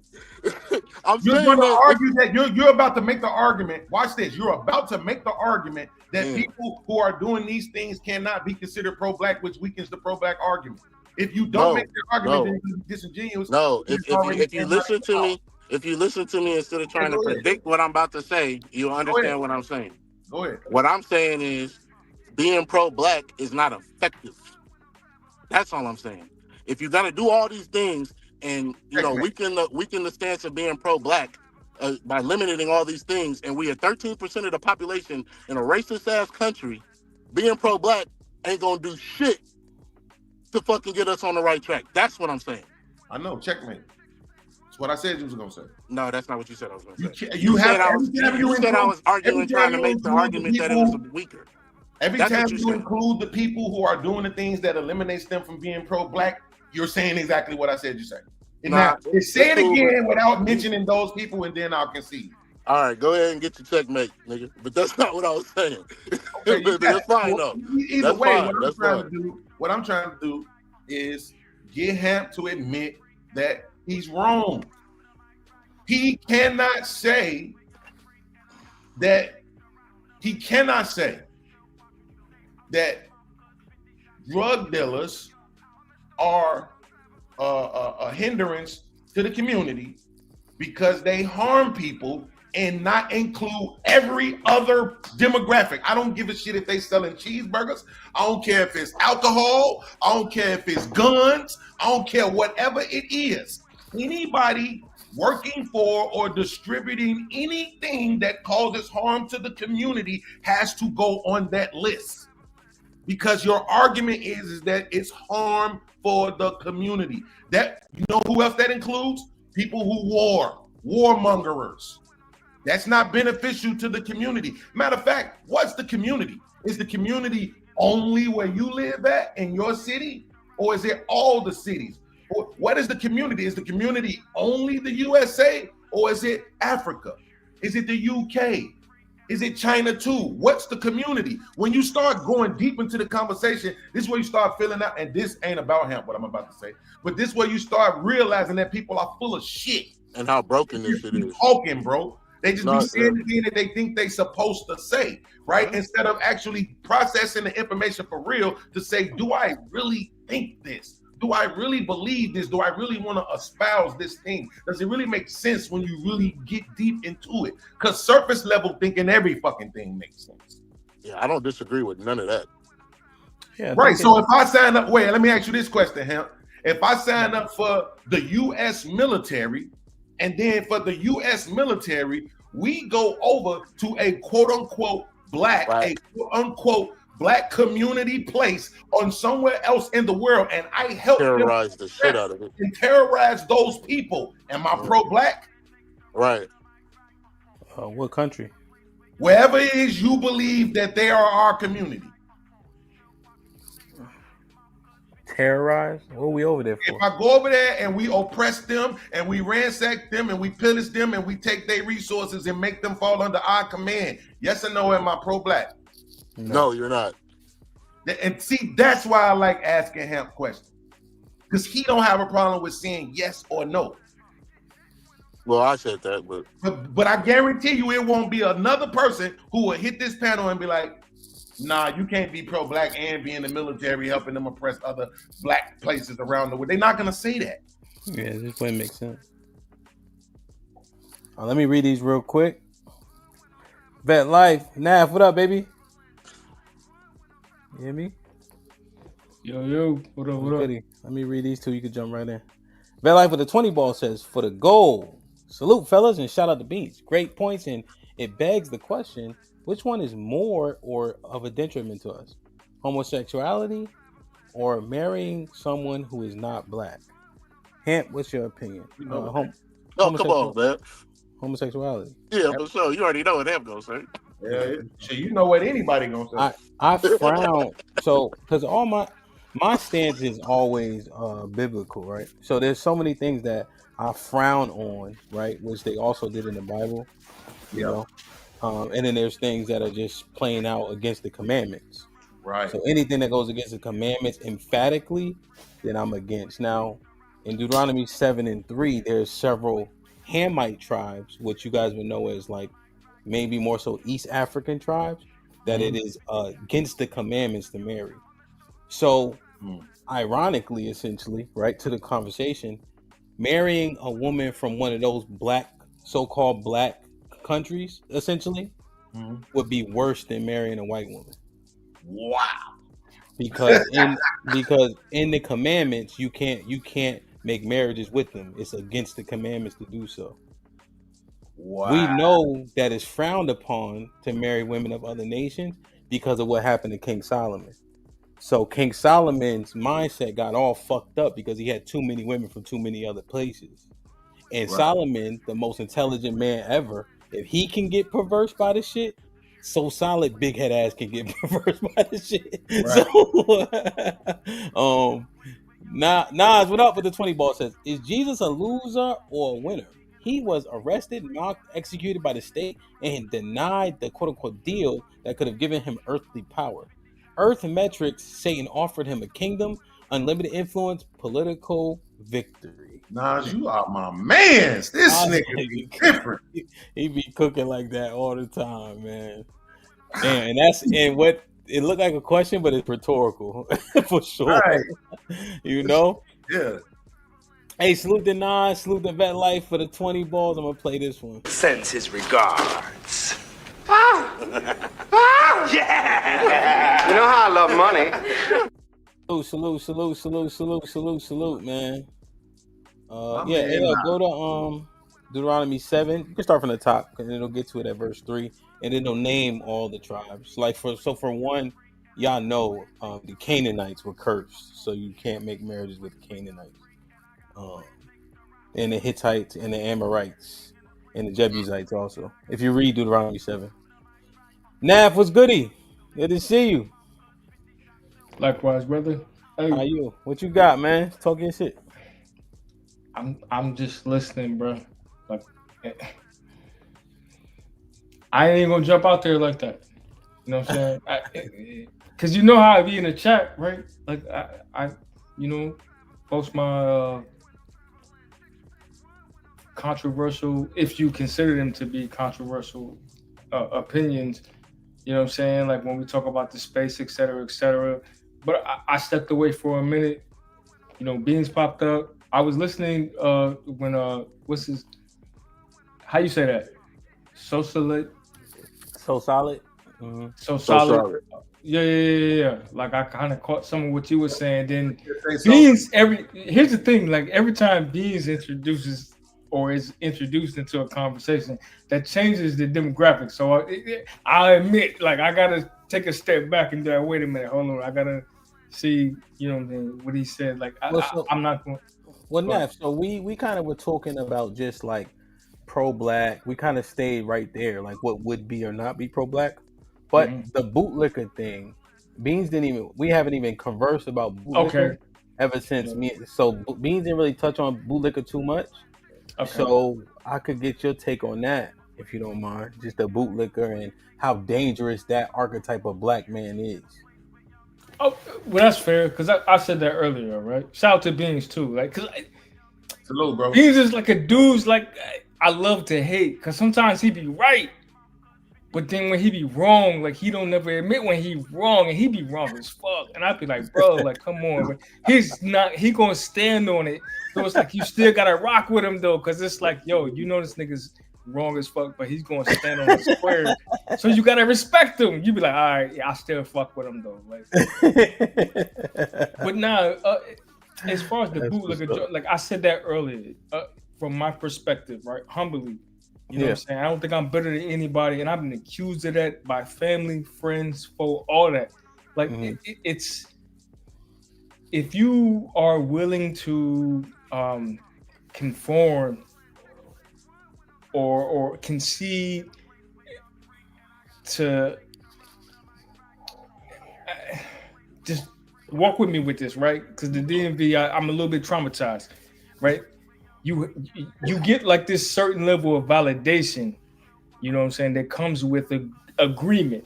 Q: You're
H: going to argue that you're about to make the argument. Watch this. You're about to make the argument that people who are doing these things cannot be considered pro-black, which weakens the pro-black argument. If you don't
Q: No,
H: make that argument,
Q: no.
H: then you're disingenuous.
Q: No,
H: It's
Q: if you
H: already
Q: if you
H: came out
Q: listen
H: of
Q: to
H: your
Q: me,
H: mouth.
Q: if you listen to me instead of trying to
H: go ahead.
Q: predict what I'm about to say, you'll
H: ahead.
Q: understand what I'm saying.
H: Go ahead.
Q: What I'm saying is being pro-black is not effective. That's all I'm saying. If you're gonna do all these things and weaken the stance of being pro-black by limiting all these things, and we are 13% of the population in a racist ass country, being pro-black ain't gonna do shit to fucking get us on the right track. That's what I'm saying.
H: I know. Checkmate. That's what I said you was gonna say.
Q: No, that's not what you said I was gonna say.
H: You
Q: said
H: have
Q: I was. You said I was arguing, trying to make the argument that it was weaker.
H: Every
Q: That's
H: time
Q: what
H: you
Q: said.
H: include the people who are doing the things that eliminates them from being pro-black, you're saying exactly what I said you say. And
Q: Nah,
H: now, say it
Q: cool,
H: again
Q: but-
H: without mentioning those people, and then I'll concede.
Q: All right, go ahead and get your checkmate, nigga. But that's not what I was saying.
H: Okay,
Q: But that's fine though.
H: Either
Q: That's
H: way,
Q: fine. That's fine.
H: what I'm trying to do is get Hamp to admit that he's wrong. He cannot say that drug dealers are a hindrance to the community because they harm people and not include every other demographic. I don't give a shit if they selling cheeseburgers. I don't care if it's alcohol. I don't care if it's guns. I don't care whatever it is. Anybody working for or distributing anything that causes harm to the community has to go on that list. Because your argument is that it's harm for the community. That, you know who else that includes? People who warmongers. That's not beneficial to the community. Matter of fact, what's the community? Is the community only where you live at in your city? Or is it all the cities? Or what is the community? Is the community only the USA? Or is it Africa? Is it the UK? Is it China too? What's the community? When you start going deep into the conversation, this is where you start filling out, and this ain't about Hamp, what I'm about to say, but this is where you start realizing that people are full of shit.
Q: And how broken this shit is.
H: Talking, bro. They just be saying the thing that they think they supposed to say, right? Instead of actually processing the information for real to say, do I really think this? Do I really believe this? Do I really want to espouse this thing? Does it really make sense when you really get deep into it? Because surface level thinking every fucking thing makes sense.
Q: Yeah, I don't disagree with none of that.
E: Yeah,
H: right. So if I sign up, wait, let me ask you this question, Hamp. If I sign up for the U.S. military, and then for the U.S. military, we go over to a quote-unquote black, a quote-unquote black community place on somewhere else in the world, and I help
Q: terrorize the shit out of it
H: and terrorize those people. Am I pro-black?
Q: Right.
E: What country?
H: Wherever it is you believe that they are our community.
E: Terrorize? What are we over there for?
H: If I go over there and we oppress them and we ransack them and we pillage them and we take their resources and make them fall under our command, yes or no, am I pro-black?
Q: No, you're not.
H: And see, that's why I like asking Hamp questions. Because he don't have a problem with saying yes or no.
Q: Well, I said that,
H: but I guarantee you it won't be another person who will hit this panel and be like, nah, you can't be pro-black and be in the military helping them oppress other black places around the world. They're not going to say that.
E: Yeah, this wouldn't make sense. Let me read these real quick. Vet Life. Nav, what up, baby? You hear me?
T: Yo, what up, what up?
E: Let me read these two. You can jump right in. Vet Life with the 20 ball says, for the goal. Salute, fellas, and shout out to Beats. Great points, and it begs the question, which one is more or of a detriment to us? Homosexuality or marrying someone who is not black? Hamp, what's your opinion?
Q: Come on, man.
E: Homosexuality.
Q: Yeah, for sure. You already know what Hamp gonna say.
H: Yeah, so you know what anybody gonna say.
E: I frown. So, because all my stance is always biblical, right? So there's so many things that I frown on, right? Which they also did in the Bible, you know. And then there's things that are just playing out against the commandments.
H: Right.
E: So anything that goes against the commandments emphatically, then I'm against. Now, in Deuteronomy 7:3, there's several Hamite tribes, which you guys would know as like maybe more so East African tribes, that it is against the commandments to marry. So ironically, essentially, right, to the conversation, marrying a woman from one of those so-called black countries, essentially, would be worse than marrying a white woman.
S: Wow.
E: Because in the commandments, you can't make marriages with them. It's against the commandments to do so.
S: Wow.
E: We know that it's frowned upon to marry women of other nations because of what happened to King Solomon. So King Solomon's mindset got all fucked up because he had too many women from too many other places. And
S: Right.
E: Solomon, the most intelligent man ever, if he can get perverse by this shit, so solid big head ass can get perverse by this shit.
S: Right.
E: So Nas, what up with the 20 ball says, is Jesus a loser or a winner? He was arrested, mocked, executed by the state, and denied the quote-unquote deal that could have given him earthly power. Earth metrics, Satan offered him a kingdom, unlimited influence, political victory.
S: Nas, you are my mans. This nigga be different.
E: He be cooking like that all the time, man. And what it looked like a question, but it's rhetorical for sure.
S: Right.
E: You know?
S: Yeah.
E: Hey, salute to Nas, salute to Vet Life for the 20 balls. I'm gonna play this one.
A: Sends his regards.
E: Yeah!
A: You know how I love money.
E: Salute, man.
S: My
E: Yeah,
S: man,
E: go to Deuteronomy 7. You can start from the top, and it'll get to it at verse 3, and it'll name all the tribes. Like for one, y'all know the Canaanites were cursed, so you can't make marriages with the Canaanites. And the Hittites and the Amorites and the Jebusites also. If you read Deuteronomy 7. Nav, what's goody? Good to see you.
T: Likewise, brother. Hey.
E: How you? What you got, man? Talk your shit.
T: I'm just listening, bro. Like, I ain't gonna jump out there like that. You know what I'm saying? Because you know how I be in the chat, right? Like I post my controversial, if you consider them to be controversial opinions. You know what I'm saying? Like when we talk about the space, et cetera, et cetera. But I stepped away for a minute. You know, Beans popped up. I was listening when what's his? How you say that? So solid.
E: Mm-hmm.
T: So solid. Yeah. Like I kind of caught some of what you were saying. Then Beans. Here's the thing. Like every time Beans introduces or is introduced into a conversation, that changes the demographic. So I admit, like I gotta take a step back and be like, wait a minute, hold on. I gotta see, what he said. Like I'm not going.
E: Well, Neff, so we kind of were talking about just like pro-black. We kind of stayed right there, like what would be or not be pro-black. But the Bootlicker thing, Beans we haven't even conversed about Bootlicker ever since me. So Beans didn't really touch on Bootlicker too much. Okay. So I could get your take on that, if you don't mind. Just the Bootlicker and how dangerous that archetype of black man is.
T: Oh, well, that's fair, because I said that earlier, right? Shout out to Beans, too. Like,
S: salute, bro.
T: Beans is like a dude's like, I love to hate, because sometimes he be right. But then when he be wrong, like, he don't never admit when he wrong, and he be wrong as fuck. And I be like, bro, like, come on. But he gonna stand on it. So it's like, you still gotta rock with him, though, because it's like, yo, this nigga's wrong as fuck, but he's gonna stand on the square. So you gotta respect him. You be like, all right, I still fuck with him, though. Like, but now, as far as the Bootlicker, like I said that earlier, from my perspective, right, humbly, you know what I'm saying? I don't think I'm better than anybody, and I've been accused of that by family, friends, foe, all that. Like, it's if you are willing to conform or concede to just walk with me with this, right? Because the DMV, I'm a little bit traumatized, right? You get like this certain level of validation, you know what I'm saying, that comes with an agreement,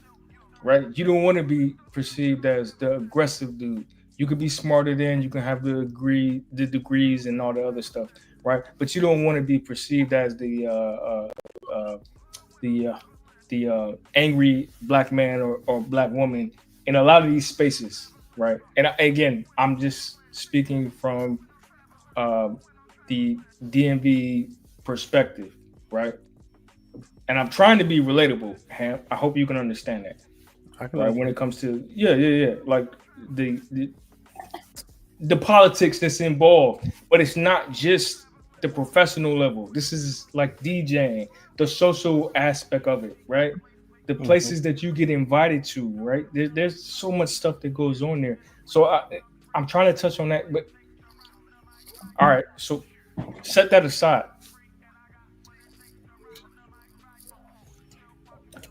T: right? You don't want to be perceived as the aggressive dude. You could be smarter than, you can have the degrees and all the other stuff, right? But you don't want to be perceived as the angry black man or black woman in a lot of these spaces, right? And again, I'm just speaking from the DMV perspective, right? And I'm trying to be relatable, Hamp. I hope you can understand that. Right? When it comes to like the politics that's involved, but it's not just the professional level. This is like DJing, the social aspect of it, right? The places that you get invited to, right? There's so much stuff that goes on there. So I'm trying to touch on that, but all right. So set that aside.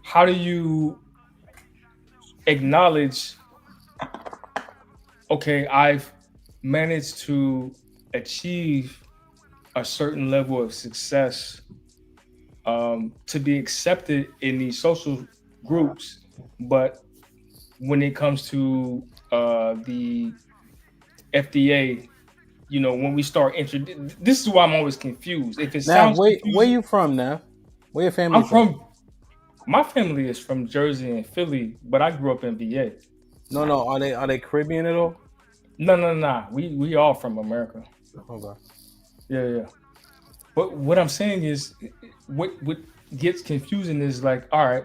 T: How do you acknowledge, okay, I've managed to achieve a certain level of success to be accepted in these social groups, but when it comes to the FDA, you know, when we start this is why I'm always confused. If it sounds
E: where you from, Nav? Where your family from?
T: My family is from Jersey and Philly, but I grew up in VA.
E: No. Are they Caribbean at all?
T: No. We all from America.
E: Okay.
T: Yeah. But what I'm saying is, what gets confusing is like, all right,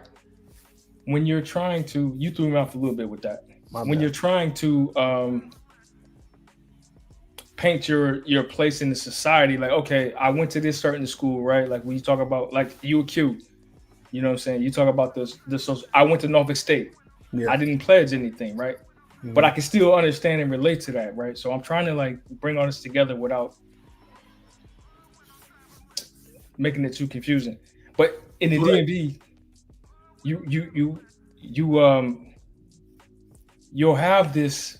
T: when you're trying to, you threw me off a little bit with that. When you're trying to paint your place in the society, like, okay, I went to this certain school, right? Like when you talk about, like, you were cute. You know what I'm saying? You talk about the social. I went to Norfolk State. Yeah. I didn't pledge anything, right? Mm-hmm. But I can still understand and relate to that, right? So I'm trying to like bring all this together without making it too confusing. But in the DMV, you'll have this.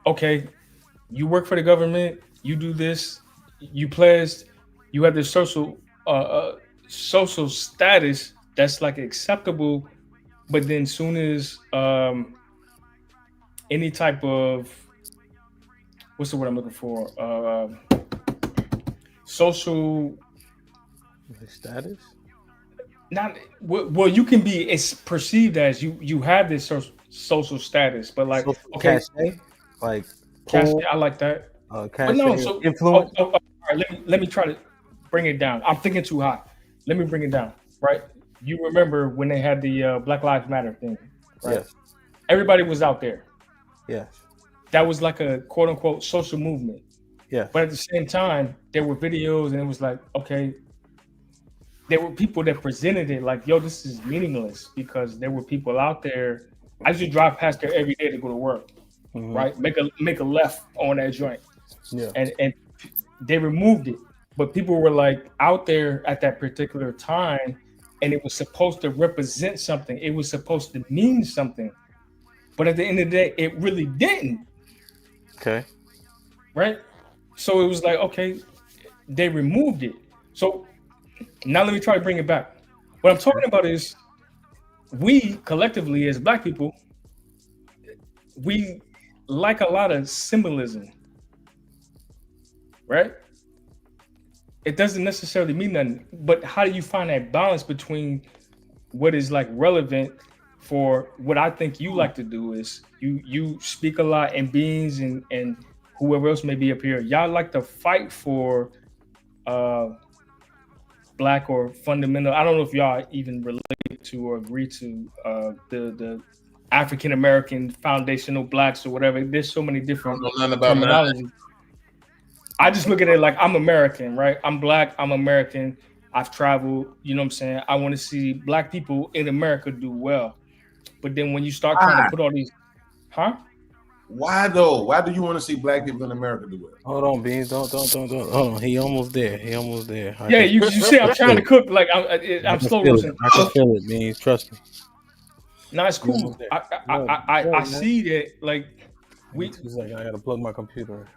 T: Okay, you work for the government. You do this. You pledged. You have this social status that's like acceptable, but then soon as any type of, what's the word I'm looking for, social
E: status,
T: not well, you can be, it's perceived as you have this social status, but like
E: social
T: okay,
E: cachet? Like
T: cachet, I like that.
E: Cachet,
T: but no, so
E: influence.
T: All right, let me try to bring it down. I'm thinking too high. Let me bring it down, right? You remember when they had the Black Lives Matter thing, right?
E: Yes.
T: Everybody was out there.
E: Yes.
T: That was like a quote unquote social movement.
E: Yeah.
T: But at the same time, there were videos and it was like, okay, there were people that presented it like, yo, this is meaningless because there were people out there. I used to drive past there every day to go to work, right? Make a left on that joint.
E: Yeah.
T: And they removed it. But people were like out there at that particular time, and it was supposed to represent something. It was supposed to mean something. But at the end of the day, it really didn't.
E: Okay.
T: Right? So it was like, okay, they removed it. So now let me try to bring it back. What I'm talking about is we collectively as Black people, we like a lot of symbolism. Right? It doesn't necessarily mean nothing, but how do you find that balance between what is like relevant for what I think you like to do is you speak a lot, and Beans and whoever else may be up here, y'all like to fight for Black or fundamental. I don't know if y'all even relate to or agree to the African American foundational Blacks or whatever. There's so many different terminologies. I just look at it like I'm American, right? I'm Black, I'm American. I've traveled, you know what I'm saying? I want to see Black people in America do well. But then when you start trying to put all these,
U: Why though? Why do you want to see Black people in America do well?
E: Hold on, Beans. Don't. Hold on. He almost there.
T: Yeah, you see, I'm trying to cook. Like I'm slow roasting.
E: I can feel it, Beans. Trust me.
T: No, it's cool. I see that. Like
E: He's like, I gotta plug my computer.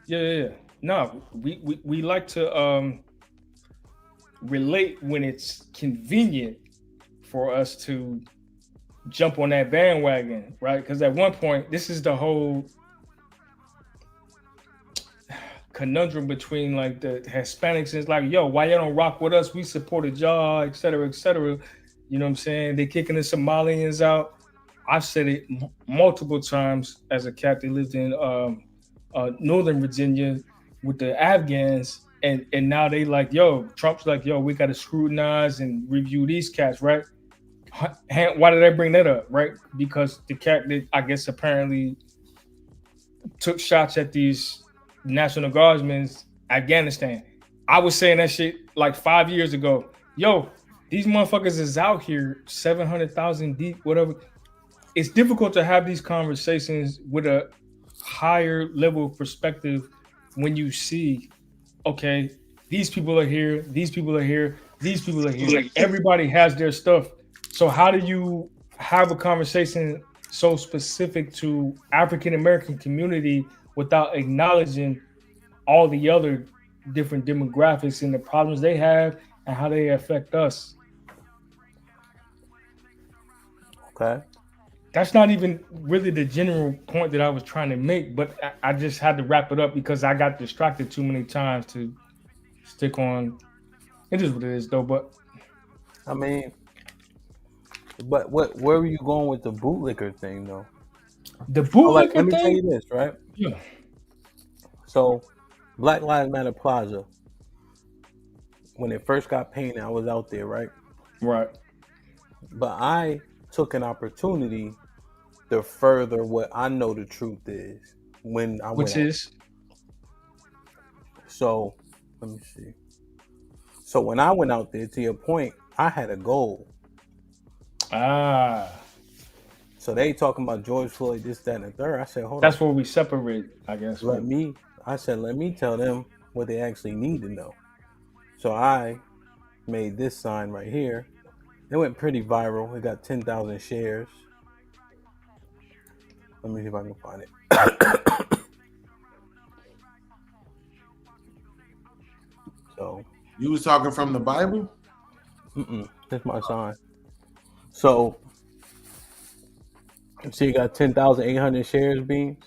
T: Yeah. No, we like to relate when it's convenient for us to jump on that bandwagon, right? Because at one point, this is the whole conundrum between like the Hispanics. It's like, yo, why y'all don't rock with us? We supported y'all, et cetera, et cetera. You know what I'm saying? They kicking the Somalians out. I've said it multiple times as a cat that lived in Northern Virginia with the Afghans, and now they like, yo, Trump's like, yo, we got to scrutinize and review these cats, right? Why did I bring that up, right? Because the cat that I guess apparently took shots at these National Guardsmen, Afghanistan. I was saying that shit like 5 years ago. Yo, these motherfuckers is out here 700,000 deep, whatever. It's difficult to have these conversations with a higher level of perspective when you see, okay, these people are here, these people are here, these people are here. Like, everybody has their stuff. So how do you have a conversation so specific to African American community without acknowledging all the other different demographics and the problems they have and how they affect us?
E: Okay.
T: That's not even really the general point that I was trying to make, but I just had to wrap it up because I got distracted too many times to stick on. It is what it is, though. But
E: I mean, but where were you going with the bootlicker thing, though?
T: The bootlicker
E: let me
T: thing?
E: tell you this, right?
T: Yeah.
E: So, Black Lives Matter Plaza, when it first got painted, I was out there, right?
T: Right.
E: But I took an opportunity to further what I know the truth is when I went
T: Which is?
E: So, let me see. So when I went out there, to your point, I had a goal.
T: Ah.
E: So they talking about George Floyd, this, that, and the third. I said, hold
T: That's
E: on.
T: where we separate, I guess.
E: Let me tell them what they actually need to know. So I made this sign right here. It went pretty viral. It got 10,000 shares. Let me see if I can find it. So
U: you was talking from the Bible?
E: That's my sign. So see, you got 10,800 shares, Beans.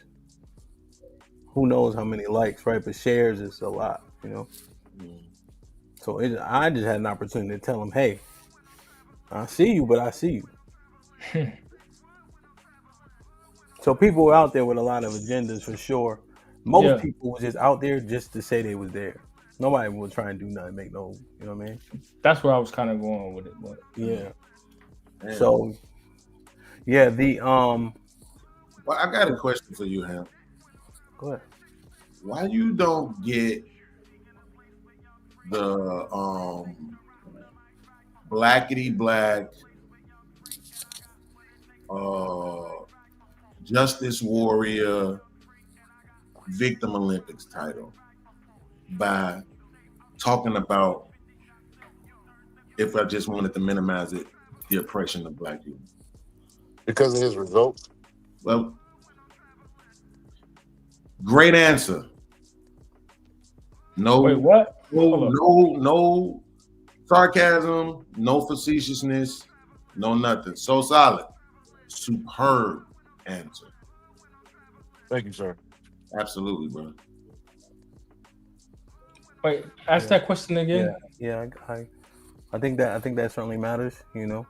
E: Who knows how many likes, right? But shares is a lot, you know. So I just had an opportunity to tell them, hey, I see you, but I see you. So people were out there with a lot of agendas for sure. Most people was just out there just to say they was there. Nobody would try and do nothing, make no, you know what I mean?
T: That's where I was kind of going with it. But
E: yeah.
U: Man.
E: So yeah,
U: well, I got a question for you, Hamp.
E: Go ahead.
U: Why you don't get the blackity black Justice Warrior Victim Olympics title by talking about, if I just wanted to minimize it, the oppression of black people?
Q: Because of his results?
U: Well, great answer. No,
T: wait, what?
U: No sarcasm, no facetiousness, no nothing. So solid. Superb answer.
Q: Thank you, sir.
U: Absolutely, bro.
T: Wait, ask that question again.
E: Yeah, I think that certainly matters, you know.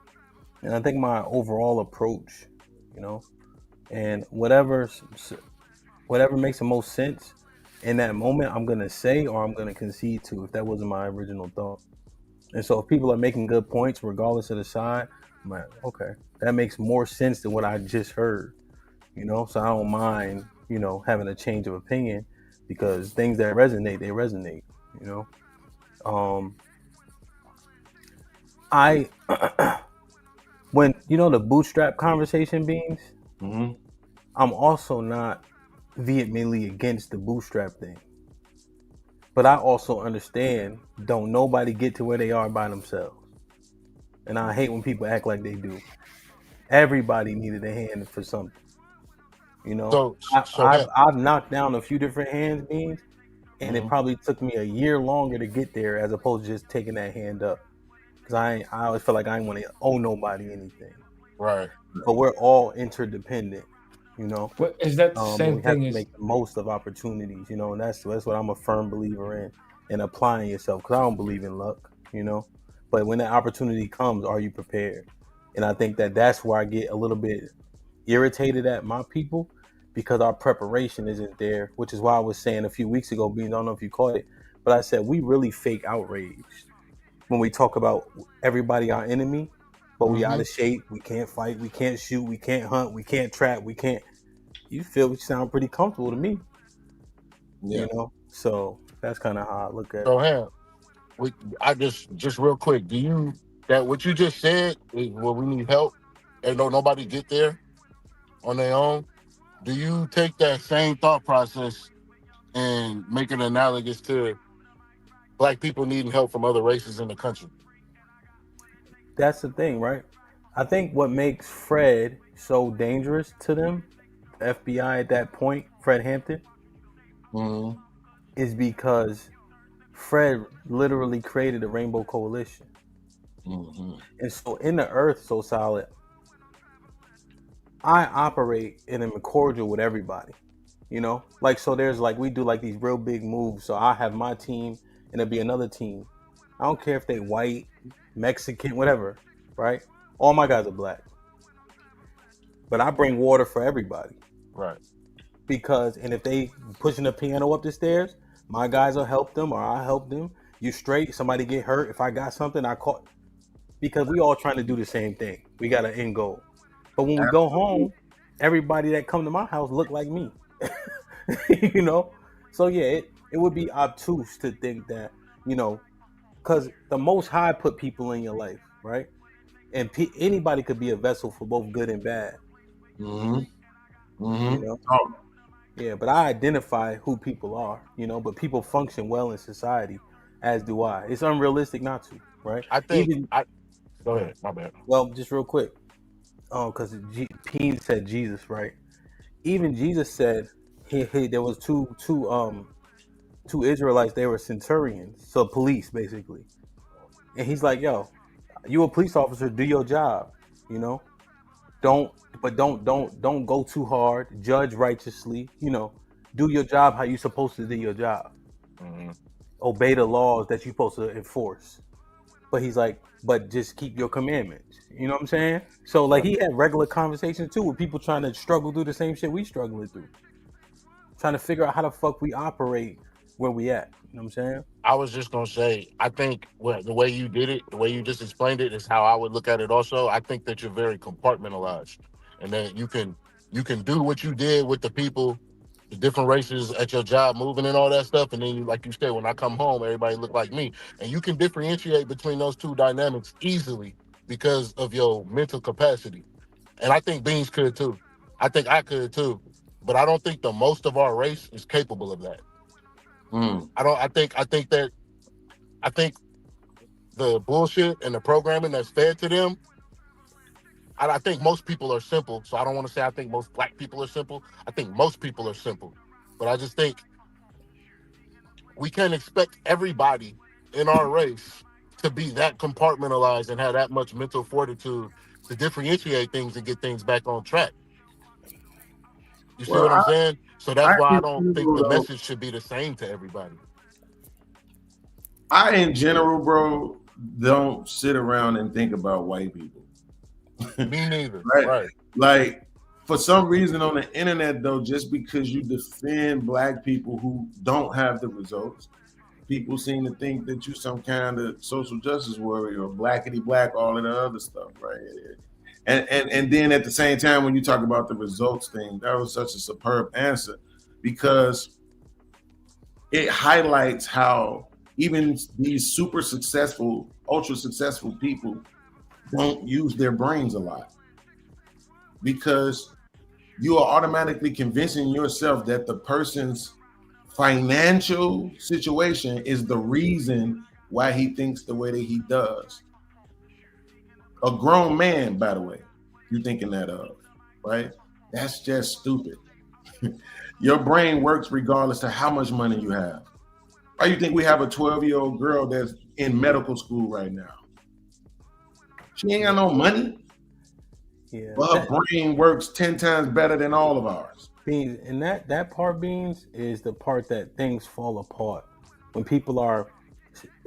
E: And I think my overall approach, you know, and whatever makes the most sense in that moment, I'm gonna say or I'm gonna concede to if that wasn't my original thought. And so if people are making good points regardless of the side, I'm like, okay, that makes more sense than what I just heard, you know. So I don't mind, you know, having a change of opinion because things that resonate, they resonate, you know. I when you know the bootstrap conversation, Beans, I'm also not vehemently against the bootstrap thing, but I also understand don't nobody get to where they are by themselves, and I hate when people act like they do. Everybody needed a hand for something, you know. I've knocked down a few different hands, Beans, and it probably took me a year longer to get there as opposed to just taking that hand up. Because I always felt like I didn't want to owe nobody anything.
Q: Right.
E: But we're all interdependent, you know.
T: But is that the same
E: we have
T: thing
E: to
T: as
E: make the most of opportunities, you know, and that's what I'm a firm believer in applying yourself. Because I don't believe in luck, you know. But when that opportunity comes, are you prepared? And I think that's where I get a little bit irritated at my people because our preparation isn't there, which is why I was saying a few weeks ago, Beans, I don't know if you caught it, but I said we really fake outraged when we talk about everybody our enemy, but we out of shape, we can't fight, we can't shoot, we can't hunt, we can't trap, we can't. You sound pretty comfortable to me.
U: Yeah.
E: You know? So that's kind of how I look at
Q: So,
E: it.
Q: Ham, I just real quick, do you, that what you just said is where we need help and don't nobody get there on their own? Do you take that same thought process and make it analogous to black people needing help from other races in the country?
E: That's the thing, right? I think what makes Fred so dangerous to them, the FBI at that point, Fred Hampton, is because Fred literally created a Rainbow Coalition. And so in the earth so solid, I operate and am cordial with everybody, you know? Like, so there's like, we do like these real big moves. So I have my team and there'll be another team. I don't care if they white, Mexican, whatever, right? All my guys are black. But I bring water for everybody.
Q: Right.
E: Because, and if they pushing the piano up the stairs, my guys will help them or I'll help them. You straight, somebody get hurt. If I got something, I call. Because we all trying to do the same thing. We got an end goal. But when we go home, everybody that come to my house look like me. You know? So yeah, it would be obtuse to think that, you know, because the Most High put people in your life, right? And anybody could be a vessel for both good and bad. You know? Yeah, but I identify who people are, you know, but people function well in society, as do I. It's unrealistic not to, right?
Q: I think go ahead, my bad.
E: Well, just real quick, because Peen said Jesus, right? Even Jesus said there was two Israelites. They were centurions, so police basically, and he's like, "Yo, you a police officer? Do your job, you know. Don't go too hard. Judge righteously, you know. Do your job how you supposed to do your job. Obey the laws that you're supposed to enforce." But he's like, but just keep your commandments. You know what I'm saying? So like he had regular conversations too with people trying to struggle through the same shit we struggling through. Trying to figure out how the fuck we operate where we at. You know what I'm saying?
Q: I was just gonna say, I think the way you did it, the way you just explained it is how I would look at it also. I think that you're very compartmentalized and that you can do what you did with the people, the different races at your job moving and all that stuff. And then like you said, when I come home, everybody look like me. And you can differentiate between those two dynamics easily because of your mental capacity. And I think Beans could too. I think I could too. But I don't think the most of our race is capable of that. I think the bullshit and the programming that's fed to them, I think most people are simple. So I don't want to say I think most black people are simple. I think most people are simple. But I just think we can't expect everybody in our race to be that compartmentalized and have that much mental fortitude to differentiate things and get things back on track. You see what I'm saying? So that's why I don't think the message should be the same to everybody.
U: I, in general, bro, don't sit around and think about white people.
Q: Me neither.
U: Right? Like, for some reason on the internet, though, just because you defend black people who don't have the results, people seem to think that you're some kind of social justice warrior or blackity black, all of the other stuff, right? And then at the same time, when you talk about the results thing, that was such a superb answer because it highlights how even these super successful, ultra successful people don't use their brains a lot because you are automatically convincing yourself that the person's financial situation is the reason why he thinks the way that he does. A grown man, by the way, you're thinking that of, right? That's just stupid. Your brain works regardless of how much money you have. Why do you think we have a 12-year-old girl that's in medical school right now? She ain't got no money.
E: Yeah.
U: But her brain works 10 times better than all of ours.
E: Beans, and that part, Beans, is the part that things fall apart. When people are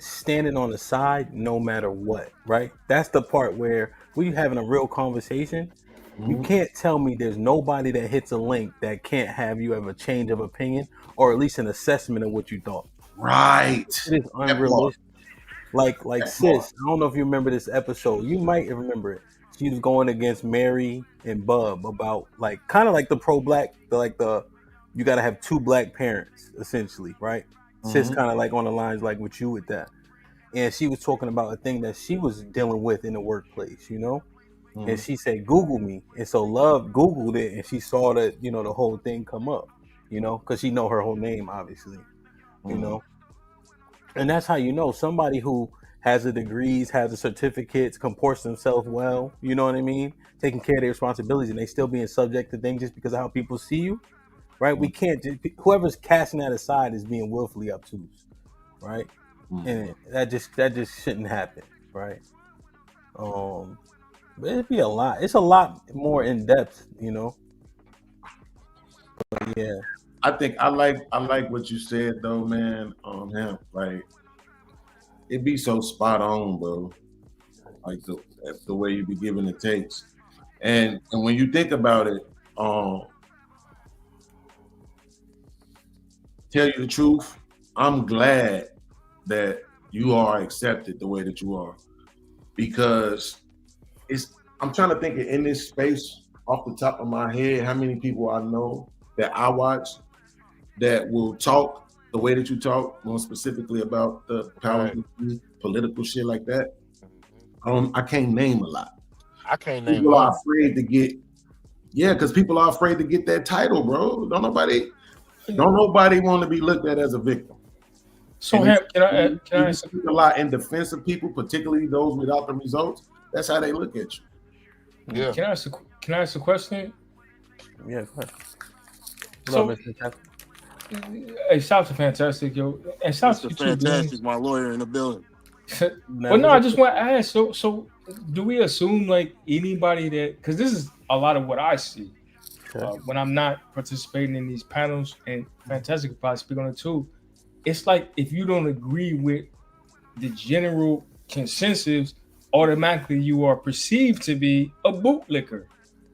E: standing on the side no matter what, right? That's the part where we having a real conversation You can't tell me there's nobody that hits a link that can't have you have a change of opinion or at least an assessment of what you thought.
U: Right.
E: It is unrealistic. Like sis, I don't know if you remember this episode. You might remember it. She was going against Mary and Bub about like kind of like the pro-black, you got to have 2 black parents essentially, right? Sis kind of like on the lines like with you with that. And she was talking about a thing that she was dealing with in the workplace, you know? And she said, Google me. And so Love Googled it and she saw that, you know, the whole thing come up, you know, because she know her whole name, obviously, you know? And that's how you know somebody who has the degrees, has the certificates, comports themselves well, you know what I mean? Taking care of their responsibilities and they still being subject to things just because of how people see you, right? We can't, whoever's casting that aside is being willfully obtuse, right? And that just shouldn't happen, right? But it'd be a lot. It's a lot more in depth, you know. But yeah,
U: I think I like what you said though, man. Hamp, like it be so spot on, bro. Like the way you be giving the takes, and when you think about it, tell you the truth, I'm glad that you are accepted the way that you are, because I'm trying to think in this space off the top of my head how many people I know that I watch that will talk the way that you talk, more specifically about the power, political shit like that. I can't name a lot.
Q: I can't name
U: people
Q: one.
U: are afraid to get, because people are afraid to get that title, bro. Don't nobody want to be looked at as a victim.
T: So Hamp, can I
U: speak a lot in defense of people, particularly those without the results? That's how they look at you.
Q: Yeah.
T: Can I ask a question?
E: Yeah, go ahead.
T: So, hey, shouts are fantastic, yo. And shouts to you too,
Q: Fantastic, my lawyer in the building.
T: Well, no, I just want to ask. So do we assume like anybody that, because this is a lot of what I see when I'm not participating in these panels, and Fantastic could probably speak on it too. It's like if you don't agree with the general consensus, automatically you are perceived to be a bootlicker.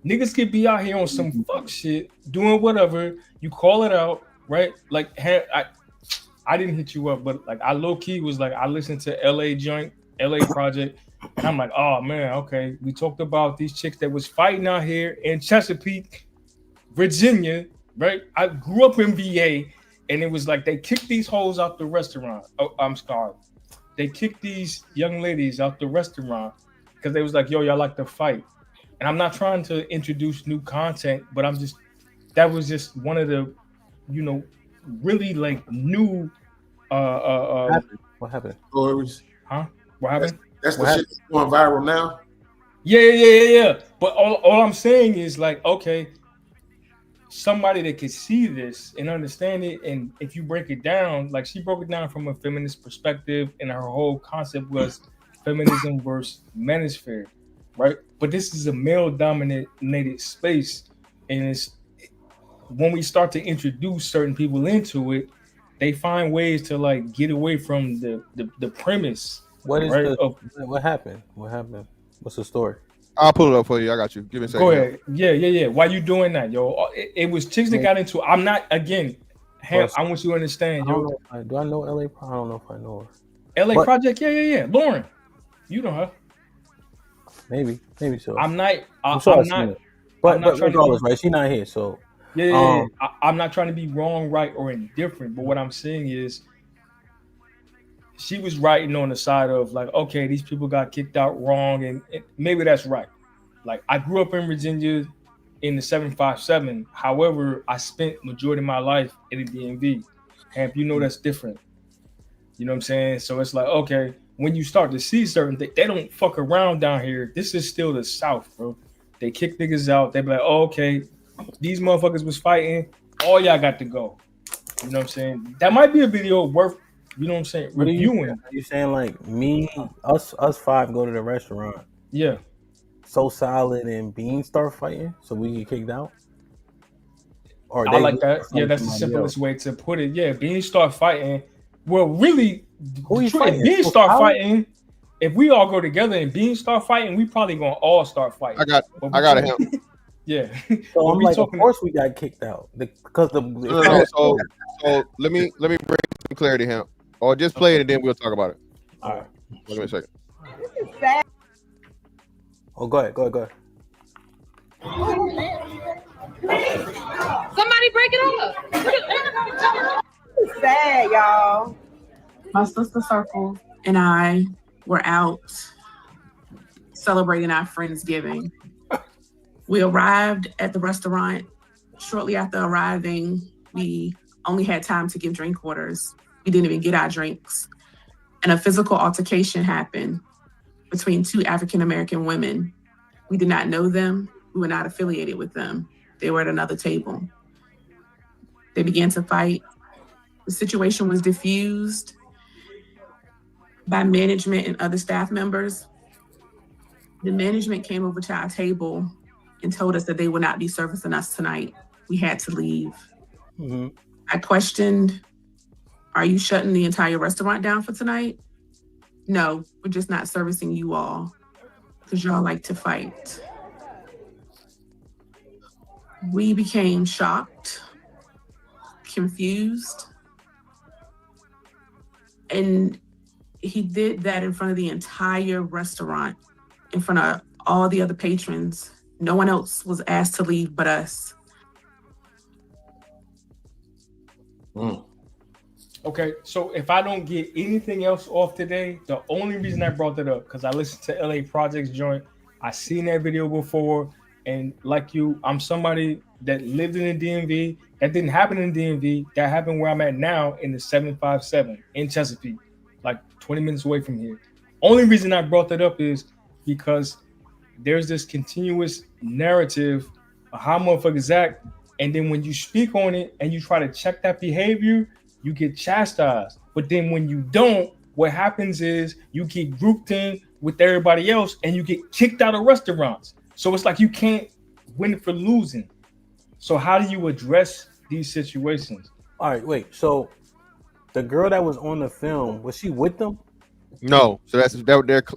T: Niggas could be out here on some fuck shit, doing whatever. You call it out, right? Like I didn't hit you up, but like I low key was like I listened to LA Project, and I'm like, oh man, okay. We talked about these chicks that was fighting out here in Chesapeake, Virginia, right? I grew up in VA, and it was like they kicked these hoes out the restaurant. Oh, I'm sorry. They kicked these young ladies out the restaurant because they was like, yo, y'all like to fight. And I'm not trying to introduce new content, but that was just one of the, really like new
E: what happened?
U: Stories.
T: Huh? What happened?
U: That's the shit that's going viral now.
T: Yeah. But all I'm saying is like, okay, somebody that could see this and understand it, and if you break it down, like she broke it down from a feminist perspective, and her whole concept was feminism versus manosphere, right? But this is a male-dominated space, and it's when we start to introduce certain people into it, they find ways to like get away from the premise.
E: What is
T: right?
E: What happened? What happened? What's the story?
B: I'll pull it up for you. I got you. Give me a second.
T: Go ahead. Yeah. Why you doing that, yo? It was chicks that got into. I'm not again. Hamp, I want you to understand, yo.
E: Do I know LA? I don't know if I know
T: her. LA Project. Yeah. Lauren, you know her.
E: Maybe so.
T: I'm not.
E: But regardless, right? She's not here, so.
T: Yeah. I'm not trying to be wrong, right, or indifferent. But what I'm saying is, she was writing on the side of like, okay, these people got kicked out wrong, and maybe that's right. Like I grew up in Virginia in the 757. However, I spent majority of my life in the DMV. Hamp, that's different. You know what I'm saying? So it's like, okay, when you start to see certain things, they don't fuck around down here. This is still the South, bro. They kick niggas out. They be like, oh, okay, these motherfuckers was fighting. All y'all got to go. You know what I'm saying? That might be a video worth, you know what I'm saying, reviewing.
E: Are you saying like us five go to the restaurant?
T: Yeah.
E: So Solid and Bean start fighting, so we get kicked out?
T: Or I like that. Yeah, that's the simplest way to put it. Yeah, Bean start fighting. Well, really,
E: who you fighting?
T: Bean start fighting. if we all go together and Bean start fighting, we probably gonna all start fighting.
B: I got a him.
T: Yeah.
E: So I'm like, of course we got kicked out because the.
B: No, so let me bring some clarity here, or just play it and then we'll talk about it.
T: All right.
B: Give me a second.
E: Oh, go ahead.
C: Somebody break it up. It's sad, y'all. My sister circle and I were out celebrating our Friendsgiving. We arrived at the restaurant. Shortly after arriving, we only had time to give drink orders. We didn't even get our drinks. And a physical altercation happened between two African-American women. We did not know them. We were not affiliated with them. They were at another table. They began to fight. The situation was diffused by management and other staff members. The management came over to our table and told us that they would not be servicing us tonight. We had to leave.
E: Mm-hmm.
C: I questioned, are you shutting the entire restaurant down for tonight? No, we're just not servicing you all because y'all like to fight. We became shocked, confused, and he did that in front of the entire restaurant, in front of all the other patrons. No one else was asked to leave but us.
T: Okay, so if I don't get anything else off today, the only reason I brought that up, because I listened to LA Project's joint, I seen that video before, and like you, I'm somebody that lived in the DMV. That didn't happen in the DMV. That happened where I'm at now in the 757 in Chesapeake, like 20 minutes away from here. Only reason I brought that up is because there's this continuous narrative of how motherfuckers act, and then when you speak on it and you try to check that behavior, you get chastised. But then when you don't, what happens is you get grouped in with everybody else and you get kicked out of restaurants. So it's like you can't win for losing. So how do you address these situations?
E: All right, wait. So the girl that was on the film, was she with them?
B: No, so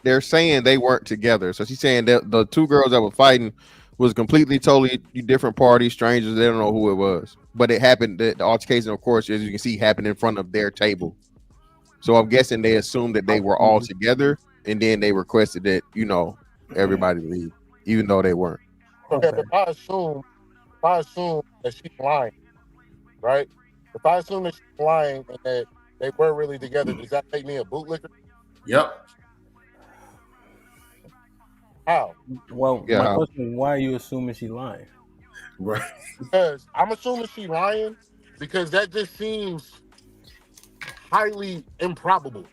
B: they're saying they weren't together. So she's saying that the two girls that were fighting was completely, totally different parties, strangers. They don't know who it was, but it happened. The altercation, of course, as you can see, happened in front of their table. So I'm guessing they assumed that they were all together, and then they requested that everybody leave, even though they weren't.
Q: Okay, but I assume that she's lying, right? If I assume that she's lying and that they were really together, does that make me a bootlicker?
U: Yep.
Q: How?
E: Well, my question is, why are you assuming she's lying?
U: Right.
Q: Because I'm assuming she's lying because that just seems highly improbable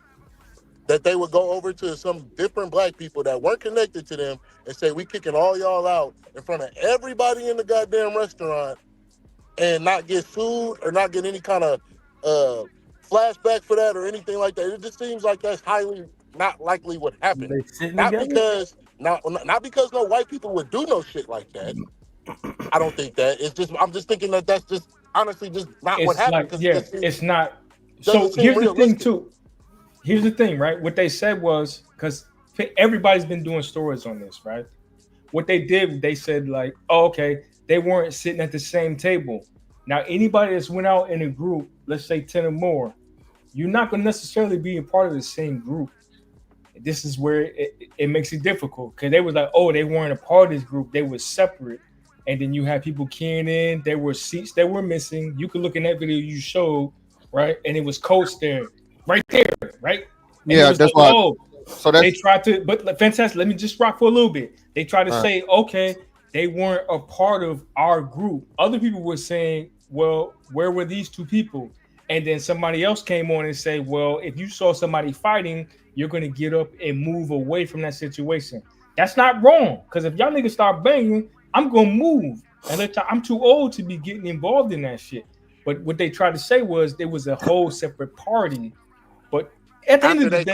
Q: that they would go over to some different black people that weren't connected to them and say, we kicking all y'all out in front of everybody in the goddamn restaurant and not get sued or not get any kind of flashback for that or anything like that. It just seems like that's highly not likely what happened. Not because no white people would do no shit like that. I don't think that. It's just I'm just thinking that that's just honestly just not what happened.
T: Like, yeah, it's not. So here's the thing too. Here's the thing, right? What they said was, because everybody's been doing stories on this, right? What they did, they said like, oh, okay, they weren't sitting at the same table. Now, anybody that's went out in a group, let's say 10 or more, you're not going to necessarily be a part of the same group. This is where it makes it difficult, because they was like, oh, they weren't a part of this group. They were separate. And then you have people keying in. There were seats that were missing. You could look in that video you showed, right? And it was coach there, right there, right? And
B: yeah, that's
T: like,
B: why. So that's,
T: they tried to, but fantastic. Let me just rock for a little bit. They tried to say, okay, they weren't a part of our group. Other people were saying, well, where were these two people? And then somebody else came on and say, well, if you saw somebody fighting, you're going to get up and move away from that situation. That's not wrong, because if y'all niggas start banging, I'm going to move. And I'm too old to be getting involved in that shit. But what they tried to say was there was a whole separate party. But at the end of the day,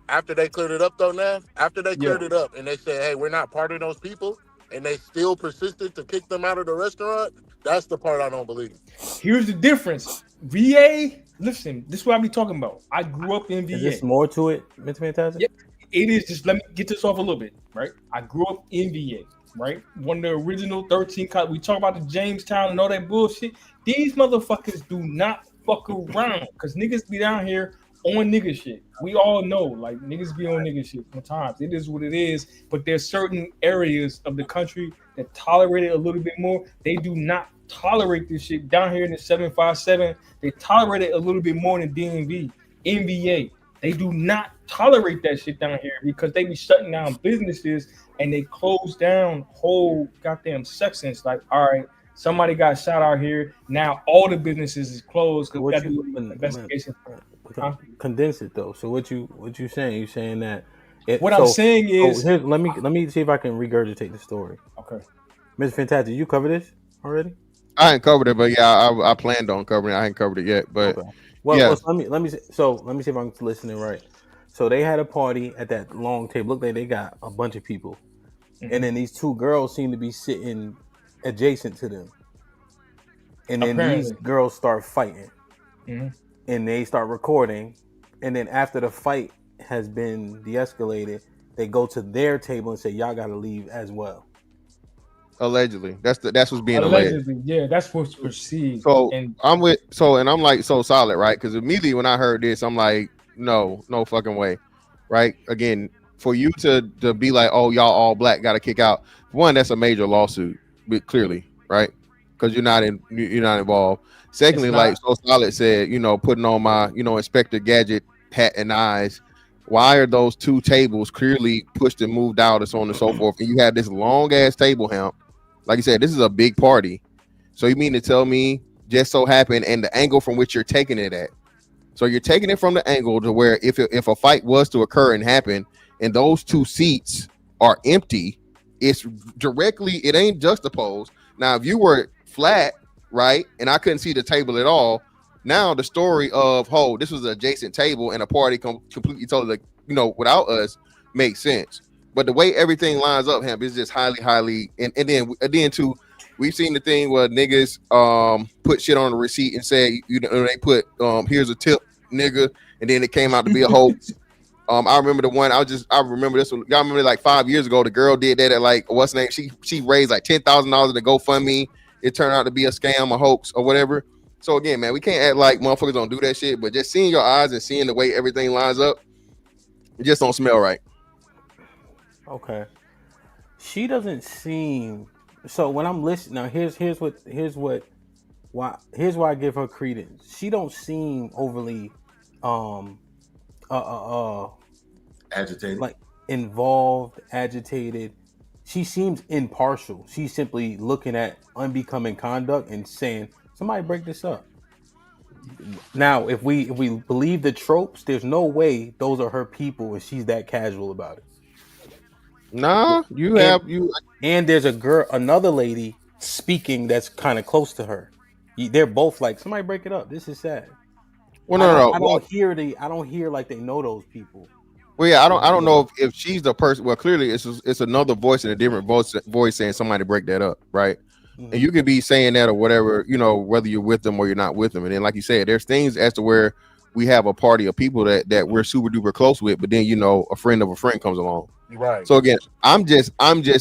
Q: after they cleared it up though, Nav, after they cleared it up and they said, hey, we're not part of those people, and they still persisted to kick them out of the restaurant, that's the part I don't believe.
T: Here's the difference. VA, listen, this is what I be talking about. I grew up in VA.
E: Is this more to it, Mr. Fantastic?
T: it is just, let me get this off a little bit, right? I grew up in VA, right? One of the original 13 colleges. We talk about the Jamestown and all that bullshit. These motherfuckers do not fuck around because niggas be down here on nigga shit. We all know, like, niggas be on nigga shit sometimes. It is what it is. But there's certain areas of the country that tolerate it a little bit more. They do not tolerate this shit down here in the 757. They tolerate it a little bit more than DMV, NBA. They do not tolerate that shit down here because they be shutting down businesses and they close down whole goddamn sections. Like, all right, somebody got shot out here. Now all the businesses is closed because we got to do an investigation.
E: Condense it though. So what you saying? You saying that?
T: I'm saying is,
E: let me see if I can regurgitate the story.
T: Okay,
E: Mr. Fantastic, you cover this already?
B: I ain't covered it, but yeah, I planned on covering it. I ain't covered it yet, but
E: okay. Well, let me see if I'm listening right. So they had a party at that long table. Looked like they got a bunch of people, and then these two girls seem to be sitting adjacent to them, and then these girls start fighting, and they start recording, and then after the fight has been de-escalated, they go to their table and say, "Y'all got to leave as well."
B: Allegedly, that's what's being alleged.
T: Yeah, that's what's perceived.
B: So I'm like so solid, right? Because immediately when I heard this, I'm like, no fucking way, right? Again, for you to be like, oh, y'all all black, got to kick out. One, that's a major lawsuit, but clearly, right? Because you're not involved. Secondly, like so solid said, putting on my Inspector Gadget hat and eyes. Why are those two tables clearly pushed and moved out and so on and so forth? And you have this long ass table, Hamp. Like you said, this is a big party. So you mean to tell me just so happened, and the angle from which you're taking it at. So you're taking it from the angle to where if a fight was to occur and happen, and those two seats are empty, it's directly, it ain't juxtaposed. Now, if you were flat, right, and I couldn't see the table at all, now the story of, oh, this was an adjacent table and a party completely totally, without us makes sense. But the way everything lines up, Hamp, is just highly, and then too, we've seen the thing where niggas put shit on the receipt and say, they put here's a tip, nigga, and then it came out to be a hoax. I remember the one. I remember this one. Y'all remember like 5 years ago, the girl did that at like what's the name? She raised like $10,000 to GoFundMe. It turned out to be a scam, a hoax, or whatever. So again, man, we can't act like motherfuckers don't do that shit. But just seeing your eyes and seeing the way everything lines up, it just don't smell right.
E: Okay, she doesn't seem. So when I'm listening now, here's why I give her credence. She don't seem overly
U: agitated,
E: like involved, agitated. She seems impartial. She's simply looking at unbecoming conduct and saying, somebody break this up. Now, if we believe the tropes, there's no way those are her people and she's that casual about it.
B: Nah,
E: and there's another lady speaking that's kind of close to her. They're both like, somebody break it up. This is sad.
B: Well, no.
E: I don't hear like they know those people.
B: Well, yeah, I don't know if she's the person. Well, clearly it's another voice and a different voice saying somebody break that up, right? Mm-hmm. And you can be saying that or whatever, whether you're with them or you're not with them. And then, like you said, there's things as to where we have a party of people that we're super duper close with, but then a friend of a friend comes along.
Q: Right.
B: So again, I'm just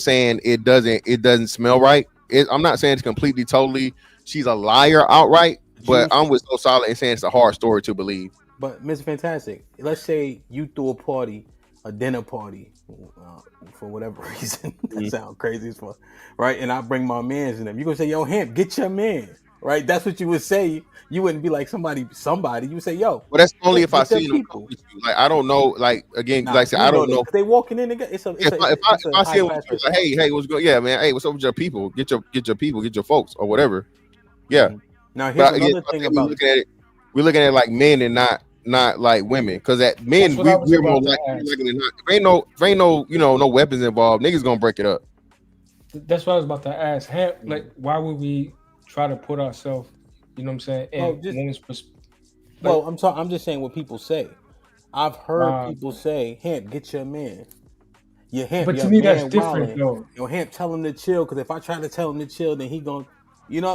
B: saying it doesn't smell right. I'm not saying it's completely totally she's a liar outright, but I'm with So Solid and saying it's a hard story to believe.
E: But Mr. Fantastic, let's say you threw a dinner party, for whatever reason. That sounds crazy as fuck, right? And I bring my mans in them. You're gonna say, yo, Hamp, get your man, right? That's what you would say. You wouldn't be like somebody. You would say, yo.
B: Well, that's only if I see them. Like, I don't know. Like, again, like I said, I don't know.
E: They walking in. If
B: I see them, like, hey, what's going? Yeah, man. Hey, what's up with your people? Get your people. Get your folks or whatever. Yeah.
E: Now here's another thing about
B: we're looking at like men and not like women, because at men we're more like than not. If ain't no no weapons involved, niggas gonna break it up.
T: That's what I was about to ask. Like, why would we try to put ourselves, you know what I'm saying, in women's perspective?
E: Well, I'm just saying what people say. I've heard people say, Hamp, get your man.
T: But to me, that's different, though.
E: Hamp, tell him to chill, because if I try to tell him to chill, then he gonna,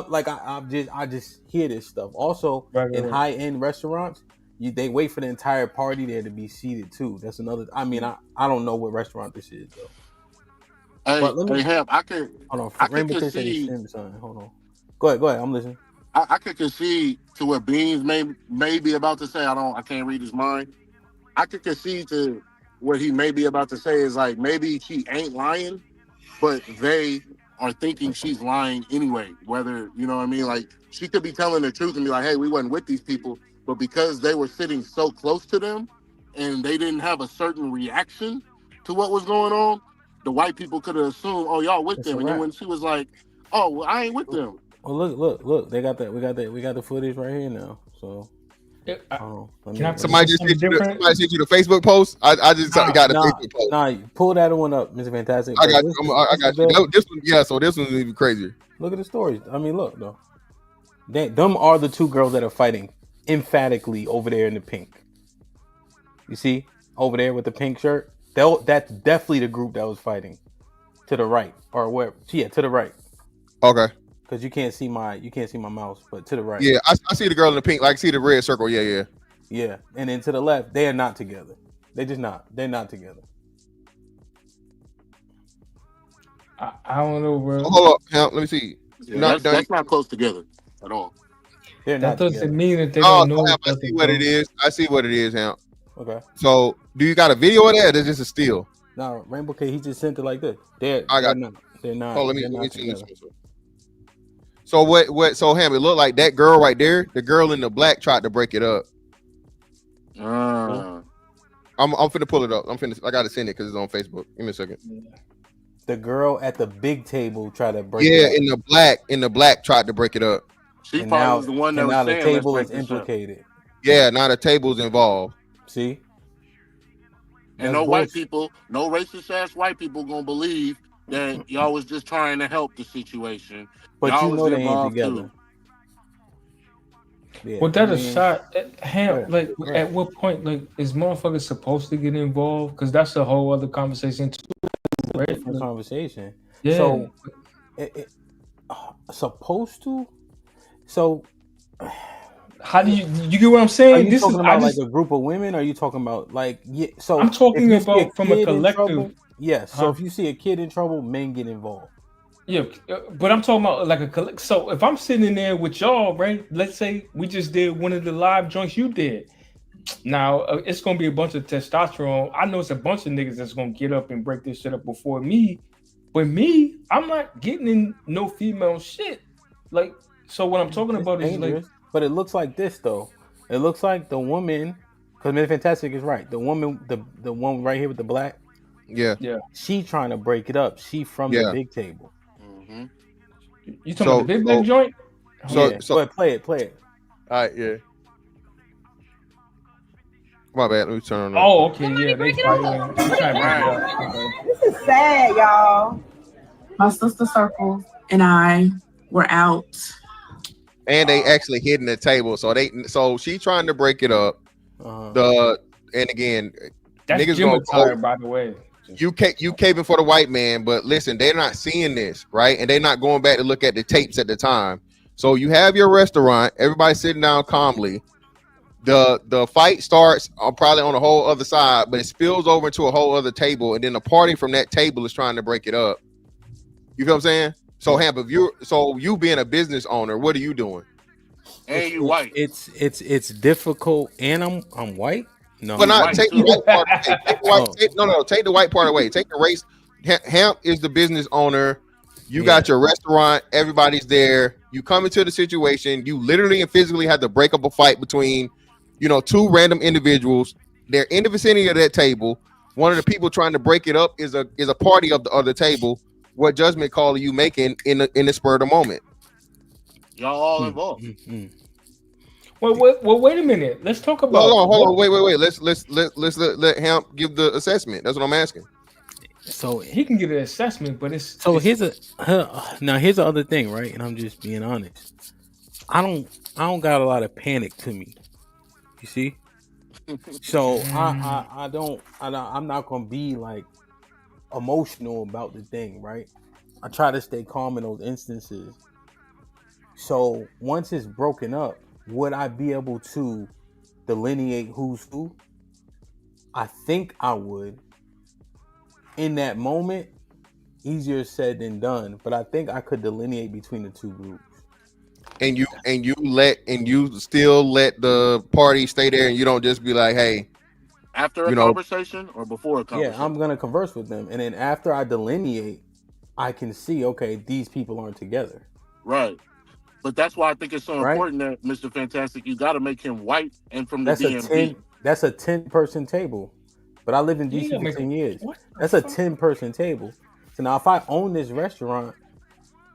E: like I just hear this stuff. Also, in high-end restaurants, they wait for the entire party there to be seated too. That's another. I mean, I don't know what restaurant this is though. But let me.
Q: Hey, Hamp, I could
E: Rainbow Kid said he's
Q: concede.
E: Sim, son. Hold on. Go ahead. I'm listening.
Q: I could concede to what Beans may be about to say. I can't read his mind. I could concede to what he may be about to say is like maybe she ain't lying, but they are thinking she's lying anyway. Whether, you know what I mean? Like, she could be telling the truth and be like, hey, we wasn't with these people. But because they were sitting so close to them and they didn't have a certain reaction to what was going on, the white people could have assumed, oh, y'all with them. And then when she was like, oh, well, I ain't with them.
E: Well, look. They got that. We got the footage right here now. So.
B: Somebody sent you the Facebook post. I just got the Facebook post.
E: Nah, pull that one up, Mr. Fantastic.
B: I got you. This one, yeah. So this one's even crazier.
E: Look at the stories. I mean, look though. Them are the two girls that are fighting emphatically over there in the pink. You see over there with the pink shirt. That's definitely the group that was fighting to the right or where. Yeah, to the right.
B: Okay.
E: Because you can't see my mouse, but to the right.
B: Yeah, I see the girl in the pink. Like, see the red circle. Yeah.
E: Yeah, and then to the left, they are not together. They just not. They're not together.
T: I don't know, bro.
B: Hold up, let me see.
Q: Yeah, that's not close together at all.
E: They're
T: that
E: not
T: doesn't
E: together.
T: mean that they don't know.
B: I see what it is. I see what it is, Hamp.
E: Okay.
B: So, do you got a video of that? Or is this a steal?
E: No, Rainbow Kid, he just sent it like this. They're not.
B: Oh, let me
E: not
B: see this. So what? So Ham, it looked like that girl right there. The girl in the black tried to break it up. I'm finna pull it up. I gotta send it because it's on Facebook. Give me a second.
E: The girl at the big table tried to break.
B: Yeah,
E: it up.
B: in the black tried to break it up.
Q: She probably was the one that was
E: now
Q: saying,
E: the table
Q: let's
E: is
Q: break this up.
E: implicated.
B: Yeah, now the table's involved.
E: See.
Q: And no white people, no racist ass white people gonna believe that y'all was just trying to help the situation.
E: But
Q: y'all
E: you know they ain't together.
T: Yeah, well, that aside, like at what point, like, is motherfuckers supposed to get involved? Because that's a whole other conversation too, right?
E: Different conversation.
T: Yeah.
E: So, supposed to. So,
T: how do you get what I'm saying?
E: Are you
T: this
E: talking
T: is
E: about like a group of women? Or are you talking about like So
T: I'm talking about from a collective.
E: Trouble, yes. So if you see a kid in trouble, men get involved.
T: Yeah, but I'm talking about like a collect. So if I'm sitting in there with y'all, right? Let's say we just did one of the live joints you did. Now it's gonna be a bunch of testosterone. I know it's a bunch of niggas that's gonna get up and break this shit up before me. But me, I'm not getting in no female shit. Like, so what I'm talking about is like.
E: But it looks like this though. It looks like the woman, because Mr. Fantastic is right. The woman, the one right here with the black.
B: Yeah.
E: She trying to break it up. She from the big table.
T: You talking about the big joint?
E: So go ahead, play it.
B: All right, yeah. My bad. Let me turn on.
T: Oh, okay, yeah. They trying to break it up.
C: This is sad, y'all. My sister Circle and I were out.
B: And they actually hitting the table, so she trying to break it up. And again,
T: that's
B: niggas
T: Jim
B: gonna
T: attire, by the way.
B: You caving for the white man, but listen, they're not seeing this, right? And they're not going back to look at the tapes at the time. So you have your restaurant, everybody sitting down calmly. The fight starts probably on a whole other side, but it spills over into a whole other table, and then the party from that table is trying to break it up. You feel what I'm saying? So Hamp, you being a business owner, what are you doing?
Q: And you white.
E: It's difficult, and I'm white. No,
B: but not take the white part away. Take the white part away. Take the race. Hamp is the business owner. You got your restaurant. Everybody's there. You come into the situation. You literally and physically have to break up a fight between, two random individuals. They're in the vicinity of that table. One of the people trying to break it up is a party of the other table. What judgment call are you making in the spur of the moment?
Q: Y'all all involved.
T: Well, wait a minute. Let's talk about.
B: Hold on. Wait. Let's let Hamp give the assessment. That's what I'm asking.
E: So
T: he can get an assessment, but it's
E: here's the other thing, right? And I'm just being honest. I don't got a lot of panic to me. You see? So I'm not gonna be like emotional about the thing, right? I try to stay calm in those instances. So once it's broken up, would I be able to delineate who's who. I think I would. In that moment, easier said than done, but I think I could delineate between the two groups.
B: And you still let the party stay there, and you don't just be like, hey,
Q: After a conversation or before a conversation?
E: Yeah, I'm gonna converse with them, and then after I delineate, I can see, okay, these people aren't together.
Q: Right. But that's why I think it's so important that, Mr. Fantastic, you got to make him white and from the DMV.
E: That's a 10-person table. But I lived in DC for 10 years. That's a 10-person table. So now if I own this restaurant,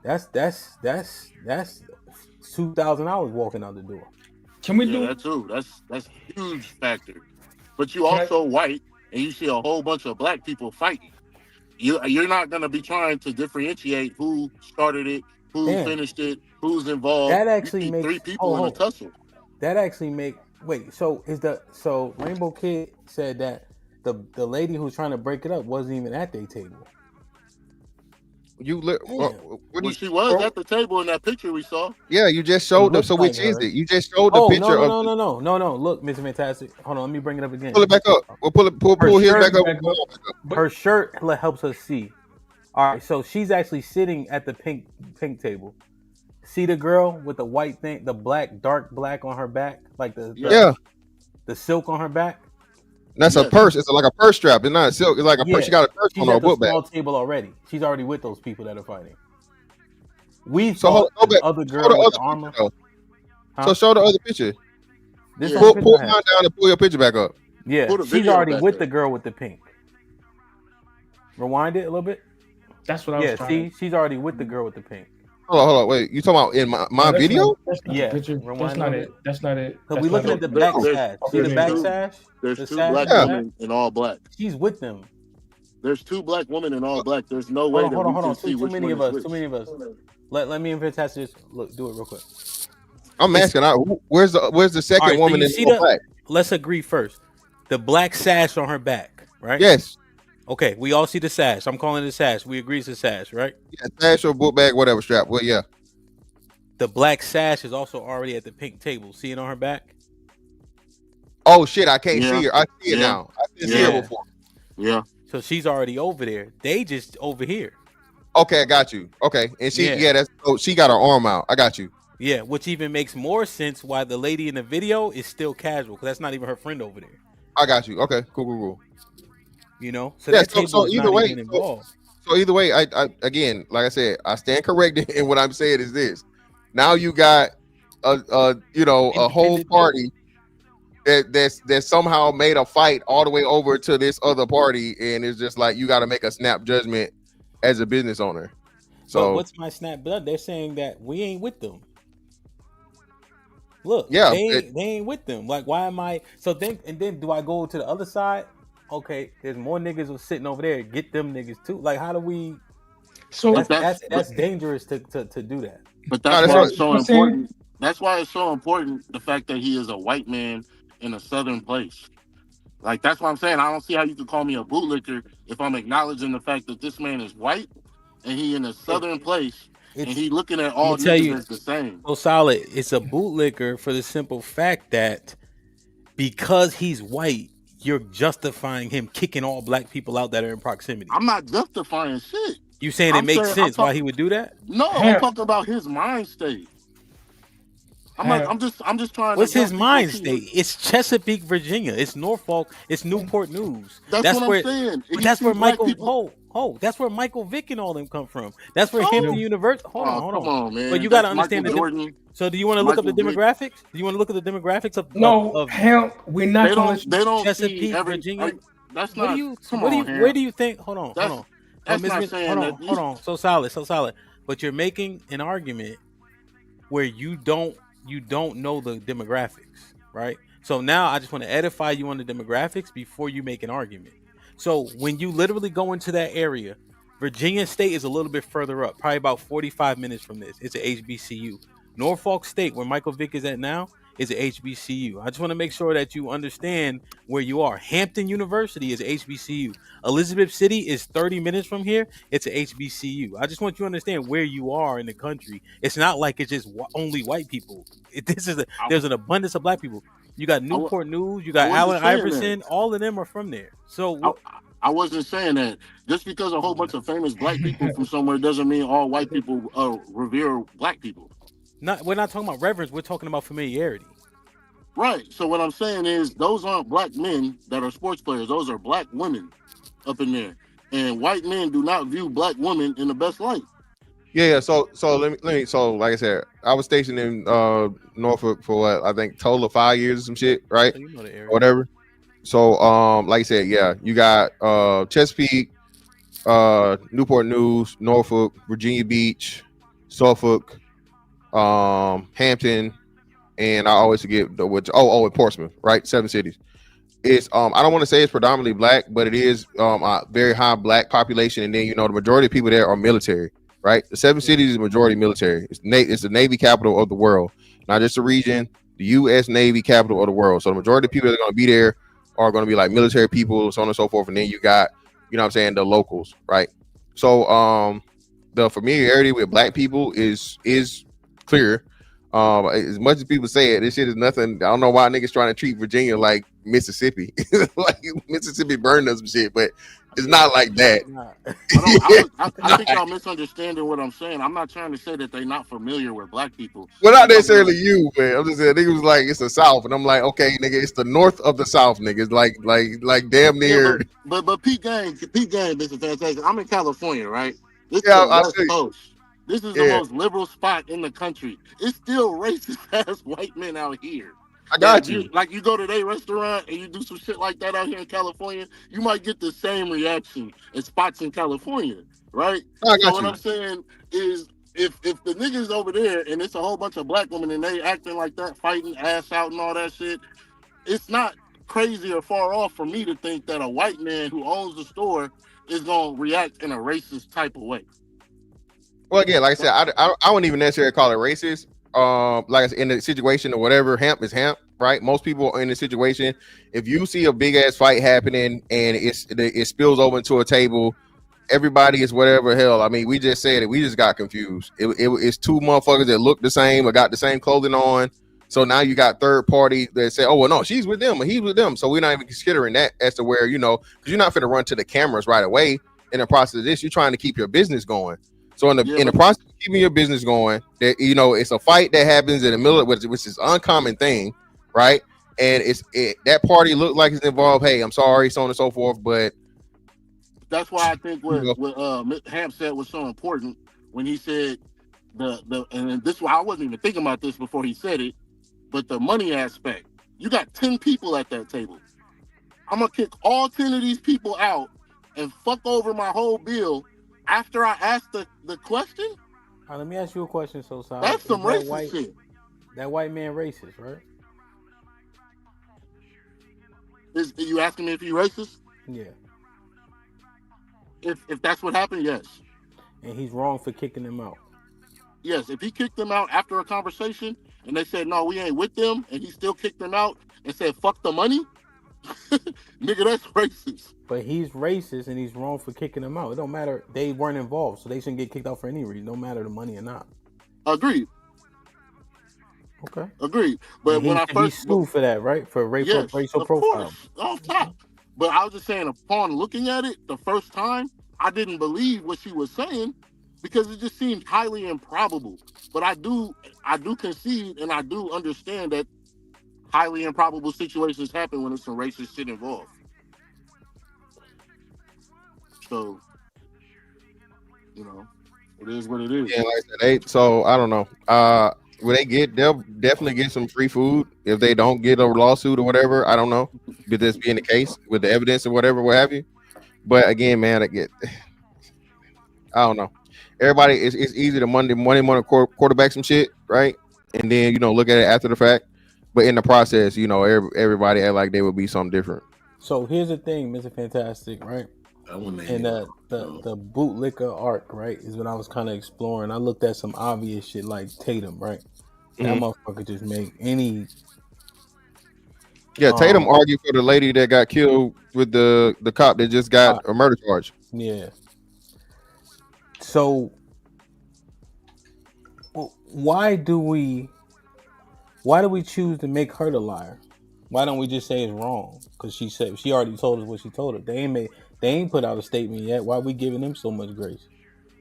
E: that's $2,000 walking out the door.
T: Can we
Q: do that too? That's a huge factor. But you also white, and you see a whole bunch of black people fighting. You're not gonna be trying to differentiate who started it, who finished it, who's involved.
E: That actually makes
Q: 3 people in a tussle.
E: That actually so Rainbow Kid said that the lady who's trying to break it up wasn't even at their table.
Q: She was at the table in that picture we saw.
B: Yeah, you just showed them. So which is it? You just showed the picture of.
E: No. Look, Mr. Fantastic. Hold on, let me bring it up again.
B: Pull it back up. We'll pull his back up.
E: Her shirt helps us see. All right, so she's actually sitting at the pink table. See the girl with the white thing, the dark black on her back, like the silk on her back.
B: That's a purse. It's like a purse strap. It's not silk. It's like a purse. She got a purse on her book bag.
E: Small table already. She's already with those people that are fighting. We
B: saw
E: the other girl with the armor.
B: So show the other picture.
E: Pull
B: mine down and pull your picture back up.
E: Yeah, she's already with the girl with the pink. Rewind it a little bit.
T: That's what I was trying.
E: See, she's already with the girl with the pink.
B: Hold on. Wait, you talking about in my video?
T: That's not it. That's not it.
E: So we looking at the back sash. See the back sash?
Q: There's 2 black women in all black.
E: She's with them.
Q: There's 2 black women in all black. There's no way
E: Hold on.
Q: see
E: Too
Q: which
E: many
Q: one
E: of
Q: is
E: us.
Q: which.
E: Too many of us. Let me and Fantastic do it real quick.
B: I'm asking. Where's the second woman in all black?
E: Let's agree first. The black sash on her back, right?
B: Yes.
E: Okay, we all see the sash. I'm calling it a sash. We agree it's a sash, right?
B: Yeah, sash or book bag, whatever strap. Well, yeah.
E: The black sash is also already at the pink table. See it on her back?
B: Oh shit! I can't see her. I see it now. I didn't see her before.
Q: Yeah.
E: So she's already over there. They just over here.
B: Okay, I got you. Okay, and she she got her arm out. I got you.
E: Yeah, which even makes more sense why the lady in the video is still casual, because that's not even her friend over there.
B: I got you. Okay, cool.
E: You know, so that table is not even involved.
B: So either way, I again, like I said, I stand corrected, and what I'm saying is this: now you got a whole party that somehow made a fight all the way over to this other party, and it's just like you got to make a snap judgment as a business owner. So
E: what's my snap blood? They're saying that we ain't with them. Look,
B: yeah,
E: they ain't with them. Like, why am I? So then do I go to the other side? Okay, there's more niggas sitting over there. Get them niggas too. Like, how do we? So that's dangerous to do that.
Q: But that's why it's so important. That's why it's so important, the fact that he is a white man in a southern place. Like, that's what I'm saying. I don't see how you could call me a bootlicker if I'm acknowledging the fact that this man is white and he in a southern place and he looking at all niggas as the same.
E: So solid. It's a bootlicker for the simple fact that because he's white, you're justifying him kicking all black people out that are in proximity.
Q: I'm not justifying shit.
E: You saying it makes sense why he would do that?
Q: No, I'm talking about his mind state. I'm just trying.
E: What's his mind state? It's Chesapeake, Virginia. It's Norfolk. It's Newport News.
Q: That's what I'm saying.
E: That's where Michael. That's where Michael Vick and all them come from. That's where Hampton University. Hold on.
Q: Come on, man.
E: But you got to understand that. So do you want to look up the demographics? Do you want to look at the demographics of?
T: No, Hamp. We're not.
Q: They don't
E: Chesapeake, Virginia.
Q: That's not.
E: Where do you think? Hold on.
Q: That's not saying that.
E: Hold on. So solid. But you're making an argument where you don't know the demographics, right? So now I just want to edify you on the demographics before you make an argument. So when you literally go into that area, Virginia State is a little bit further up, probably about 45 minutes from this. It's an HBCU. Norfolk State, where Michael Vick is at now, is an HBCU. I just want to make sure that you understand where you are. Hampton University is HBCU. Elizabeth City is 30 minutes from here. It's an HBCU. I just want you to understand where you are in the country. It's not like it's just only white people. There's an abundance of black people. You got Newport News. You got
Q: I wasn't
E: Allen
Q: saying
E: Iverson.
Q: that.
E: All of them are from there. So
Q: I wasn't saying that. Just because a whole bunch of famous black people from somewhere doesn't mean all white people revere black people.
E: we're not talking about reverence. We're talking about familiarity.
Q: Right. So what I'm saying is those aren't black men that are sports players. Those are black women up in there. And white men do not view black women in the best light.
B: Yeah. So let me. So like I said, I was stationed in Norfolk for what I think total of 5 years or some shit, right?
E: So you know the area.
B: Or whatever. So like I said, yeah, you got Chesapeake, Newport News, Norfolk, Virginia Beach, Suffolk, Hampton, and I always forget and Portsmouth, right? 7 cities. It's I don't want to say it's predominantly black, but it is a very high black population, and then you know the majority of people there are military, right? The 7 cities is majority military. It's the Navy capital of the world, not just a region. The U.S. Navy capital of the world. So the majority of people that are going to be there are going to be like military people, so on and so forth. And then you got, you know what I'm saying, the locals, right? So the familiarity with black people is clear. As much as people say it, this shit is nothing. I don't know why niggas trying to treat Virginia like Mississippi, like Mississippi burned us some shit, but it's not like that.
Q: I think y'all misunderstanding what I'm saying. I'm not trying to say that they're not familiar with black people.
B: Well, not necessarily you, man. I'm just saying niggas was like it's the South, and I'm like, okay, nigga, it's the north of the South, niggas. Like damn near.
Q: Yeah, but Pete Gang, this is fantastic. I'm in California, right? This
B: Yeah,
Q: is the West Coast. This is the most liberal spot in the country. It's still racist ass white men out here.
B: I got you.
Q: Like you go to their restaurant and you do some shit like that out here in California, you might get the same reaction as spots in California, right?
B: I got
Q: so what
B: you.
Q: I'm saying is if the niggas over there and it's a whole bunch of black women and they acting like that, fighting ass out and all that shit, it's not crazy or far off for me to think that a white man who owns the store is gonna react in a racist type of way.
B: Well, again, like I said, I wouldn't even necessarily call it racist. Like I said, in the situation or whatever, Hamp is Hamp, right? Most people in the situation, if you see a big ass fight happening and it spills over into a table, everybody is whatever hell. I mean, we just said it. We just got confused. It's 2 motherfuckers that look the same or got the same clothing on. So now you got third party that say, oh, well, no, she's with them or he's with them. So we're not even considering that as to where, you know, because you're not going to run to the cameras right away. In the process of this, you're trying to keep your business going. So in the process of keeping your business going, that you know, it's a fight that happens in the middle of which is an uncommon thing, right? And that party looked like it's involved. Hey, I'm sorry, so on and so forth. But
Q: that's why I think what Hamp said was so important when he said and this why I wasn't even thinking about this before he said it, but the money aspect. You got 10 people at that table. I'm gonna kick all 10 of these people out and fuck over my whole bill after I asked the question.
E: All right, let me ask you a question. So,
Q: that's some racist shit.
E: That white man racist, right?
Q: Is you asking me if he racist?
E: Yeah.
Q: If that's what happened, yes.
E: And he's wrong for kicking them out.
Q: Yes, if he kicked them out after a conversation and they said no, we ain't with them, and he still kicked them out and said fuck the money, nigga, that's racist.
E: But he's racist and he's wrong for kicking them out. It don't matter. They weren't involved, so they shouldn't get kicked out for any reason. No matter the money or not.
Q: Agreed.
E: Okay.
Q: Agreed. But when I first
E: sued for that, right? For racial profile.
Q: Off top. But I was just saying, upon looking at it the first time, I didn't believe what she was saying because it just seemed highly improbable. But I do concede and I do understand that highly improbable situations happen when there's some racist shit involved. So, you know, it is what it is.
B: Yeah, like I said, so I don't know. They'll definitely get some free food if they don't get a lawsuit or whatever. I don't know, but this being the case with the evidence or whatever, what have you. But again, man, I don't know. Everybody, it's easy to Monday morning quarterback some shit, right? And then look at it after the fact. But in the process, everybody act like they would be something different.
E: So here's the thing, Mr. Fantastic, right? And the Bootlicker arc, right, is when I was kind of exploring. I looked at some obvious shit like Tatum, right? That motherfucker just make any.
B: Yeah, Tatum argued for the lady that got killed with the cop that just got a murder charge.
E: Yeah. So why do we choose to make her the liar? Why don't we just say it's wrong? Because she said she already told us what she told her. They ain't put out a statement yet. Why are we giving them so much grace?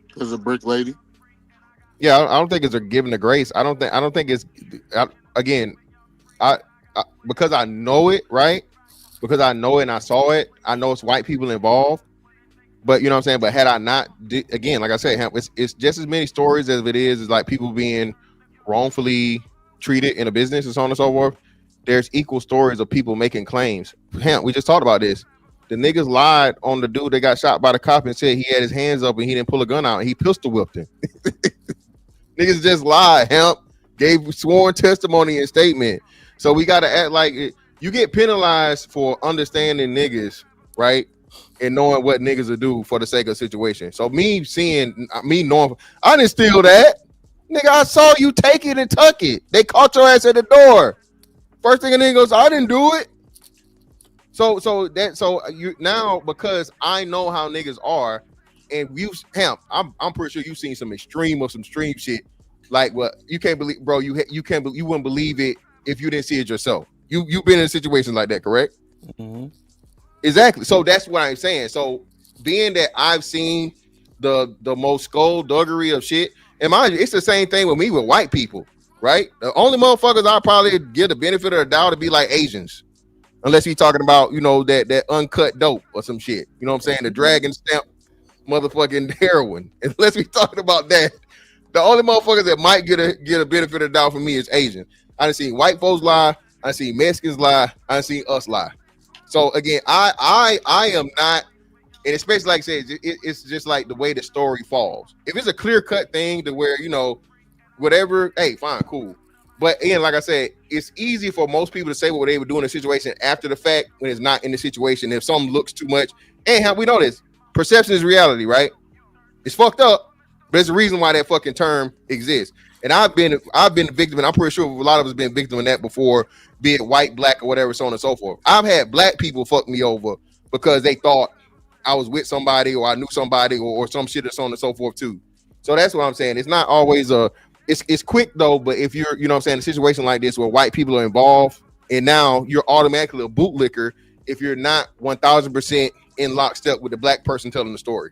Q: Because a brick lady.
B: Yeah, I don't think it's a giving the grace. I don't think it's again. I because I know it, right? Because I know it and I saw it. I know it's white people involved. But you know what I'm saying. But had I not, again, like I said, Hamp, it's just as many stories as it is like people being wrongfully treated in a business and so on and so forth. There's equal stories of people making claims. Hamp, we just talked about this. The niggas lied on the dude that got shot by the cop and said he had his hands up and he didn't pull a gun out and he pistol whipped him. Niggas just lied. Hamp gave sworn testimony and statement. So we got to act like it. You get penalized for understanding niggas, right? And knowing what niggas will do for the sake of the situation. So me knowing, I didn't steal that. Nigga, I saw you take it and tuck it. They caught your ass at the door. First thing a nigga goes, I didn't do it. So you now, because I know how niggas are, and Hamp, I'm pretty sure you've seen some extreme shit. Like what you can't believe, bro. You wouldn't believe it if you didn't see it yourself. You've been in situations like that, correct?
E: Mm-hmm.
B: Exactly. So that's what I'm saying. So being that I've seen the most skullduggery of shit, and mind you, it's the same thing with me with white people, right? The only motherfuckers I probably give the benefit of the doubt to be like Asians, unless we talking about that uncut dope or some shit. You know what I'm saying? The dragon stamp motherfucking heroin. Unless we talking about that, the only motherfuckers that might get a benefit of the doubt for me is Asian. I done seen white folks lie. I seen Mexicans lie. I seen us lie. So again, I am not, and especially like I said, it's just like the way the story falls. If it's a clear cut thing to where whatever, hey, fine, cool. But again, like I said, it's easy for most people to say what they would do in a situation after the fact when it's not in the situation. If something looks too much, and we know this, perception is reality, right? It's fucked up, but there's a reason why that fucking term exists. And I've been a victim, and I'm pretty sure a lot of us have been victim of that before, be it white, black, or whatever, so on and so forth. I've had black people fuck me over because they thought I was with somebody or I knew somebody or some shit or so on and so forth too. So that's what I'm saying. It's not always it's quick though, but if you're, you know what I'm saying, a situation like this where white people are involved and now you're automatically a bootlicker if you're not 1000% in lockstep with the black person telling the story.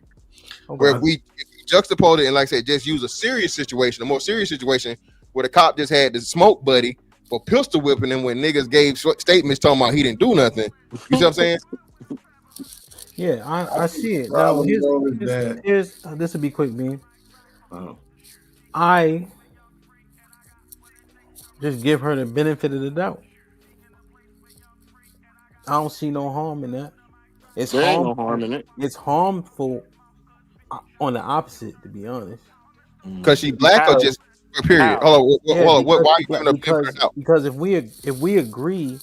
B: Okay. Where if we juxtapose it and, like I said, just use a more serious situation where the cop just had the smoke buddy for pistol whipping him when niggas gave statements talking about he didn't do nothing. You see what I'm saying?
E: Yeah, I see it. Now, here's this will be quick, Bean. I just give her the benefit of the doubt. I don't see no harm in that.
Q: There ain't no harm in it.
E: It's harmful on the opposite, to be honest.
B: Because she black or just period? Hold on. Why are you giving a benefit of the doubt?
E: Because if we agree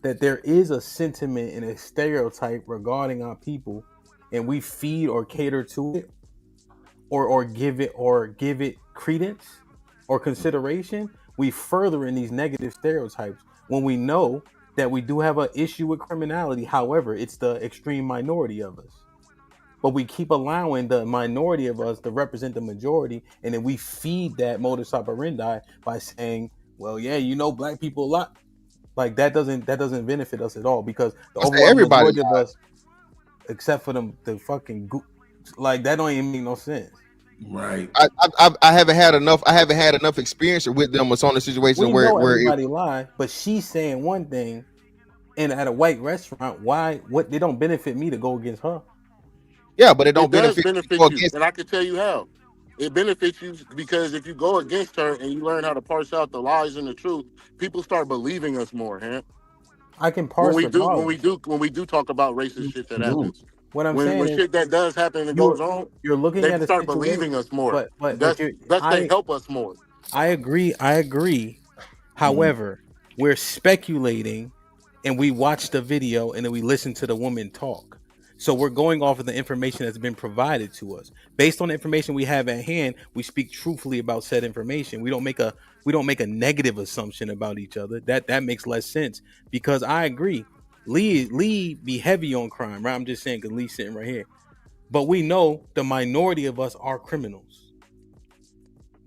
E: that there is a sentiment and a stereotype regarding our people, and we feed or cater to it, or give it credence or consideration, we further in these negative stereotypes when we know that we do have an issue with criminality. However, it's the extreme minority of us. But we keep allowing the minority of us to represent the majority, and then we feed that modus operandi by saying, well, yeah, black people a lot. Like that doesn't benefit us at all, because the overall majority of us, except for the fucking like that don't even make no sense.
U: Right.
B: I haven't had enough experience with them. What's on the situation where
E: everybody lie, but she's saying one thing, and at a white restaurant, what they don't benefit me to go against her.
B: Yeah, but it don't benefit
Q: you, and I can tell you how. It benefits you because if you go against her and you learn how to parse out the lies and the truth, people start believing us more, Hamp.
E: I can parse
Q: when we do talk about racist shit that happens.
E: What I'm saying
Q: when
E: is,
Q: shit that does happen and goes on,
E: you're looking
Q: they
E: at
Q: start believing us more. But they help us more.
E: I agree. However, we're speculating, and we watch the video and then we listen to the woman talk. So we're going off of the information that's been provided to us. Based on the information we have at hand, we speak truthfully about said information. We don't make a negative assumption about each other. That makes less sense, because I agree. Lee be heavy on crime, right? I'm just saying because Lee's sitting right here. But we know the minority of us are criminals.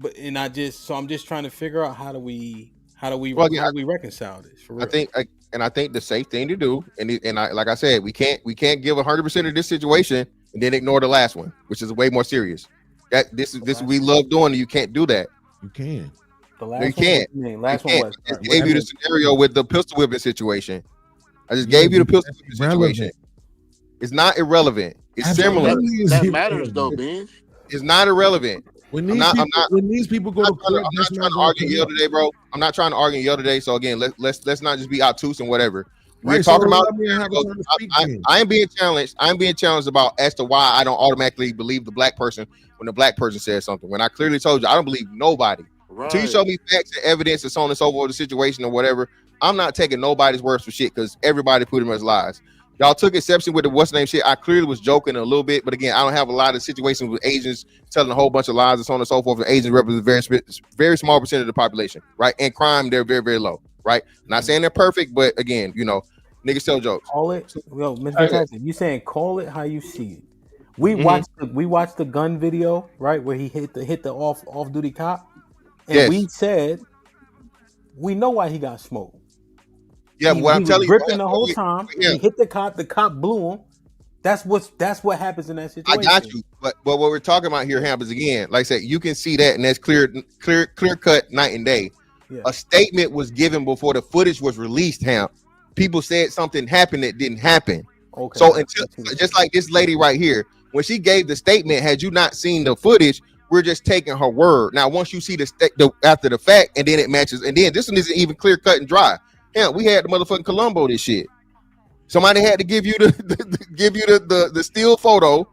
E: I'm just trying to figure out how do we reconcile this? For real?
B: and I think the safe thing to do, and I, like I said, we can't give 100% of this situation and then ignore the last one, which is way more serious. That this we love doing, and you can't do that.
D: You can.
E: The
B: No,
E: last
B: you
E: one,
B: can't.
E: what you mean? Last
B: You
E: one
B: can't.
E: was
B: I just gave you the scenario with the pistol whipping situation. I just
D: Yeah,
B: gave you the
D: but
B: pistol
D: that's
B: whipping situation. It's not irrelevant. It's similar.
Q: That matters though, Ben.
B: It's not irrelevant.
D: When
B: I'm
D: these people go to court,
B: I'm not trying to argue and yell today, bro. I'm not trying to argue and yell today. So again, let's not just be obtuse and whatever. We're
D: Right, so
B: talking about.
D: let me have a turn to speak then.
B: I am being challenged. I'm being challenged about as to why I don't automatically believe the black person when the black person says something. When I clearly told you I don't believe nobody until you show me facts and evidence and so on and so forth, the situation or whatever. I'm not taking nobody's words for shit because everybody pretty much lies. Y'all took exception with the what's name shit. I clearly was joking a little bit, but again, I don't have a lot of situations with Asians telling a whole bunch of lies and so on and so forth. And Asians represent a very small percentage of the population, right? And crime, they're very, very low, right? Not saying they're perfect, but again, you know, niggas tell jokes.
E: Call it, yo, Mr. Tyson, you saying call it how you see it. We watched the gun video, right, where he hit the off duty cop, and we said we know why he got smoked.
B: Yeah, but what I'm telling you,
E: gripping the whole time. He hit the cop blew him. That's what happens in that situation.
B: I got you, but what we're talking about here, Hamp, is again, like I said, you can see that, and that's clear cut night and day. Yeah. A statement was given before the footage was released, Hamp. People said something happened that didn't happen. Okay. So until just like this lady right here, when she gave the statement, had you not seen the footage, we're just taking her word. Now, once you see the after the fact, and then it matches, and then this one isn't even clear cut and dry. Yeah, we had the motherfucking Columbo this shit. Somebody had to give you the still photo,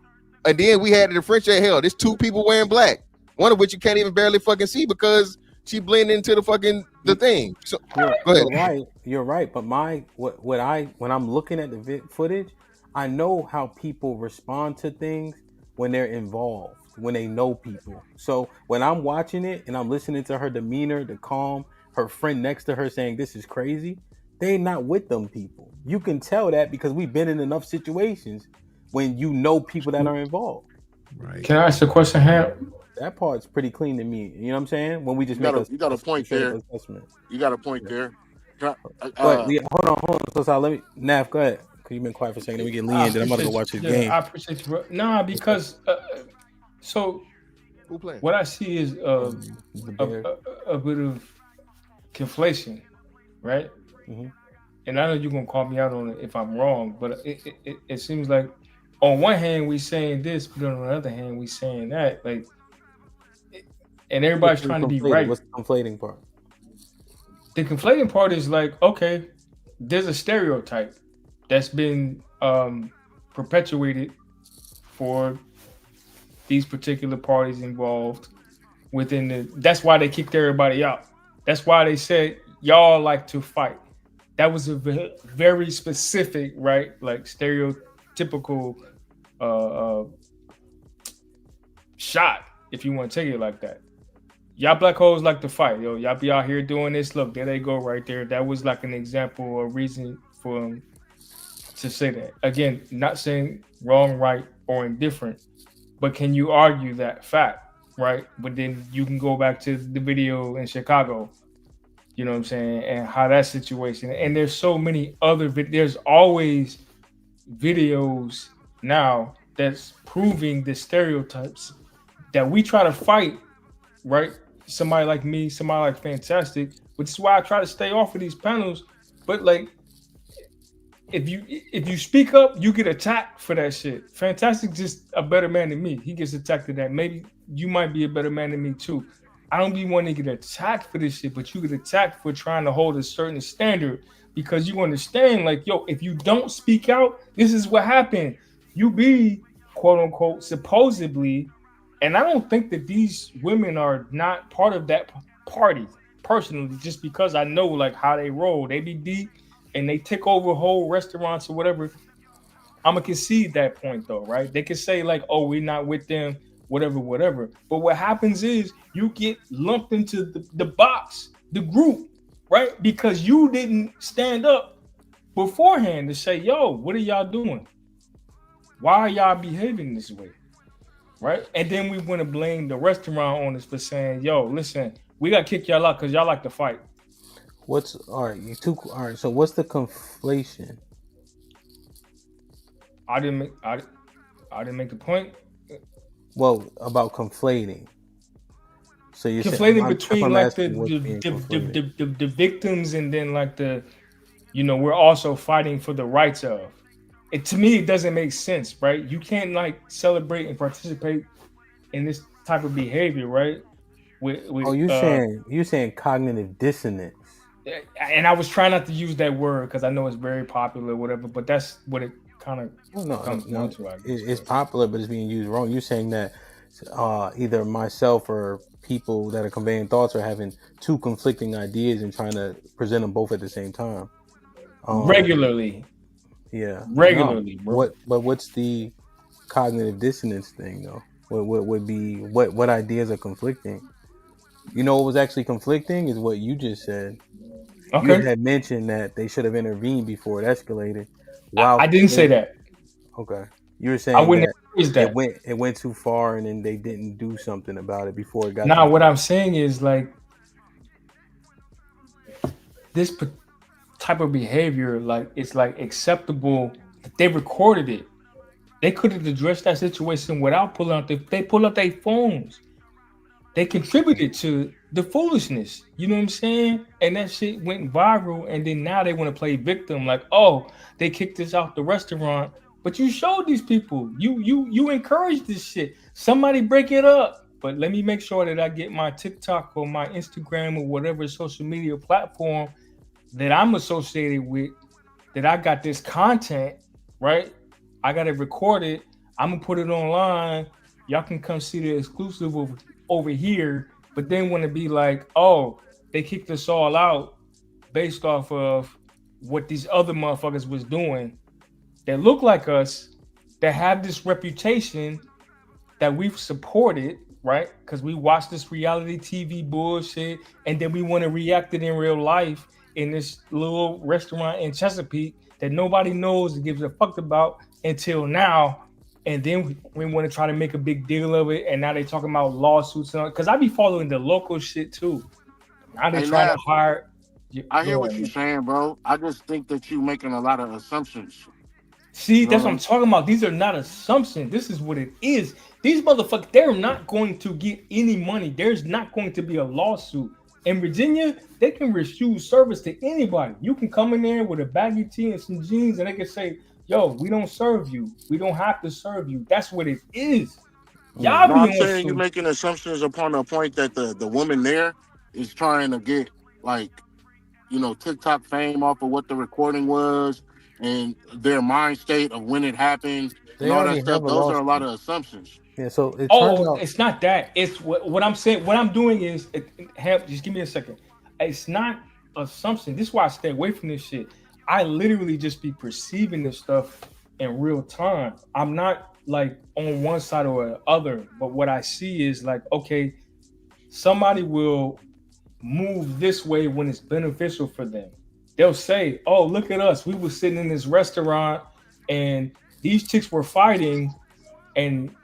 B: and then we had the differentiate. Hell, there's two people wearing black, one of which you can't even barely fucking see because she blended into the thing. So go ahead.
E: You're right. But when I'm looking at the footage, I know how people respond to things when they're involved, when they know people. So when I'm watching it and I'm listening to her demeanor, the calm, her friend next to her saying this is crazy, they're not with them people. You can tell that because we've been in enough situations when you know people that are involved.
D: Right.
T: Can I ask a question, Hamp?
E: That part's pretty clean to me. You know what I'm saying? When we just
Q: you got a point there. You got a point there.
E: Hold on. So let me, Nav, go ahead. Cause you've been quiet for a second. Let me get Lee in. Then I'm about to go watch his game.
T: I appreciate you, bro. Nah, because what I see is a bit of conflation, right? Mm-hmm. And I know you're gonna call me out on it if I'm wrong, but it seems like on one hand we saying this, but on the other hand we saying that, like, and everybody's trying to be right.
E: What's the conflating part?
T: The conflating part is like, okay, there's a stereotype that's been perpetuated for these particular parties involved within that's why they kicked everybody out. That's why they said y'all like to fight. That was a very specific, right? Like stereotypical shot, if you want to take it like that. Y'all black hoes like to fight, yo. Y'all be out here doing this. Look, there they go right there. That was like an example or reason for them to say that. Again, not saying wrong, right, or indifferent, but can you argue that fact, right? But then you can go back to the video in Chicago, you know what I'm saying, and how that situation. And there's so many other, there's always videos now that's proving the stereotypes that we try to fight, right? Somebody like me, somebody like Fantastic, which is why I try to stay off of these panels. But like, if you speak up, you get attacked for that shit. Fantastic, just a better man than me. He gets attacked for that. Maybe you might be a better man than me too. I don't be wanting to get attacked for this shit, but you get attacked for trying to hold a certain standard because you understand, like, yo, if you don't speak out, this is what happened. You be, quote unquote, supposedly, and I don't think that these women are not part of that party personally, just because I know like how they roll. They be deep and they take over whole restaurants or whatever. I'm gonna concede that point though, right? They can say like, oh, we're not with them, whatever. But what happens is you get lumped into the box, the group, right? Because you didn't stand up beforehand to say, yo, what are y'all doing? Why are y'all behaving this way? Right? And then we want to blame the restaurant owners for saying, yo, listen, we got to kick y'all out because y'all like to fight.
E: What's all right? All right. So what's the conflation?
T: I didn't make the point.
E: Well, about conflating. So you're
T: conflating
E: saying,
T: between like the victims and then like the, we're also fighting for the rights of. It to me, it doesn't make sense, right? You can't like celebrate and participate in this type of behavior, right?
E: You're saying cognitive dissonance.
T: And I was trying not to use that word because I know it's very popular, or whatever. But that's what it kind of comes down to. I guess.
E: It's popular, but it's being used wrong. You're saying that either myself or people that are conveying thoughts are having two conflicting ideas and trying to present them both at the same time.
T: Regularly.
E: Yeah.
T: Regularly.
E: No. What's the cognitive dissonance thing though? What would be what ideas are conflicting? What was actually conflicting is what you just said.
T: Okay.
E: You had mentioned that they should have intervened before it escalated.
T: I didn't say that.
E: Okay. You were saying
T: I wouldn't use that.
E: It went too far and then they didn't do something about it before it got.
T: Now, what I'm saying is like this type of behavior, like it's like acceptable. They recorded it. They could have addressed that situation without pulling out they pull up their phones. They contributed to the foolishness. You know what I'm saying? And that shit went viral. And then now they want to play victim. Like, oh, they kicked us out the restaurant. But you showed these people. You encouraged this shit. Somebody break it up. But let me make sure that I get my TikTok or my Instagram or whatever social media platform that I'm associated with, that I got this content, right? I got it recorded. I'm going to put it online. Y'all can come see the exclusive over here. But then want to be like, oh, they kicked us all out based off of what these other motherfuckers was doing that look like us, that have this reputation that we've supported, right? Because we watch this reality TV bullshit and then we want to react it in real life in this little restaurant in Chesapeake that nobody knows and gives a fuck about until now. And then we want to try to make a big deal of it. And now they talking about lawsuits. Because I be following the local shit too. Now they trying to hire.
Q: I hear what you're saying, bro. I just think that you're making a lot of assumptions.
T: See, that's what I'm talking about. These are not assumptions. This is what it is. These motherfuckers, they're not going to get any money. There's not going to be a lawsuit. In Virginia, they can refuse service to anybody. You can come in there with a baggy tee and some jeans and they can say, yo, we don't serve you. We don't have to serve you. That's what it is. Y'all
Q: I'm saying you're making assumptions upon the point that the woman there is trying to get like, TikTok fame off of what the recording was and their mind state of when it happened and all that stuff. Those are a lot of assumptions.
E: Yeah, so it
T: turns out it's not that. It's what I'm saying. What I'm doing is, just give me a second. It's not assumption. This is why I stay away from this shit. I literally just be perceiving this stuff in real time. I'm not like on one side or the other, but what I see is like, okay, somebody will move this way when it's beneficial for them. They'll say, oh, look at us. We were sitting in this restaurant and these chicks were fighting and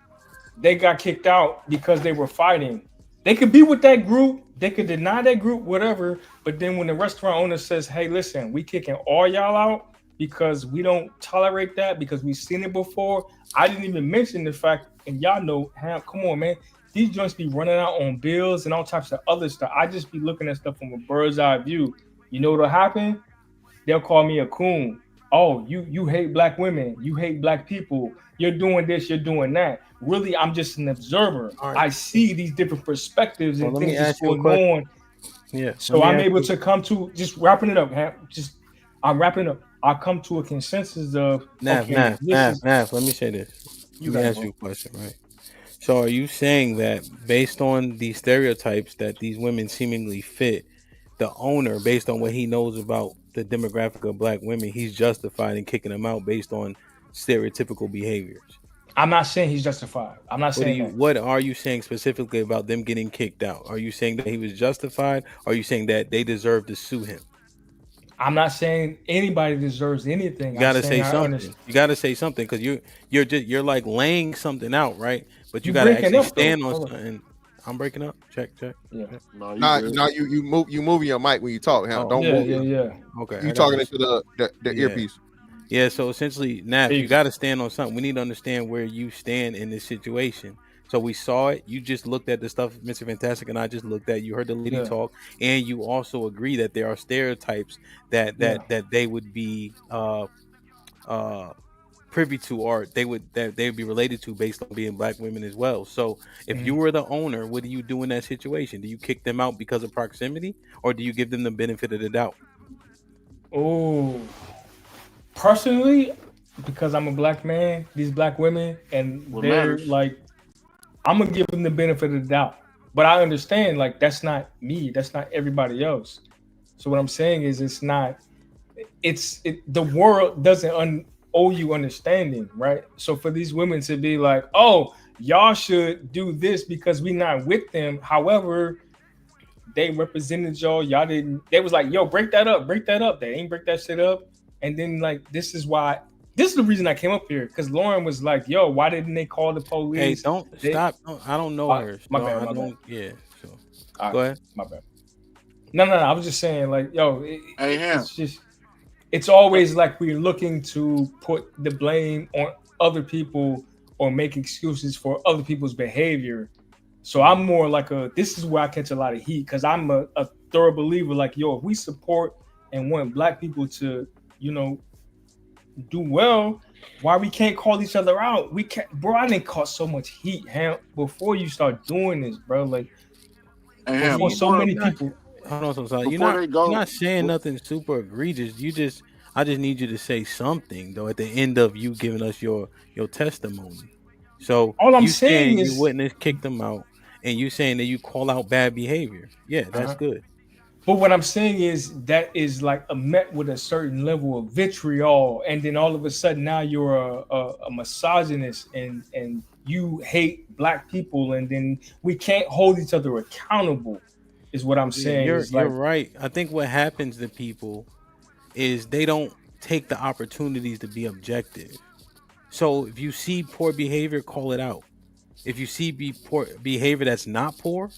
T: they got kicked out because they were fighting. They could be with that group. They could deny that group, whatever. But then when the restaurant owner says, hey, listen, we kicking all y'all out because we don't tolerate that because we've seen it before. I didn't even mention the fact, and y'all know, Hamp, come on, man. These joints be running out on bills and all types of other stuff. I just be looking at stuff from a bird's eye view. You know what'll happen? They'll call me a coon. Oh, you hate black women. You hate black people. You're doing this, you're doing that. Really, I'm just an observer. Right. I see these different perspectives and things that's going on.
E: Yeah.
T: So I'm able to come to, just wrapping it up, I'm wrapping it up. I come to a consensus of
E: Nav, let me say this. Let me ask you a question, right? So are you saying that based on the stereotypes that these women seemingly fit, the owner, based on what he knows about the demographic of black women, he's justified in kicking them out based on stereotypical behaviors?
T: I'm not saying he's justified. I'm not saying that.
E: What are you saying specifically about them getting kicked out? Are you saying that he was justified? Or are you saying that they deserve to sue him?
T: I'm not saying anybody deserves anything.
E: You gotta say something. You gotta say something because you're like laying something out, right? But you gotta actually stand on something. I'm breaking up. Check.
T: Yeah.
Q: No,
B: No, you moving your mic when you talk. Huh?
E: Oh,
B: Don't move it.
T: Yeah.
E: Okay.
B: You
E: I got
B: talking
E: you.
B: into the earpiece.
E: Yeah, so essentially, Naf,
T: There
E: you
T: you
E: got to stand on something. We need to understand where you stand in this situation. So we saw it. You just looked at the stuff Mr. Fantastic and I just looked at. You heard the lady
T: Yeah.
E: talk, and you also agree that there are stereotypes that they would be privy to, or they would be related to based on being black women as well. So if you were the owner, what do you do in that situation? Do you kick them out because of proximity, or do you give them the benefit of the doubt?
T: Oh, personally, because I'm a black man, these black women, and
Q: What
T: they're
Q: matters?
T: like, I'm gonna give them the benefit of the doubt. But I understand, like, that's not me. That's not everybody else. So what I'm saying is, it's not. The world doesn't owe you understanding, right? So for these women to be like, oh, y'all should do this because we're not with them. However, they represented y'all. Y'all didn't. They was like, yo, break that up. They ain't break that shit up. And then like, this is the reason I came up here, because Lauren was like, yo, why didn't they call the police?
E: Hey, don't stop. I don't know her.
T: My
E: So
T: bad.
E: I don't. Yeah. So
T: All
E: go
T: right,
E: ahead.
T: my bad. No. I was just saying, like, yo,
Q: Hey, Hamp.
T: it's just, it's always like we're looking to put the blame on other people or make excuses for other people's behavior. So I'm more like this is where I catch a lot of heat, because I'm a thorough believer, like, yo, if we support and want black people to, do well, why we can't call each other out? We can't, bro. I didn't cause so much heat, Hamp, before you start doing this, bro. Like, before so many people.
E: Hold on, son. You're not saying nothing super egregious. I just need you to say something though at the end of you giving us your testimony. So
T: all I'm
E: you
T: saying is
E: you witness kicked them out, and you saying that you call out bad behavior. Yeah, that's good.
T: But what I'm saying is that is like met with a certain level of vitriol, and then all of a sudden now you're a misogynist and you hate black people, and then we can't hold each other accountable, is what I'm saying.
E: You're right. I think what happens to people is they don't take the opportunities to be objective. So if you see poor behavior, call it out. If you see poor behavior that's not poor,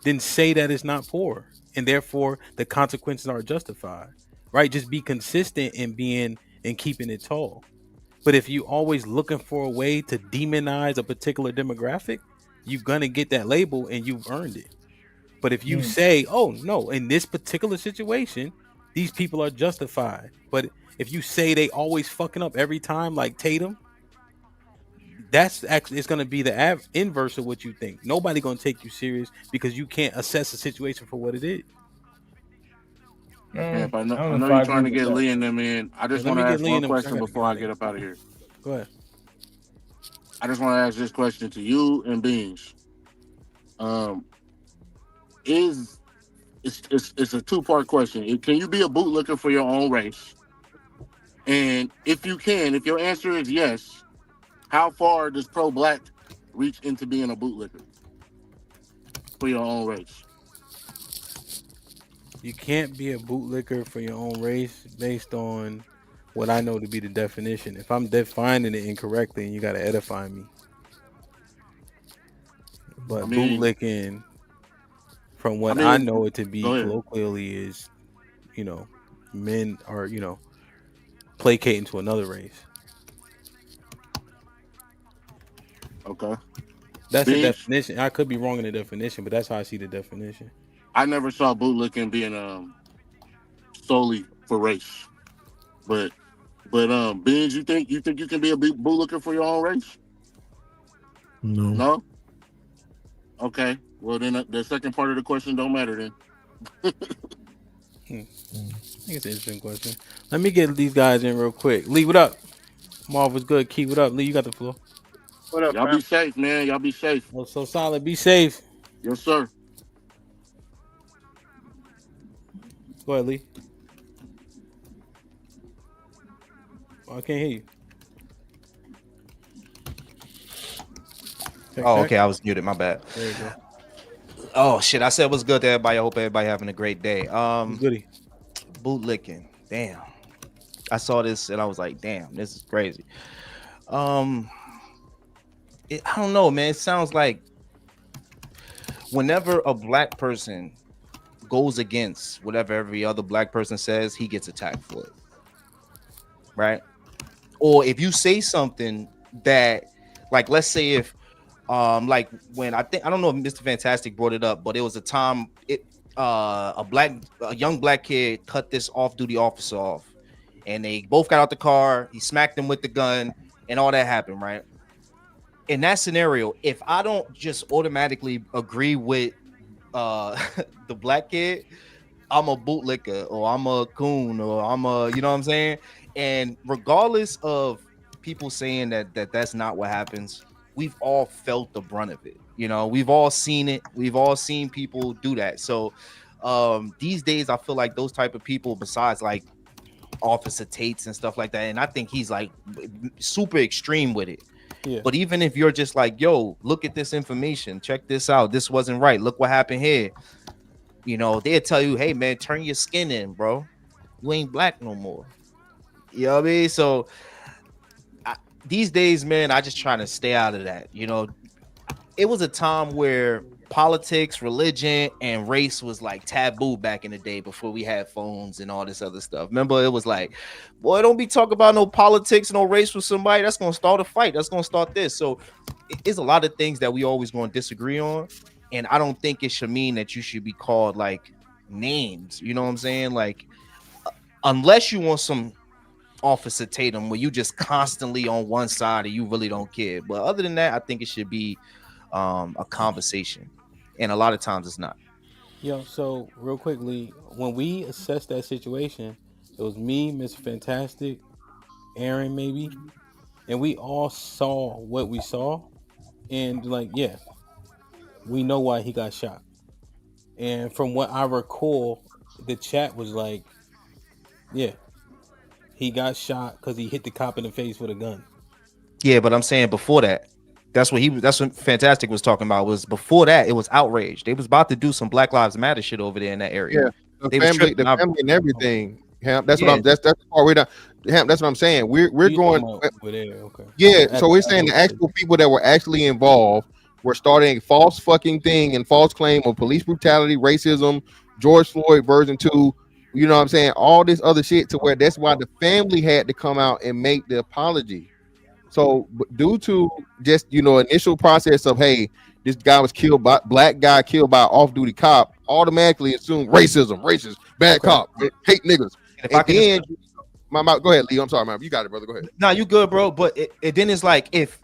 E: then say that it's not poor, and therefore the consequences are justified, right? Just be consistent in being and keeping it tall. But if you always looking for a way to demonize a particular demographic, you're gonna get that label and you've earned it. But if you say, oh no, in this particular situation, these people are justified. But if you say they always fucking up every time, like Tatum, that's actually, it's going to be the inverse of what you think. Nobody going to take you serious because you can't assess the situation for what it is.
Q: Hamp, I know you're trying to get Lee and them in. I just want to ask one question before I get up out of here.
E: Go ahead.
Q: I just want to ask this question to you and Beans. It's a two-part question. Can you be a bootlicker for your own race? And if you can, if your answer is yes, how far does pro-black reach into being a bootlicker for your own race?
E: You can't be a bootlicker for your own race based on what I know to be the definition. If I'm defining it incorrectly, and you got to edify me. But bootlicking, from what I know it to be colloquially, is, men are, placating to another race.
Q: Okay.
E: That's the definition. I could be wrong in the definition, but that's how I see the definition.
Q: I never saw bootlicking being solely for race. But Beans, you think you can be a bootlicker for your own race?
D: No.
Q: No? Okay. Well, then the second part of the question don't matter then.
E: I think it's an interesting question. Let me get these guys in real quick. Lee, what up? Marv was good. Key, what up? Lee, you got the floor.
Q: What up, Y'all be safe, man. Y'all be safe.
E: Oh, so solid. Be safe.
Q: Yes, sir.
E: Go ahead, Lee. Oh, I can't hear you.
F: Check. Okay. I was muted. My bad.
E: There you go.
F: Oh, shit. I said what's good to everybody. I hope everybody having a great day.
E: Goody.
F: Bootlicking. Damn. I saw this and I was like, damn, this is crazy. I don't know, man. It sounds like whenever a black person goes against whatever every other black person says, he gets attacked for it, right? Or if you say something that, like, let's say if like when I don't know if Mr. Fantastic brought it up, but it was a time a young black kid cut this off-duty officer off, and they both got out the car. He smacked him with the gun, and all that happened, right? In that scenario, if I don't just automatically agree with the black kid, I'm a bootlicker, or I'm a coon, or I'm a, you know what I'm saying? And regardless of people saying that that's not what happens, we've all felt the brunt of it. You know, we've all seen it. We've all seen people do that. So these days, I feel like those type of people, besides like Officer Tates and stuff like that, and I think he's like super extreme with it.
E: Yeah.
F: But even if you're just like, yo, look at this information, check this out, this wasn't right, look what happened here, you know, they'll tell you, hey man, turn your skin in, bro, you ain't black no more. You know what I mean? So these days, man, I just try to stay out of that. You know, it was a time where politics, religion, and race was like taboo back in the day before we had phones and all this other stuff. Remember, it was like, boy, don't be talking about no politics, no race with somebody. That's gonna start a fight. That's gonna start this. So it's a lot of things that we always gonna disagree on, and I don't think it should mean that you should be called like names. You know what I'm saying? Like, unless you want some Officer Tatum where you just constantly on one side and you really don't care. But other than that, I think it should be a conversation, and a lot of times it's not.
E: Yo, so real quickly, when we assessed that situation, it was me, Mr. Fantastic, Aaron maybe, and we all saw what we saw, and like, yeah, we know why he got shot. And from what I recall, the chat was like, yeah, he got shot because he hit the cop in the face with a gun.
F: Yeah, but I'm saying before that, that's what Fantastic was talking about. Was before that, it was outrage. They was about to do some Black Lives Matter shit over there in that area.
B: Yeah,
F: They
B: the
F: was
B: family
F: tripping.
B: and everything. Hamp, that's what
F: Yeah.
B: I'm. That's the part we're not. Hamp, that's what I'm saying. We're
E: You
B: going.
E: talking about over there, okay.
B: Yeah, so we're saying the actual people that were actually involved were starting a false fucking thing and false claim of police brutality, racism, George Floyd version 2. You know what I'm saying? All this other shit, to where that's why the family had to come out and make the apology. So due to just, you know, initial process of, hey, this guy was killed by black guy killed by off-duty cop, automatically assume racism, racist, bad cop, hate niggas.
F: If I
B: And
F: can
B: then go ahead, Lee. I'm sorry, man. You got it, brother. Go ahead.
F: No, you good, bro. But it then it's like if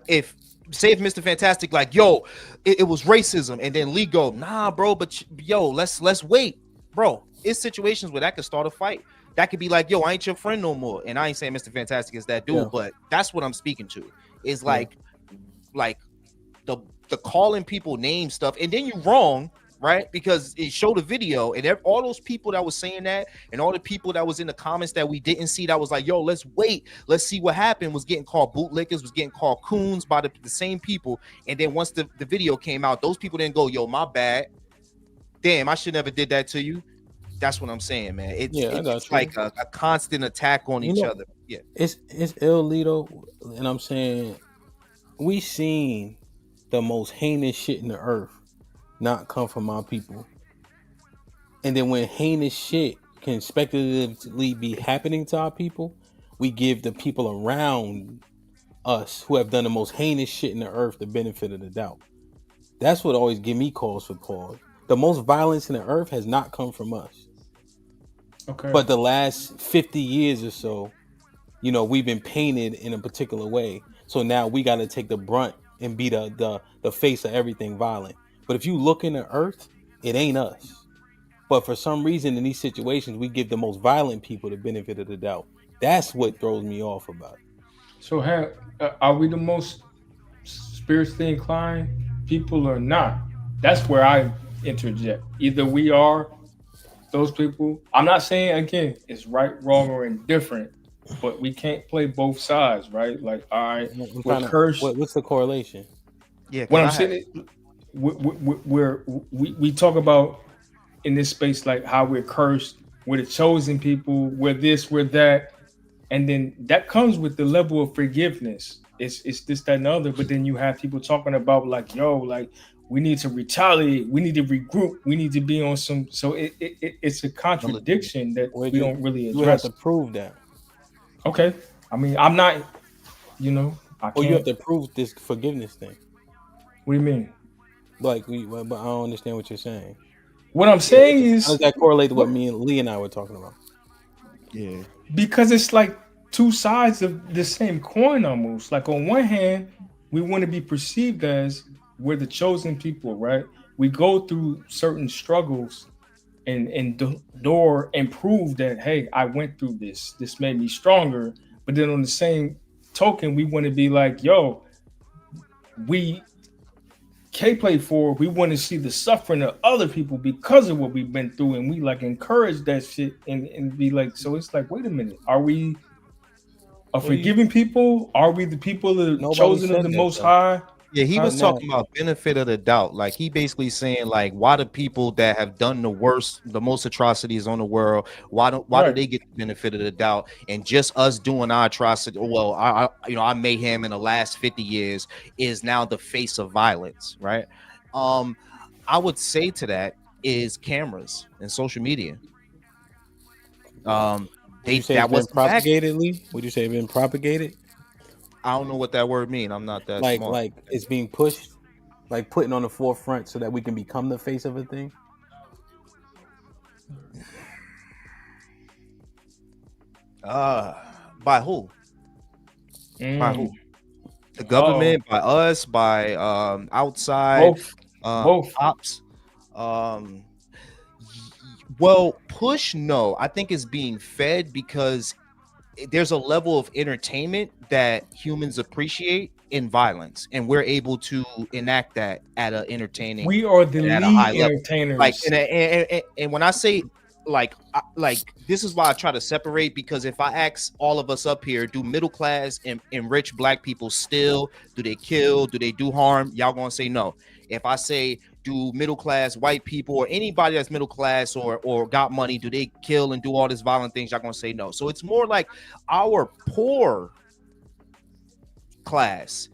F: Mr. Fantastic like, yo, it was racism, and then Lee go, nah, bro, but yo, let's wait, bro. It's situations where that could start a fight. That could be like, yo, I ain't your friend no more. And I ain't saying Mr. Fantastic is that dude,
E: Yeah.
F: but that's what I'm speaking to. Is like the calling people name stuff, and then you're wrong, right? Because it showed a video, and all those people that was saying that, and all the people that was in the comments that we didn't see, that was like, yo, let's wait, let's see what happened, was getting called bootlickers, was getting called coons by the same people. And then once the video came out, those people didn't go, yo, my bad, damn, I should never did that to you. That's what I'm saying, man. It's like a constant attack on each other. Yeah,
E: it's illegal, and I'm saying we seen the most heinous shit in the earth not come from our people, and then when heinous shit can speculatively be happening to our people, we give the people around us who have done the most heinous shit in the earth the benefit of the doubt. That's what always give me cause for pause. The most violence in the earth has not come from us.
T: Okay.
E: But the last 50 years or so, you know, we've been painted in a particular way. So now we got to take the brunt and be the face of everything violent. But if you look in the earth, it ain't us. But for some reason in these situations, we give the most violent people the benefit of the doubt. That's what throws me off about it.
T: So are we the most spiritually inclined people or not? That's where I interject. Either we are those people. I'm not saying, again, it's right, wrong, or indifferent, but we can't play both sides, right? Like, all right, we're cursed.
E: What's the correlation?
F: Yeah,
T: what I'm saying is, we talk about in this space, like how we're cursed, we're the chosen people, we're this, we're that. And then that comes with the level of forgiveness. It's this, that, and the other. But then you have people talking about like, yo, like we need to retaliate, we need to regroup, we need to be on some. So it's a contradiction that we don't really
E: You would have
T: address.
E: to prove that.
T: Okay, I mean, I'm not, I can't.
E: Or you have to prove this forgiveness thing.
T: What do you mean?
E: Like but I don't understand what you're saying.
T: What I'm saying is,
E: how does that correlate to what me and Lee and I were talking about?
B: Yeah,
T: because it's like two sides of the same coin almost. Like on one hand, we want to be perceived as we're the chosen people, right? We go through certain struggles and endure and prove that, hey, I went through this. This made me stronger. But then on the same token, we want to be like, yo, we K-Play for, we want to see the suffering of other people because of what we've been through, and we like encourage that shit and be like, so it's like, wait a minute, are we a forgiving people? Are we the people that are chosen of the Most High?
F: Yeah, he was talking about benefit of the doubt. Like he basically saying, like, why do people that have done the worst, the most atrocities on the world, why do they get the benefit of the doubt? And just us doing our atrocity, well, our mayhem in the last 50 years is now the face of violence, right? I would say to that is cameras and social media.
E: Would you say it's been propagated, Lee? Would you say it's been propagated?
F: I don't know what that word means. I'm not that smart.
E: Like it's being pushed, like putting on the forefront so that we can become the face of a thing.
F: By who? By who? The government, by us, by outside,
T: both
F: ops. Well, push, no. I think it's being fed because there's a level of entertainment that humans appreciate in violence, and we're able to enact that at an entertaining.
T: We are the
F: at a
T: lead
F: high level.
T: entertainers.
F: Like, and when I say like this is why I try to separate, because if I ask all of us up here, do middle class and rich black people still, do they kill, do they do harm? Y'all gonna say no. If I say, do middle class white people or anybody that's middle class or got money, do they kill and do all this violent things? Y'all gonna say no. So it's more like our poor class,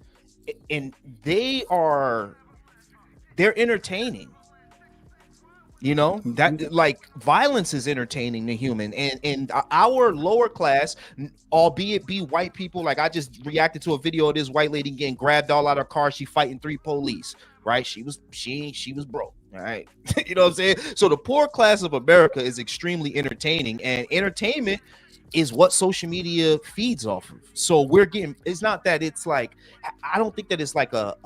F: and they're entertaining. You know, that like violence is entertaining to human, and our lower class, albeit be white people. Like I just reacted to a video of this white lady getting grabbed all out of her car. She fighting 3 police, right? She was broke. All right. You know what I'm saying? So the poor class of America is extremely entertaining, and entertainment is what social media feeds off of. So we're getting, it's not that it's like, I don't think that it's like a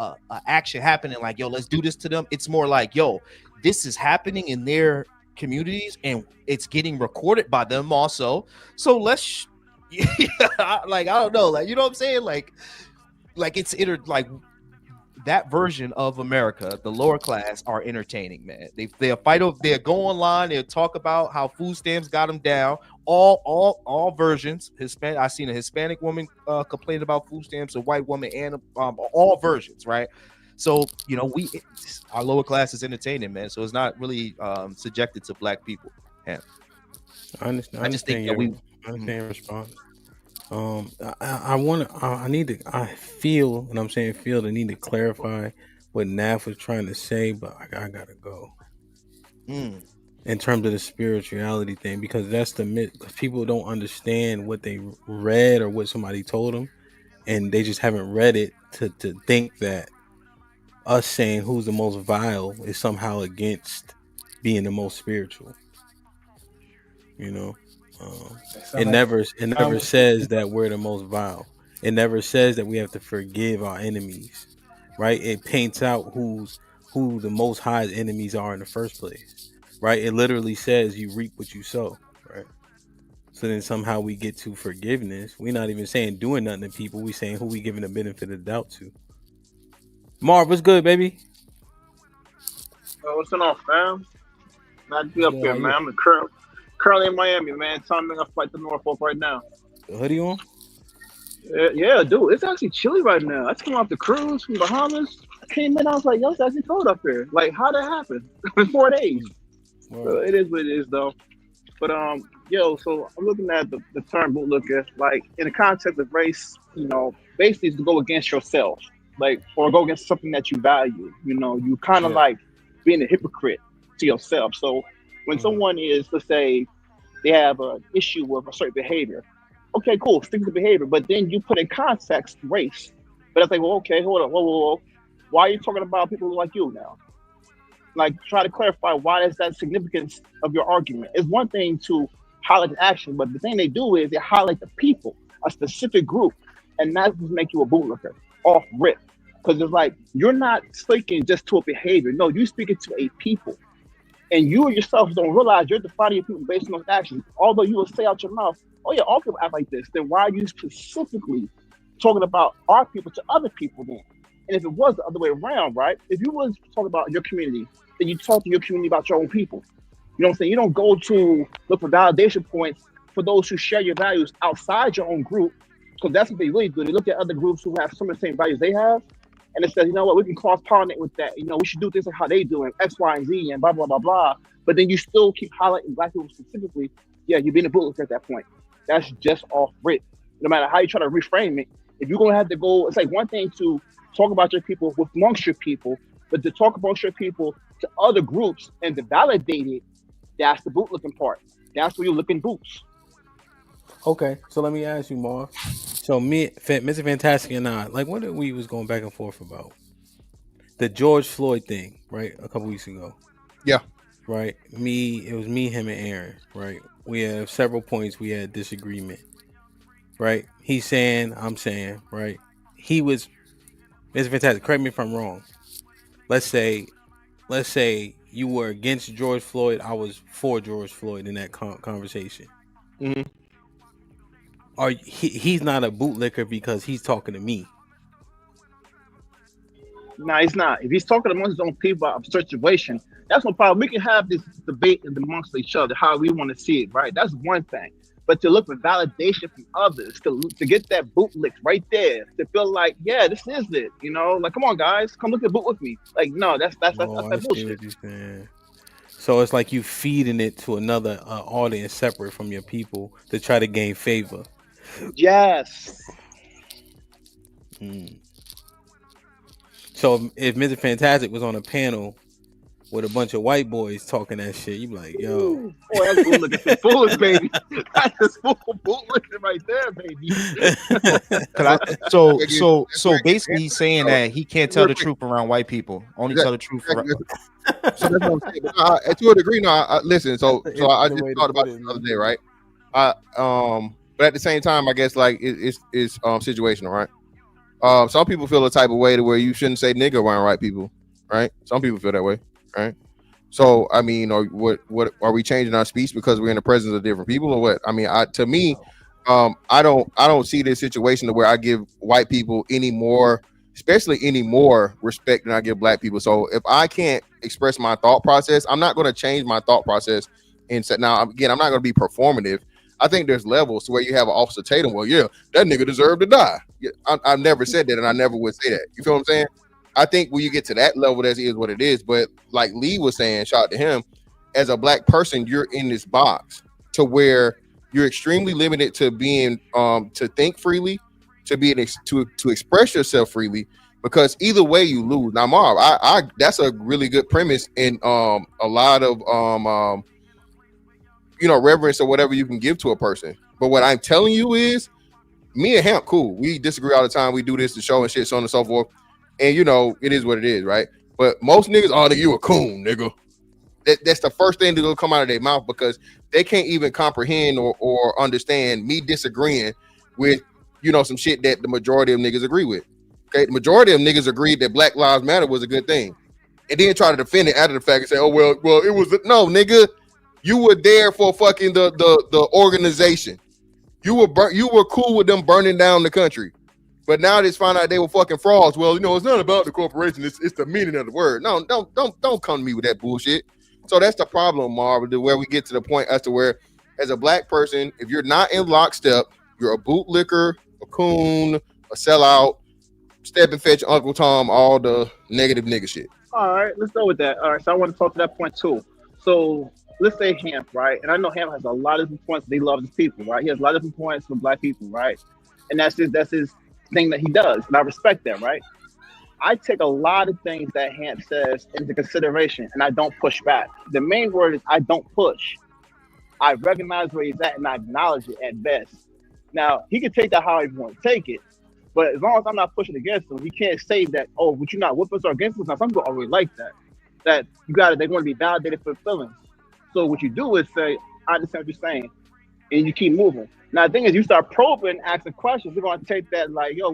F: action happening like, yo, let's do this to them. It's more like, yo, this is happening in their communities and it's getting recorded by them also. So let's like, I don't know, like, you know what I'm saying? Like it's like that version of America, the lower class are entertaining, man. They'll fight over, they'll go online, they'll talk about how food stamps got them down. All versions. Hispanic, I seen a Hispanic woman complain about food stamps, a white woman, and all versions, right? So, you know, our lower class is entertaining, man. So it's not really subjected to black people. Yeah.
E: I understand.
F: I just think that
E: I understand your response. I feel, and I'm saying feel, the need to clarify what Naf was trying to say, but I gotta go. In terms of the spirituality thing, because that's the myth. Because people don't understand what they read or what somebody told them, and they just haven't read it to think that us saying who's the most vile is somehow against being the most spiritual. You know, it never says that we're the most vile. It never says that we have to forgive our enemies, right? It paints out who the Most High's enemies are in the first place, right? It literally says you reap what you sow, right? So then somehow we get to forgiveness. We're not even saying doing nothing to people. We're saying who we giving the benefit of the doubt to. Marv, what's good, baby?
G: What's going on, fam? Not to be up here, man. I'm currently in Miami, man. Time to flight to Norfolk right now.
E: The hoodie on?
G: Yeah, dude. It's actually chilly right now. I just came off the cruise from Bahamas. I came in, I was like, yo, it's actually cold up here. Like, how'd that happen? In 4 days. So it is what it is, though. But, so I'm looking at the term bootlicker, like, in the context of race, you know, basically is to go against yourself. like, or go against something that you value. You know, you kind of like being a hypocrite to yourself. So when someone is, let's say, they have an issue with a certain behavior, okay, cool, stick to the behavior, but then you put in context race. But it's like, well, okay, hold on, whoa. Why are you talking about people like you now? Like, try to clarify why is that significance of your argument. It's one thing to highlight the action, but the thing they do is they highlight the people, a specific group, and that's what make you a bootlicker off rip. Because it's like, you're not speaking just to a behavior. No, you're speaking to a people. And you yourself don't realize you're defining your people based on those actions. Although you will say out your mouth, oh yeah, all people act like this, then why are you specifically talking about our people to other people then? And if it was the other way around, right? If you was talking about your community, then you talk to your community about your own people. You know what I'm saying? You don't go to look for validation points for those who share your values outside your own group, because that's what they really do. They look at other groups who have some of the same values they have, and it says, you know what, we can cross-pollinate with that. You know, we should do things like how they do it, X, Y, and Z, and blah, blah, blah, blah. But then you still keep highlighting Black people specifically. Yeah, you're being a bootlicker at that point. That's just off rip. No matter how you try to reframe it, if you're going to have to go, it's like one thing to talk about your people with amongst your people, but to talk about your people to other groups and to validate it, that's the bootlicking part. That's where you're looking boots.
E: Okay, so let me ask you, Marv. So Mr. Fantastic and I, like, what we was going back and forth about? The George Floyd thing, right? A couple weeks ago.
B: Yeah.
E: Right? It was me, him, and Aaron, right? We have several points we had disagreement, right? He's saying, I'm saying, right? He was, Mr. Fantastic, correct me if I'm wrong. Let's say you were against George Floyd, I was for George Floyd in that conversation.
B: Mm-hmm.
E: He's not a bootlicker because he's talking to me.
G: No, he's not. If he's talking amongst his own people about a situation, that's no problem. We can have this debate amongst each other, how we want to see it, right? That's one thing. But to look for validation from others, to get that bootlick right there, to feel like, yeah, this is it, you know? Like, come on, guys, come look at boot with me. Like, no, that's that bullshit.
E: So it's like you feeding it to another audience separate from your people to try to gain favor.
G: Yes.
E: So if Mr. Fantastic was on a panel with a bunch of white boys talking that shit, you be like, yo.
G: Boy, that's bootlicking foolish, baby. That's just full bootlicking right there, baby.
F: So basically he's saying that he can't tell the truth around white people. Only tell the truth around.
B: So that's what I'm saying. But to a degree, no. Listen, so I just thought about it the other day, right? But at the same time, I guess like it's situational, right? Some people feel a type of way to where you shouldn't say nigga around white people, right? Some people feel that way, right? So I mean, or what are we changing our speech because we're in the presence of different people, or what? I mean, to me, I don't see this situation to where I give white people any more respect than I give Black people. So if I can't express my thought process, I'm not going to change my thought process. And now again, I'm not going to be performative. I think there's levels to where you have an Officer Tatum. Well, yeah, that nigga deserved to die. Yeah, I've never said that, and I never would say that. You feel what I'm saying? I think when you get to that level, that is what it is. But like Lee was saying, shout out to him, as a Black person, you're in this box to where you're extremely limited to being to think freely, to be to express yourself freely, because either way you lose. Now, Marv, I that's a really good premise in a lot of reverence or whatever you can give to a person. But what I'm telling you is, me and Hamp, cool. We disagree all the time. We do this to show and shit, so on and so forth. And it is what it is, right? But most niggas, nigga, you a coon, nigga. That's the first thing that'll come out of their mouth, because they can't even comprehend or understand me disagreeing with, some shit that the majority of niggas agree with. Okay, the majority of niggas agreed that Black Lives Matter was a good thing, and then try to defend it after the fact and say, oh well, it was no, nigga. You were there for fucking the organization. You were cool with them burning down the country, but now they find out they were fucking frauds. Well, it's not about the corporation. It's the meaning of the word. No, don't come to me with that bullshit. So that's the problem, Marv, where we get to the point as to where, as a Black person, if you're not in lockstep, you're a bootlicker, a coon, a sellout, step and fetch Uncle Tom, all the negative nigga shit.
G: All right, let's go with that. All right, so I want to talk to that point too. So let's say Hamp, right? And I know Hamp has a lot of different points. They love his people, right? He has a lot of different points for Black people, right? And that's his thing that he does, and I respect that, right? I take a lot of things that Hamp says into consideration, and I don't push back. The main word is I don't push. I recognize where he's at, and I acknowledge it at best. Now, he can take that however he wants to take it, but as long as I'm not pushing against him, he can't say that, oh, would you not with us or against us? Now, some people already like that. That you got it, they want to be validated for feelings. So what you do is say, I understand what you're saying, and you keep moving. Now, the thing is, you start probing, asking questions, they're going to take that like, yo,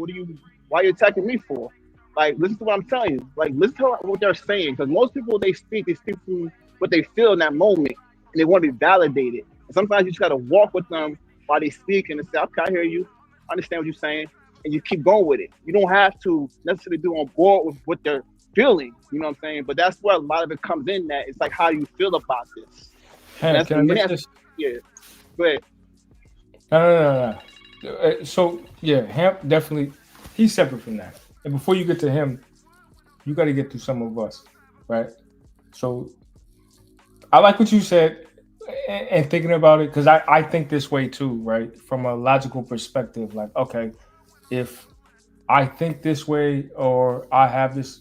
G: why are you attacking me for? Like, listen to what I'm telling you. Like, listen to what they're saying. Because most people, they speak from what they feel in that moment, and they want to be validated. And sometimes you just got to walk with them while they speak and say, okay, I hear you. I understand what you're saying. And you keep going with it. You don't have to necessarily be on board with what they're feeling. You know what I'm saying? But that's where a lot of it comes in that. It's like, how do you feel about this?
T: Hey, can I make this?
G: Yeah. Go ahead.
T: No. So, yeah, Hamp definitely, he's separate from that. And before you get to him, you got to get to some of us, right? So I like what you said and thinking about it, because I think this way too, right? From a logical perspective, like, okay, if I think this way or I have this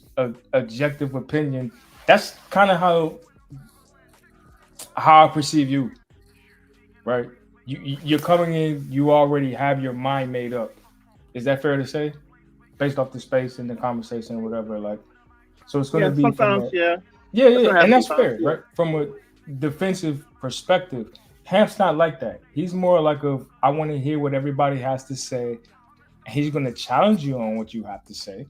T: objective opinion, that's kind of how I perceive you, right? You're coming in, you already have your mind made up. Is that fair to say? Based off the space and the conversation or whatever, like, so it's going to be
G: sometimes,
T: yeah, and that's fair, right? From a defensive perspective, Hamp's not like that. He's more like I want to hear what everybody has to say. He's going to challenge you on what you have to say,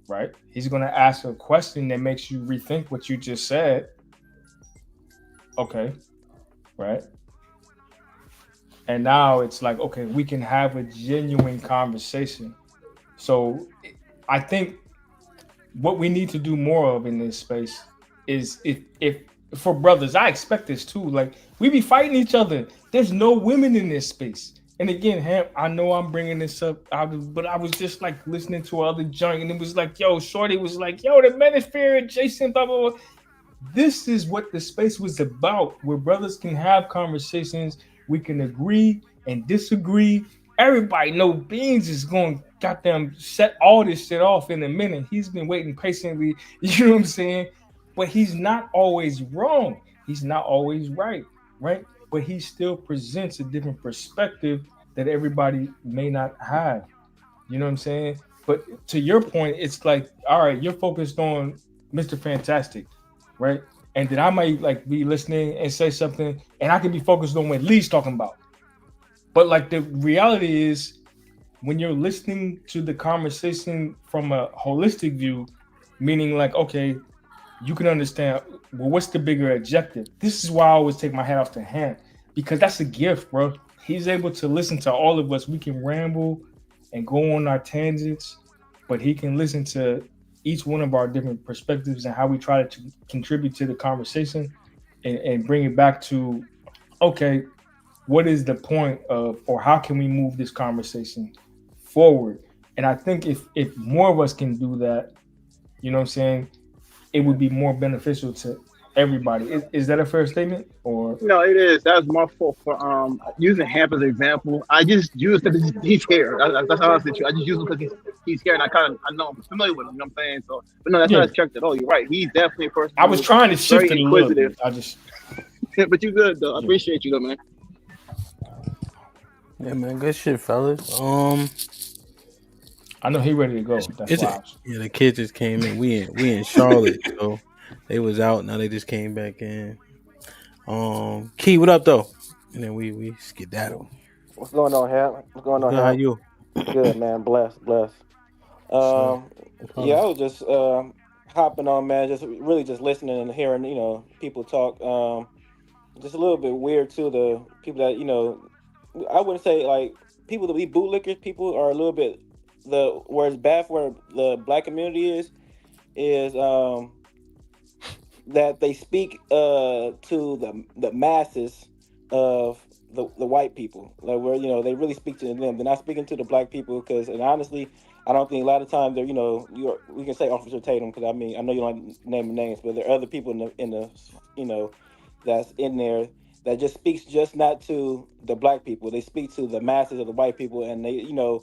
T: right? He's going to ask a question that makes you rethink what you just said. Okay, right? And now it's like, okay, we can have a genuine conversation. So I think what we need to do more of in this space is if for brothers, I expect this too. Like, we be fighting each other. There's no women in this space. And again, Hamp, I know I'm bringing this up, but I was just like listening to other junk, and it was like, yo, Shorty was like, yo, the manosphere adjacent, blah, blah, blah. This is what the space was about, where brothers can have conversations. We can agree and disagree. Everybody know Beans is going to goddamn set all this shit off in a minute. He's been waiting patiently, you know what I'm saying? But he's not always wrong. He's not always right? But he still presents a different perspective that everybody may not have. You know what I'm saying? But to your point, it's like, all right, you're focused on Mr. Fantastic, right? And then I might like be listening and say something, and I can be focused on what Lee's talking about. But like the reality is, when you're listening to the conversation from a holistic view, meaning like, okay, you can understand, well, what's the bigger objective? This is why I always take my hat off to Hamp, because that's a gift, bro. He's able to listen to all of us. We can ramble and go on our tangents, but he can listen to each one of our different perspectives and how we try to contribute to the conversation and bring it back to, okay, what is the point of, or how can we move this conversation forward? And I think if more of us can do that, you know what I'm saying, it would be more beneficial to everybody. Is that a fair statement? Or
G: no, it is. That was my fault for using Hamp as an example. I just used it because he's here. That's how I said you. I just use him because he's here, and I know I'm familiar with him. You know what I'm saying? So, but no, that's not checked at all. You're right. He's definitely a person.
T: I was trying to shift it a little bit. I just.
G: But you good though. I appreciate you though, man.
E: Yeah, man, good shit, fellas.
T: I know he ready to go. That's why.
E: Yeah, the kids just came in. We in Charlotte, so they was out. Now they just came back in. Key, what up though? And then we skedaddle.
I: What's going on, Hamp? What's going on,
E: Good, how you?
I: Good, man. Blessed. Yeah, I was just hopping on, man. Just really just listening and hearing, you know, people talk. Just a little bit weird too. The people that, you know, I wouldn't say like people that be bootlickers. People are a little bit where it's bad for the black community is that they speak to the masses of the white people, like where, you know, they really speak to them. They're not speaking to the black people and honestly, I don't think a lot of times they're, you know, we can say Officer Tatum because I mean I know you don't name names, but there are other people in the you know that's in there that just speaks just not to the black people. They speak to the masses of the white people, and they, you know,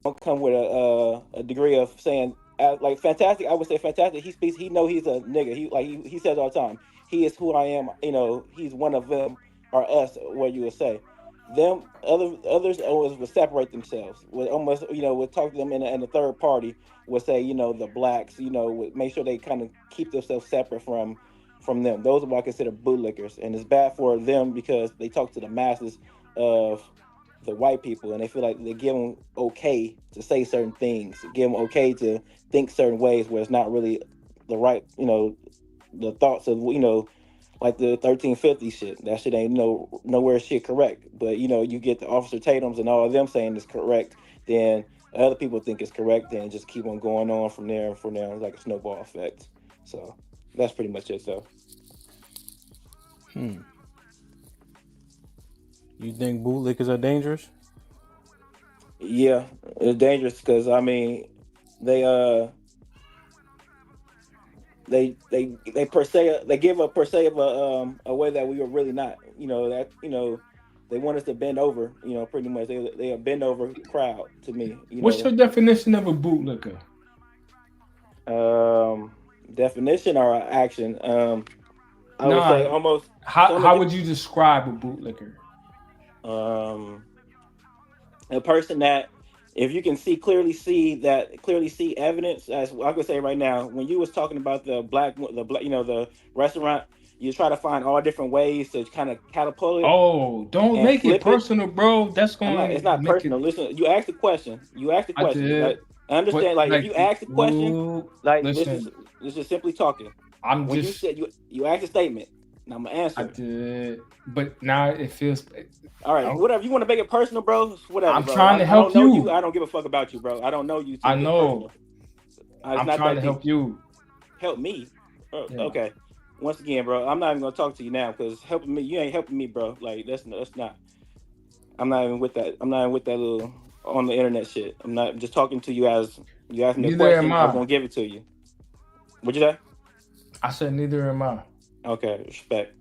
I: don't come with a degree of saying like Fantastic, I would say Fantastic. He speaks. He know he's a nigga. He says all the time. He is who I am. He's one of them or us. What you would say. Them others always would separate themselves. Would almost would talk to them in the third party. Would say the blacks. Would make sure they kind of keep themselves separate from them. Those are what I consider bootlickers, and it's bad for them because they talk to the masses of the white people, and they feel like they give them okay to say certain things, give them okay to think certain ways where it's not really the right, the thoughts of, like the 1350 shit. That shit ain't nowhere shit correct. But you get the Officer Tatum's and all of them saying it's correct, then other people think it's correct, then just keep on going on from there. It's like a snowball effect. So that's pretty much it, though.
E: You think bootlickers are dangerous?
I: Yeah, it's dangerous because they per se they give a per se of a way that we are really not. They want us to bend over. Pretty much they bend over crowd to me.
T: What's your definition of a bootlicker?
I: Definition or action? I would say almost.
T: How would you describe a bootlicker?
I: A person that, if you can clearly see evidence, as I could say right now, when you was talking about the restaurant, you try to find all different ways to kind of catapult it.
T: Oh, don't make it personal, bro. That's going.
I: It's not personal. Listen, you asked the question. I did. Like, I understand. If you ask the question, this is simply talking. You said you asked a statement. Now I'm gonna answer.
T: I did, but now it feels.
I: All right, whatever. You want to make it personal, bro? Whatever.
T: I'm trying to help you.
I: I don't give a fuck about you, bro. I don't know you.
T: I know. I'm trying to help you.
I: Help me? Okay. Once again, bro, I'm not even gonna talk to you now because helping me, you ain't helping me, bro. Like that's not. I'm not even with that. I'm not even with that little on the internet shit. I'm not just talking to you as you asked me a question. I'm gonna give it to you. What'd you say?
T: I said neither am I.
I: Okay, respect.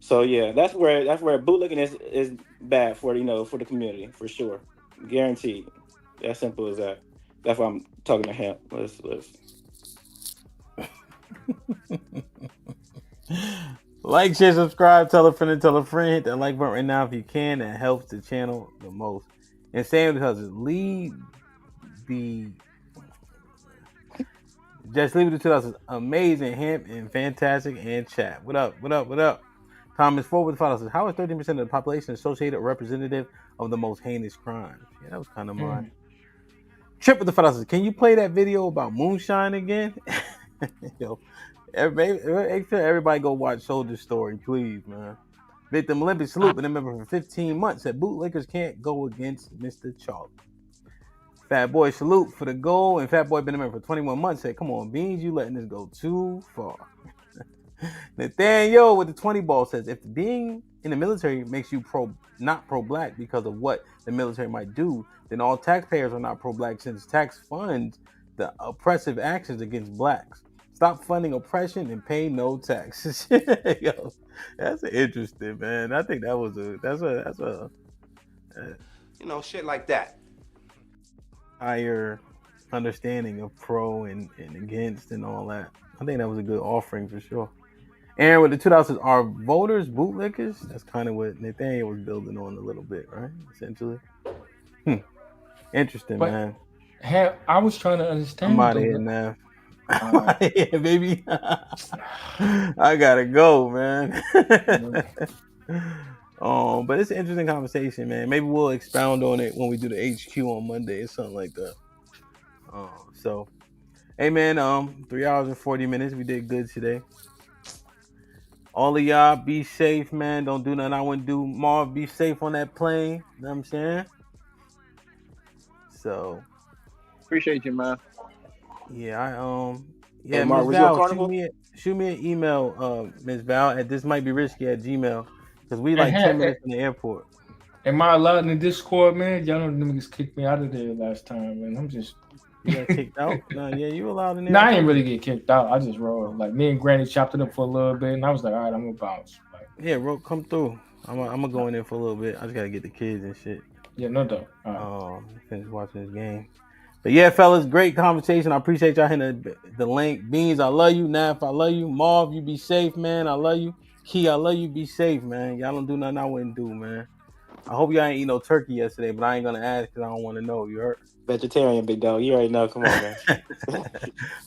I: So yeah, that's where bootlicking is bad for for the community for sure, guaranteed. As simple as that. That's why I'm talking to Hamp. Let's.
E: Like, share, subscribe, tell a friend, hit that like button right now if you can. That helps the channel the most. And same because leave it to 2000. Amazing, Hamp and Fantastic and chat. What up? Thomas Forward says, how is 13% of the population associated or representative of the most heinous crimes? Yeah, that was kind of mine. Trip with the says, can you play that video about moonshine again? Yo, make sure everybody go watch Soldier Story, please, man. Victim Olympic salute, been a member for 15 months. Said bootlickers can't go against Mr. Chalk. Fat Boy salute for the goal, and Fat Boy been a member for 21 months. Said, come on, Beans, you letting this go too far. Nathaniel with the 20 ball says, if being in the military makes you not pro-black because of what the military might do, then all taxpayers are not pro-black since tax funds the oppressive actions against blacks. Stop funding oppression and pay no taxes. Yo, that's interesting, man. I think that's a
J: shit like that.
E: Higher understanding of pro and against and all that. I think that was a good offering for sure. Aaron with the 2000s, are voters bootlickers? That's kind of what Nathaniel was building on a little bit, right? Essentially. Interesting, man.
T: I was trying to understand.
E: I'm out of here now. Yeah, baby. I gotta go, man. But it's an interesting conversation, man. Maybe we'll expound on it when we do the HQ on Monday or something like that. So, hey, man. 3 hours and 40 minutes. We did good today. All of y'all, be safe, man. Don't do nothing I wouldn't do. Marv, be safe on that plane. You know what I'm saying? So.
G: Appreciate you, man.
E: Yeah,
G: Hey,
E: Ms.
G: Val,
E: shoot me an email, Ms. Val, at thismightberisky@gmail, because we like 10 minutes from the airport.
T: Am I allowed in the Discord, man? Y'all know the niggas kicked me out of there last time, man. I'm just...
E: You got kicked out? No, yeah, you allowed in there.
T: No, I didn't really get kicked out. I just rolled. Like, me and Granny chopped it up for a little bit, and I was like, all right, I'm gonna bounce. Like,
E: yeah, bro, come through. I'm gonna go in there for a little bit. I just gotta get the kids and shit.
T: Yeah, no doubt. Right.
E: Finish watching this game. But yeah, fellas, great conversation. I appreciate y'all hitting the link. Beans, I love you. Naf, I love you. Marv, you be safe, man. I love you. Key, I love you. Be safe, man. Y'all don't do nothing I wouldn't do, man. I hope y'all ain't eat no turkey yesterday, but I ain't gonna ask because I don't want to know. You heard?
I: Vegetarian, big dog. You already know. Come on, man.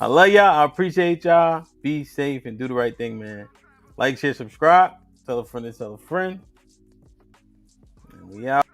E: I love y'all. I appreciate y'all. Be safe and do the right thing, man. Like, share, subscribe. Tell a friend to tell a friend. And we out.